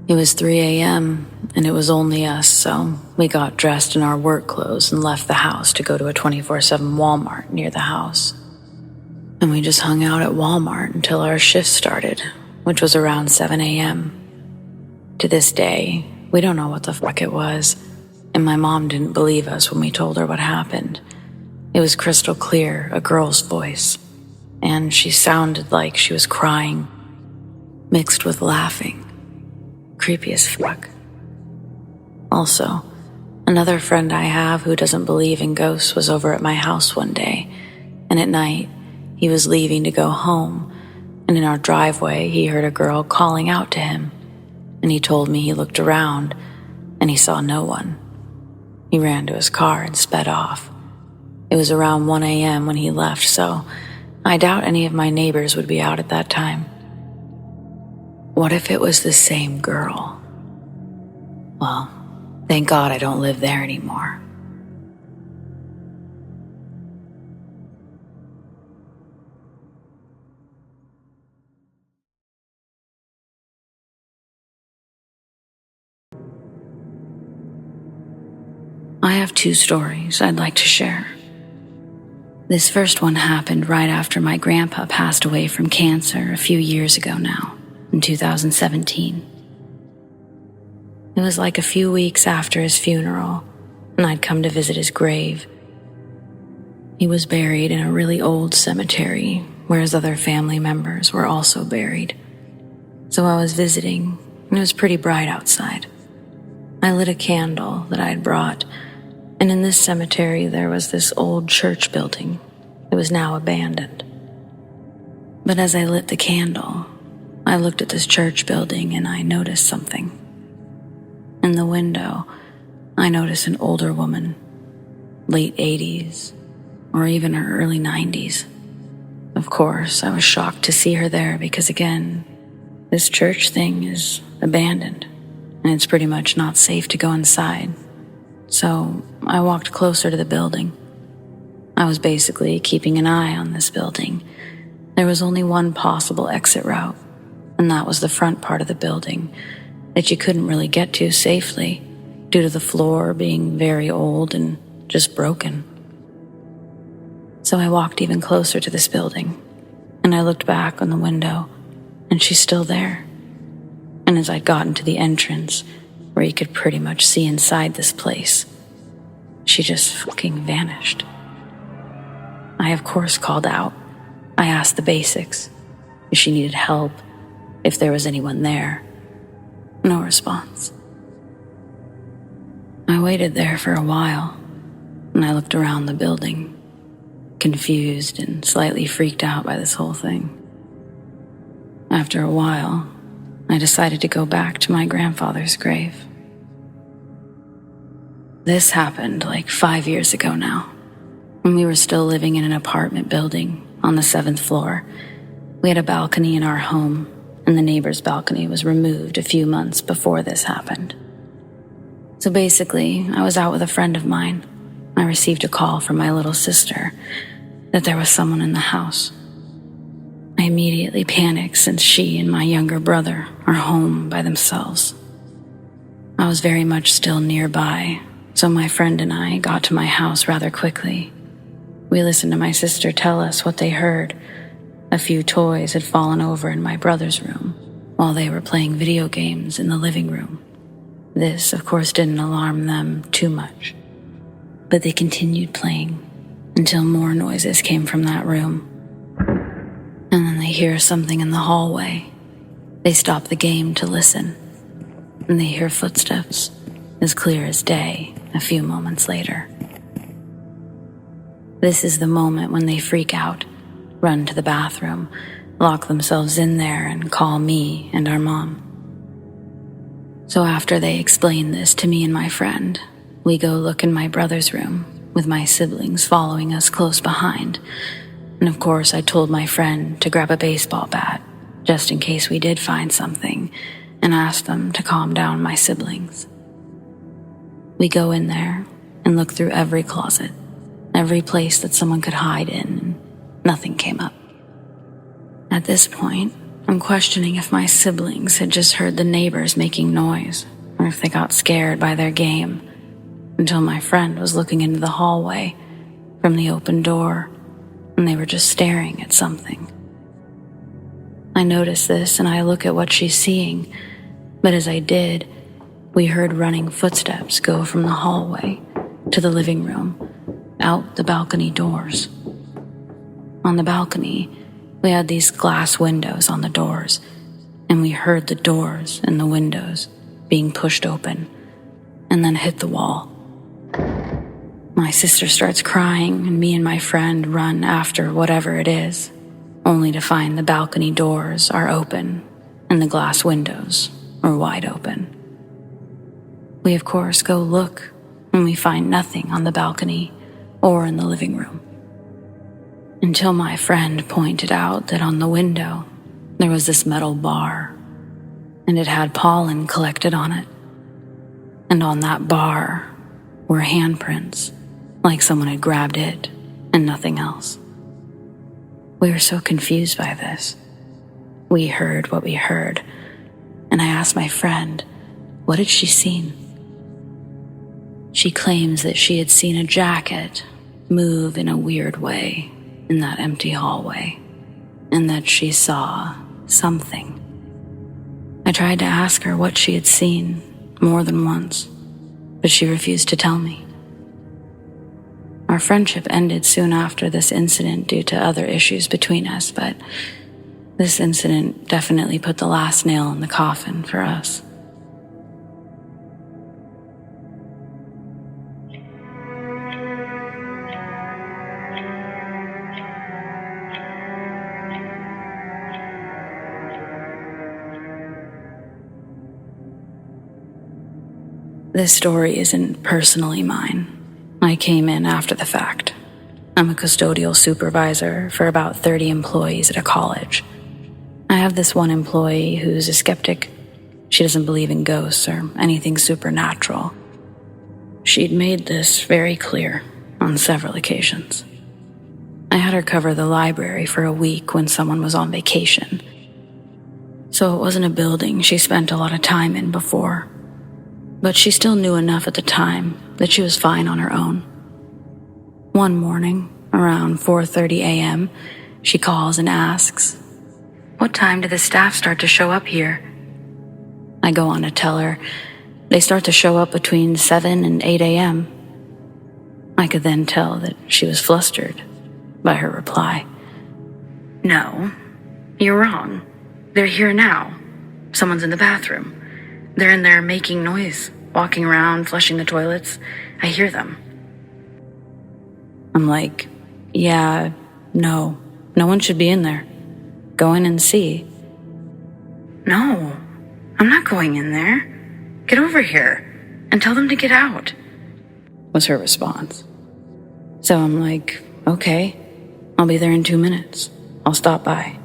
It was 3 a.m., and it was only us, so we got dressed in our work clothes and left the house to go to a 24/7 Walmart near the house. And we just hung out at Walmart until our shift started, which was around 7 a.m. To this day, we don't know what the fuck it was, and my mom didn't believe us when we told her what happened. It was crystal clear, a girl's voice, and she sounded like she was crying, mixed with laughing. Creepy as fuck. Also, another friend I have who doesn't believe in ghosts was over at my house one day, and at night, he was leaving to go home, and in our driveway, he heard a girl calling out to him, and he told me he looked around, and he saw no one. He ran to his car and sped off. It was around 1 a.m. when he left, so I doubt any of my neighbors would be out at that time. What if it was the same girl? Well, thank God I don't live there anymore. I have 2 stories I'd like to share. This first one happened right after my grandpa passed away from cancer a few years ago now, in 2017. It was like a few weeks after his funeral, and I'd come to visit his grave. He was buried in a really old cemetery where his other family members were also buried. So I was visiting, and it was pretty bright outside. I lit a candle that I had brought, and in this cemetery there was this old church building. It was now abandoned. But as I lit the candle, I looked at this church building and I noticed something. In the window, I noticed an older woman, late 80s, or even her early 90s. Of course, I was shocked to see her there because, again, this church thing is abandoned, and it's pretty much not safe to go inside. So I walked closer to the building. I was basically keeping an eye on this building. There was only one possible exit route, and that was the front part of the building that you couldn't really get to safely due to the floor being very old and just broken. So I walked even closer to this building, and I looked back on the window, and she's still there. And as I'd gotten to the entrance, where you could pretty much see inside this place, she just fucking vanished. I, of course, called out. I asked the basics, if she needed help, if there was anyone there. No response. I waited there for a while, and I looked around the building, confused and slightly freaked out by this whole thing. After a while, I decided to go back to my grandfather's grave. This happened like 5 years ago now, when we were still living in an apartment building on the 7th floor. We had a balcony in our home, and the neighbor's balcony was removed a few months before this happened. So basically, I was out with a friend of mine. I received a call from my little sister that there was someone in the house. I immediately panicked since she and my younger brother are home by themselves. I was very much still nearby, so my friend and I got to my house rather quickly. We listened to my sister tell us what they heard. A few toys had fallen over in my brother's room while they were playing video games in the living room. This, of course, didn't alarm them too much, but they continued playing until more noises came from that room. And then they hear something in the hallway. They stop the game to listen, and they hear footsteps as clear as day a few moments later. This is the moment when they freak out, run to the bathroom, lock themselves in there, and call me and our mom. So after they explain this to me and my friend, we go look in my brother's room, with my siblings following us close behind. And of course, I told my friend to grab a baseball bat, just in case we did find something, and asked them to calm down my siblings. We go in there and look through every closet, every place that someone could hide in, and nothing came up. At this point, I'm questioning if my siblings had just heard the neighbors making noise, or if they got scared by their game, until my friend was looking into the hallway from the open door, and they were just staring at something. I notice this and I look at what she's seeing, but as I did, we heard running footsteps go from the hallway to the living room, out the balcony doors. On the balcony, we had these glass windows on the doors, and we heard the doors and the windows being pushed open and then hit the wall. My sister starts crying, and me and my friend run after whatever it is, only to find the balcony doors are open and the glass windows are wide open. We, of course, go look, and we find nothing on the balcony or in the living room. Until my friend pointed out that on the window there was this metal bar, and it had pollen collected on it. And on that bar were handprints, like someone had grabbed it and nothing else. We were so confused by this. We heard what we heard, and I asked my friend, what had she seen? She claims that she had seen a jacket move in a weird way in that empty hallway, and that she saw something. I tried to ask her what she had seen more than once, but she refused to tell me. Our friendship ended soon after this incident due to other issues between us, but this incident definitely put the last nail in the coffin for us. This story isn't personally mine. I came in after the fact. I'm a custodial supervisor for about 30 employees at a college. I have this one employee who's a skeptic. She doesn't believe in ghosts or anything supernatural. She'd made this very clear on several occasions. I had her cover the library for a week when someone was on vacation. So it wasn't a building she spent a lot of time in before. But she still knew enough at the time that she was fine on her own. One morning, around 4:30 a.m., she calls and asks, "What time do the staff start to show up here?" I go on to tell her they start to show up between 7 and 8 a.m. I could then tell that she was flustered by her reply. "No, you're wrong. They're here now. Someone's in the bathroom. They're in there making noise, walking around, flushing the toilets. I hear them." I'm like, "Yeah, no one should be in there. Go in and see." "No, I'm not going in there. Get over here and tell them to get out," was her response. So I'm like, "Okay, I'll be there in 2 minutes. I'll stop by."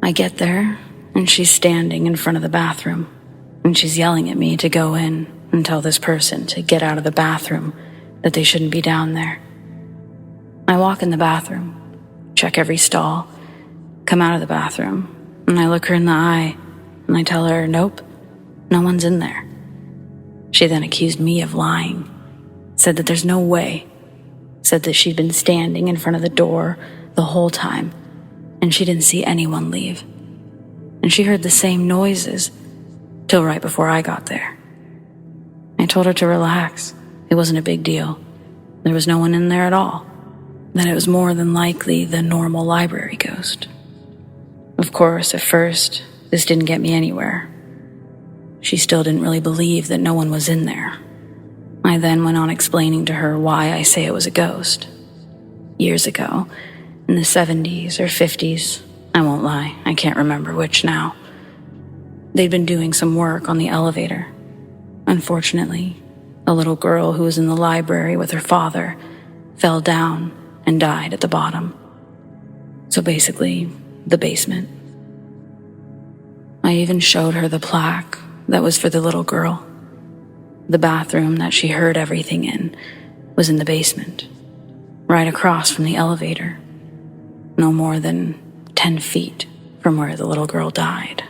I get there, and she's standing in front of the bathroom, and she's yelling at me to go in and tell this person to get out of the bathroom, that they shouldn't be down there. I walk in the bathroom, check every stall, come out of the bathroom, and I look her in the eye, and I tell her, "Nope, no one's in there." She then accused me of lying, said that there's no way, said that she'd been standing in front of the door the whole time, and she didn't see anyone leave. And she heard the same noises till right before I got there. I told her to relax. It wasn't a big deal. There was no one in there at all. That it was more than likely the normal library ghost. Of course, at first, this didn't get me anywhere. She still didn't really believe that no one was in there. I then went on explaining to her why I say it was a ghost. Years ago, in the 70s or 50s, I won't lie, I can't remember which now. They'd been doing some work on the elevator. Unfortunately, a little girl who was in the library with her father fell down and died at the bottom. So basically, the basement. I even showed her the plaque that was for the little girl. The bathroom that she heard everything in was in the basement, right across from the elevator, no more than 10 feet from where the little girl died.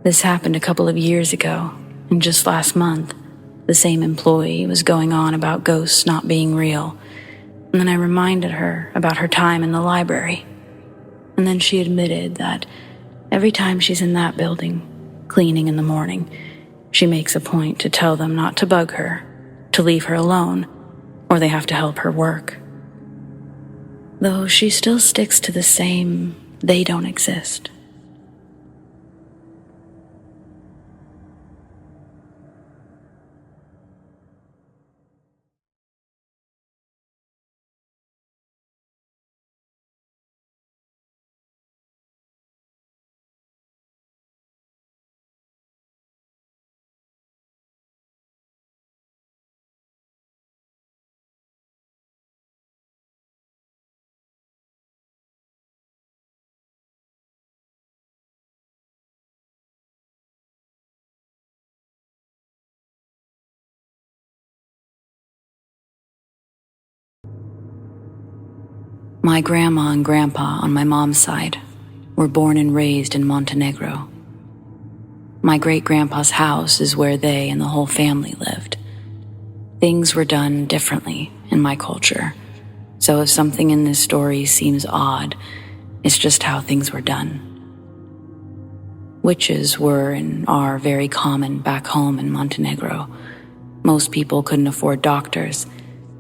This happened a couple of years ago, and just last month, the same employee was going on about ghosts not being real, and then I reminded her about her time in the library. And then she admitted that every time she's in that building, cleaning in the morning, she makes a point to tell them not to bug her, to leave her alone, or they have to help her work. Though she still sticks to the same, they don't exist. My grandma and grandpa on my mom's side were born and raised in Montenegro. My great-grandpa's house is where they and the whole family lived. Things were done differently in my culture, so if something in this story seems odd, it's just how things were done. Witches were and are very common back home in Montenegro. Most people couldn't afford doctors,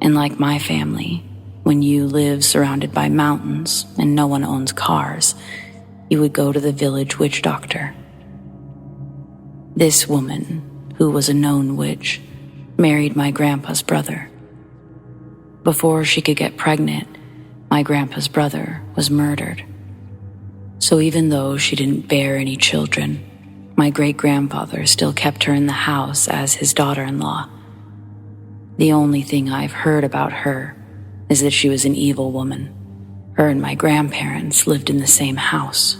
and like my family, when you live surrounded by mountains and no one owns cars, you would go to the village witch doctor. This woman, who was a known witch, married my grandpa's brother. Before she could get pregnant, my grandpa's brother was murdered. So even though she didn't bear any children, my great-grandfather still kept her in the house as his daughter-in-law. The only thing I've heard about her is that she was an evil woman. Her and my grandparents lived in the same house.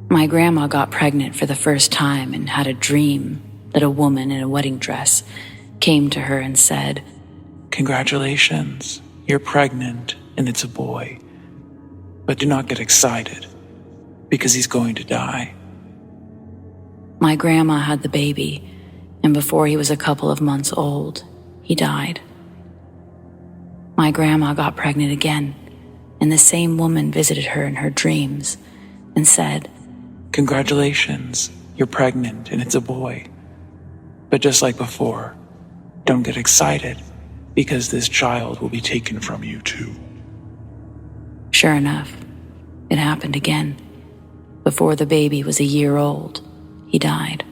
My grandma got pregnant for the first time and had a dream that a woman in a wedding dress came to her and said,
"Congratulations, you're pregnant and it's a boy. But do not get excited, because he's going to die."
My grandma had the baby, and before he was a couple of months old, he died. My grandma got pregnant again, and the same woman visited her in her dreams and said,
"Congratulations, you're pregnant and it's a boy. But just like before, don't get excited, because this child will be taken from you too."
Sure enough, it happened again. Before the baby was a year old, he died.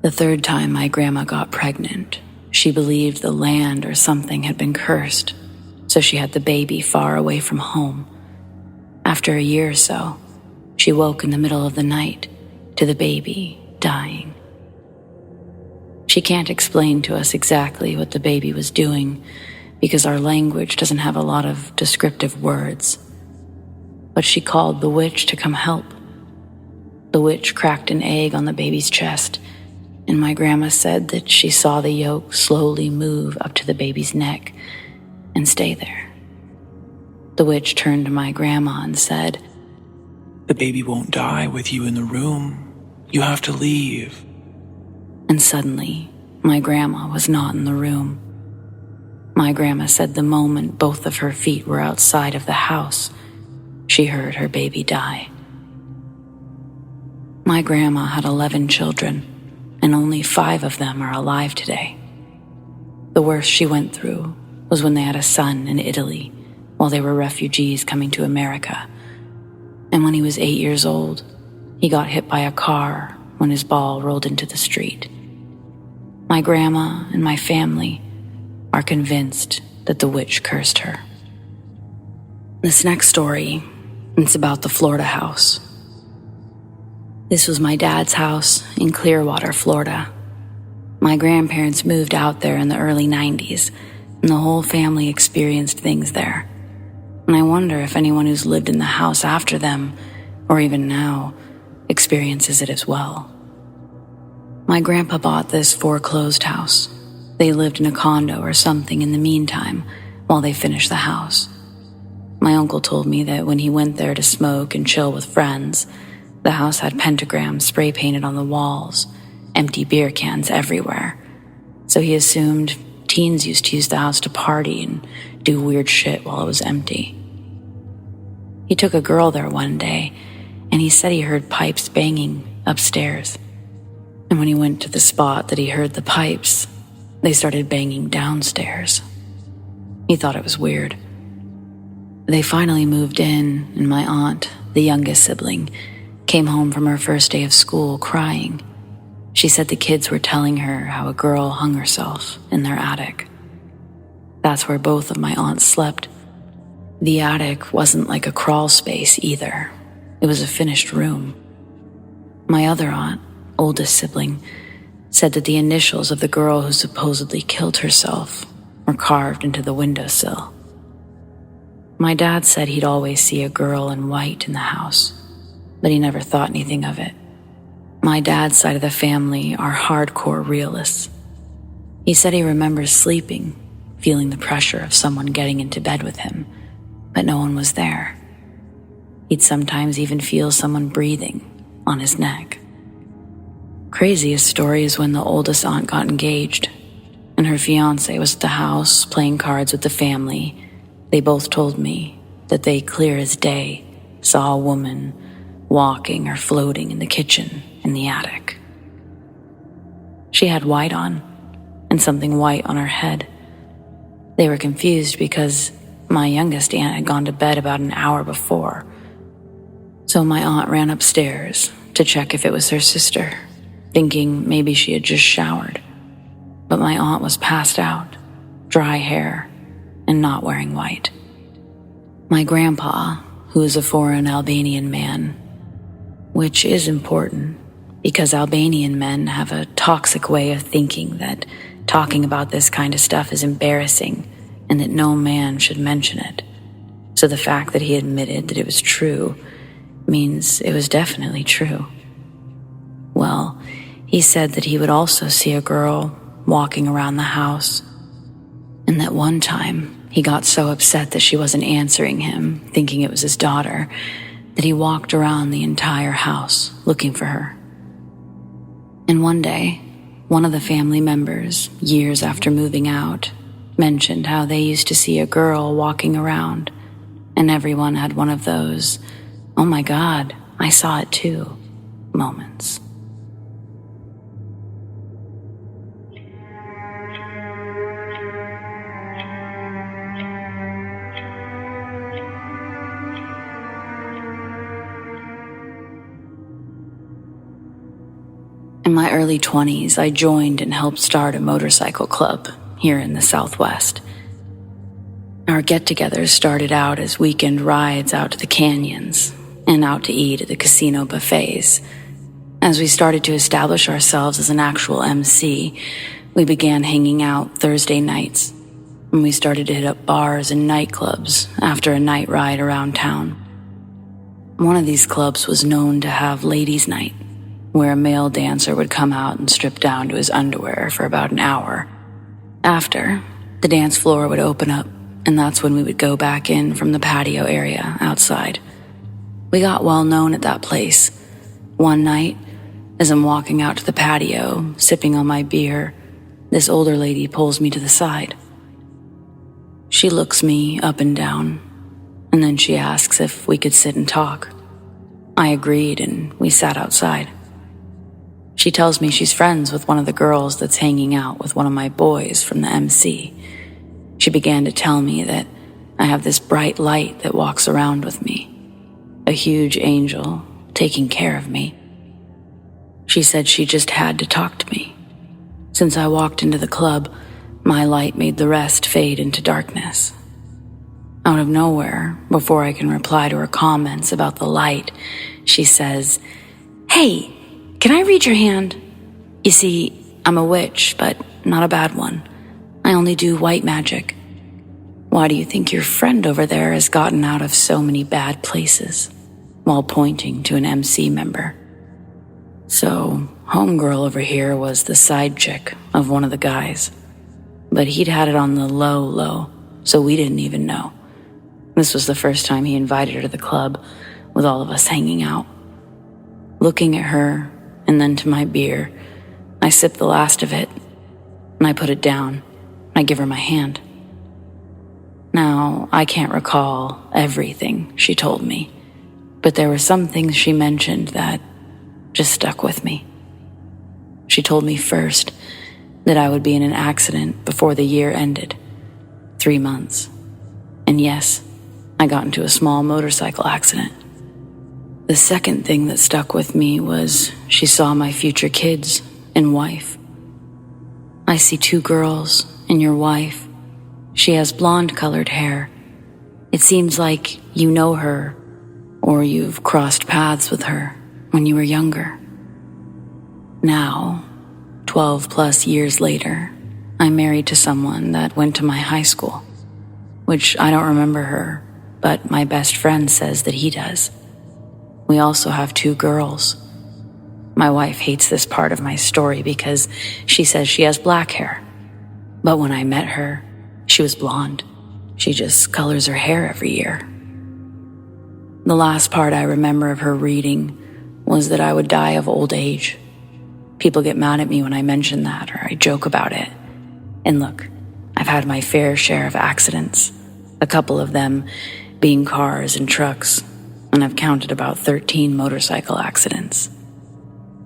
The third time my grandma got pregnant, she believed the land or something had been cursed, so she had the baby far away from home. After a year or so, she woke in the middle of the night to the baby dying. She can't explain to us exactly what the baby was doing because our language doesn't have a lot of descriptive words. But she called the witch to come help. The witch cracked an egg on the baby's chest, and my grandma said that she saw the yolk slowly move up to the baby's neck and stay there. The witch turned to my grandma and said,
"The baby won't die with you in the room. You have to leave."
And suddenly, my grandma was not in the room. My grandma said the moment both of her feet were outside of the house, she heard her baby die. My grandma had 11 children, and only 5 of them are alive today. The worst she went through was when they had a son in Italy while they were refugees coming to America. And when he was 8 years old, he got hit by a car when his ball rolled into the street. My grandma and my family are convinced that the witch cursed her. This next story, it's about the Florida house. This was my dad's house in Clearwater, Florida. My grandparents moved out there in the early 90s, and the whole family experienced things there. And I wonder if anyone who's lived in the house after them, or even now, experiences it as well. My grandpa bought this foreclosed house. They lived in a condo or something in the meantime while they finished the house. My uncle told me that when he went there to smoke and chill with friends, the house had pentagrams spray painted on the walls, empty beer cans everywhere. So he assumed teens used to use the house to party and do weird shit while it was empty. He took a girl there one day, and he said he heard pipes banging upstairs. And when he went to the spot that he heard the pipes, they started banging downstairs. He thought it was weird. They finally moved in, and my aunt, the youngest sibling, came home from her first day of school crying. She said the kids were telling her how a girl hung herself in their attic. That's where both of my aunts slept. The attic wasn't like a crawl space either. It was a finished room. My other aunt, oldest sibling, said that the initials of the girl who supposedly killed herself were carved into the windowsill. My dad said he'd always see a girl in white in the house, but he never thought anything of it. My dad's side of the family are hardcore realists. He said he remembers sleeping, feeling the pressure of someone getting into bed with him, but no one was there. He'd sometimes even feel someone breathing on his neck. Craziest story is when the oldest aunt got engaged, and her fiancé was at the house playing cards with the family. They both told me that they, clear as day, saw a woman walking or floating in the kitchen in the attic. She had white on, and something white on her head. They were confused because my youngest aunt had gone to bed about an hour before. So my aunt ran upstairs to check if it was her sister, thinking maybe she had just showered. But my aunt was passed out, dry hair, and not wearing white. My grandpa, who is a foreign Albanian man, which is important because Albanian men have a toxic way of thinking that talking about this kind of stuff is embarrassing and that no man should mention it. So the fact that he admitted that it was true means it was definitely true. Well, he said that he would also see a girl walking around the house, and that one time he got so upset that she wasn't answering him, thinking it was his daughter, that he walked around the entire house looking for her. And one day, one of the family members, years after moving out, mentioned how they used to see a girl walking around, and everyone had one of those, "Oh my God, I saw it too," moments. In my early 20s, I joined and helped start a motorcycle club here in the Southwest. Our get-togethers started out as weekend rides out to the canyons and out to eat at the casino buffets. As we started to establish ourselves as an actual MC, we began hanging out Thursday nights, and we started to hit up bars and nightclubs after a night ride around town. One of these clubs was known to have ladies' night, where a male dancer would come out and strip down to his underwear for about an hour. After, the dance floor would open up, and that's when we would go back in from the patio area outside. We got well known at that place. One night, as I'm walking out to the patio, sipping on my beer, this older lady pulls me to the side. She looks me up and down, and then she asks if we could sit and talk. I agreed, and we sat outside. She tells me she's friends with one of the girls that's hanging out with one of my boys from the MC. She began to tell me that I have this bright light that walks around with me, a huge angel taking care of me. She said she just had to talk to me. Since I walked into the club, my light made the rest fade into darkness. Out of nowhere, before I can reply to her comments about the light, she says, "Hey, can I read your hand? You see, I'm a witch, but not a bad one. I only do white magic. Why do you think your friend over there has gotten out of so many bad places?" While pointing to an MC member. So, homegirl over here was the side chick of one of the guys. But he'd had it on the low, so we didn't even know. This was the first time he invited her to the club, with all of us hanging out. Looking at her, and then to my beer, I sip the last of it, and I put it down. I give her my hand. Now, I can't recall everything she told me, but there were some things she mentioned that just stuck with me. She told me first that I would be in an accident before the year ended, 3 months. And yes, I got into a small motorcycle accident. The second thing that stuck with me was she saw my future kids and wife. "I see 2 girls and your wife. She has blonde-colored hair. It seems like you know her, or you've crossed paths with her when you were younger." Now, 12 plus years later, I'm married to someone that went to my high school, which I don't remember her, but my best friend says that he does. We also have 2 girls. My wife hates this part of my story because she says she has black hair. But when I met her, she was blonde. She just colors her hair every year. The last part I remember of her reading was that I would die of old age. People get mad at me when I mention that, or I joke about it. And look, I've had my fair share of accidents, a couple of them being cars and trucks, and I've counted about 13 motorcycle accidents.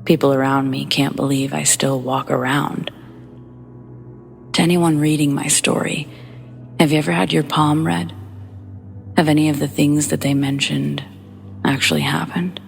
People around me can't believe I still walk around. To anyone reading my story, have you ever had your palm read? Have any of the things that they mentioned actually happened?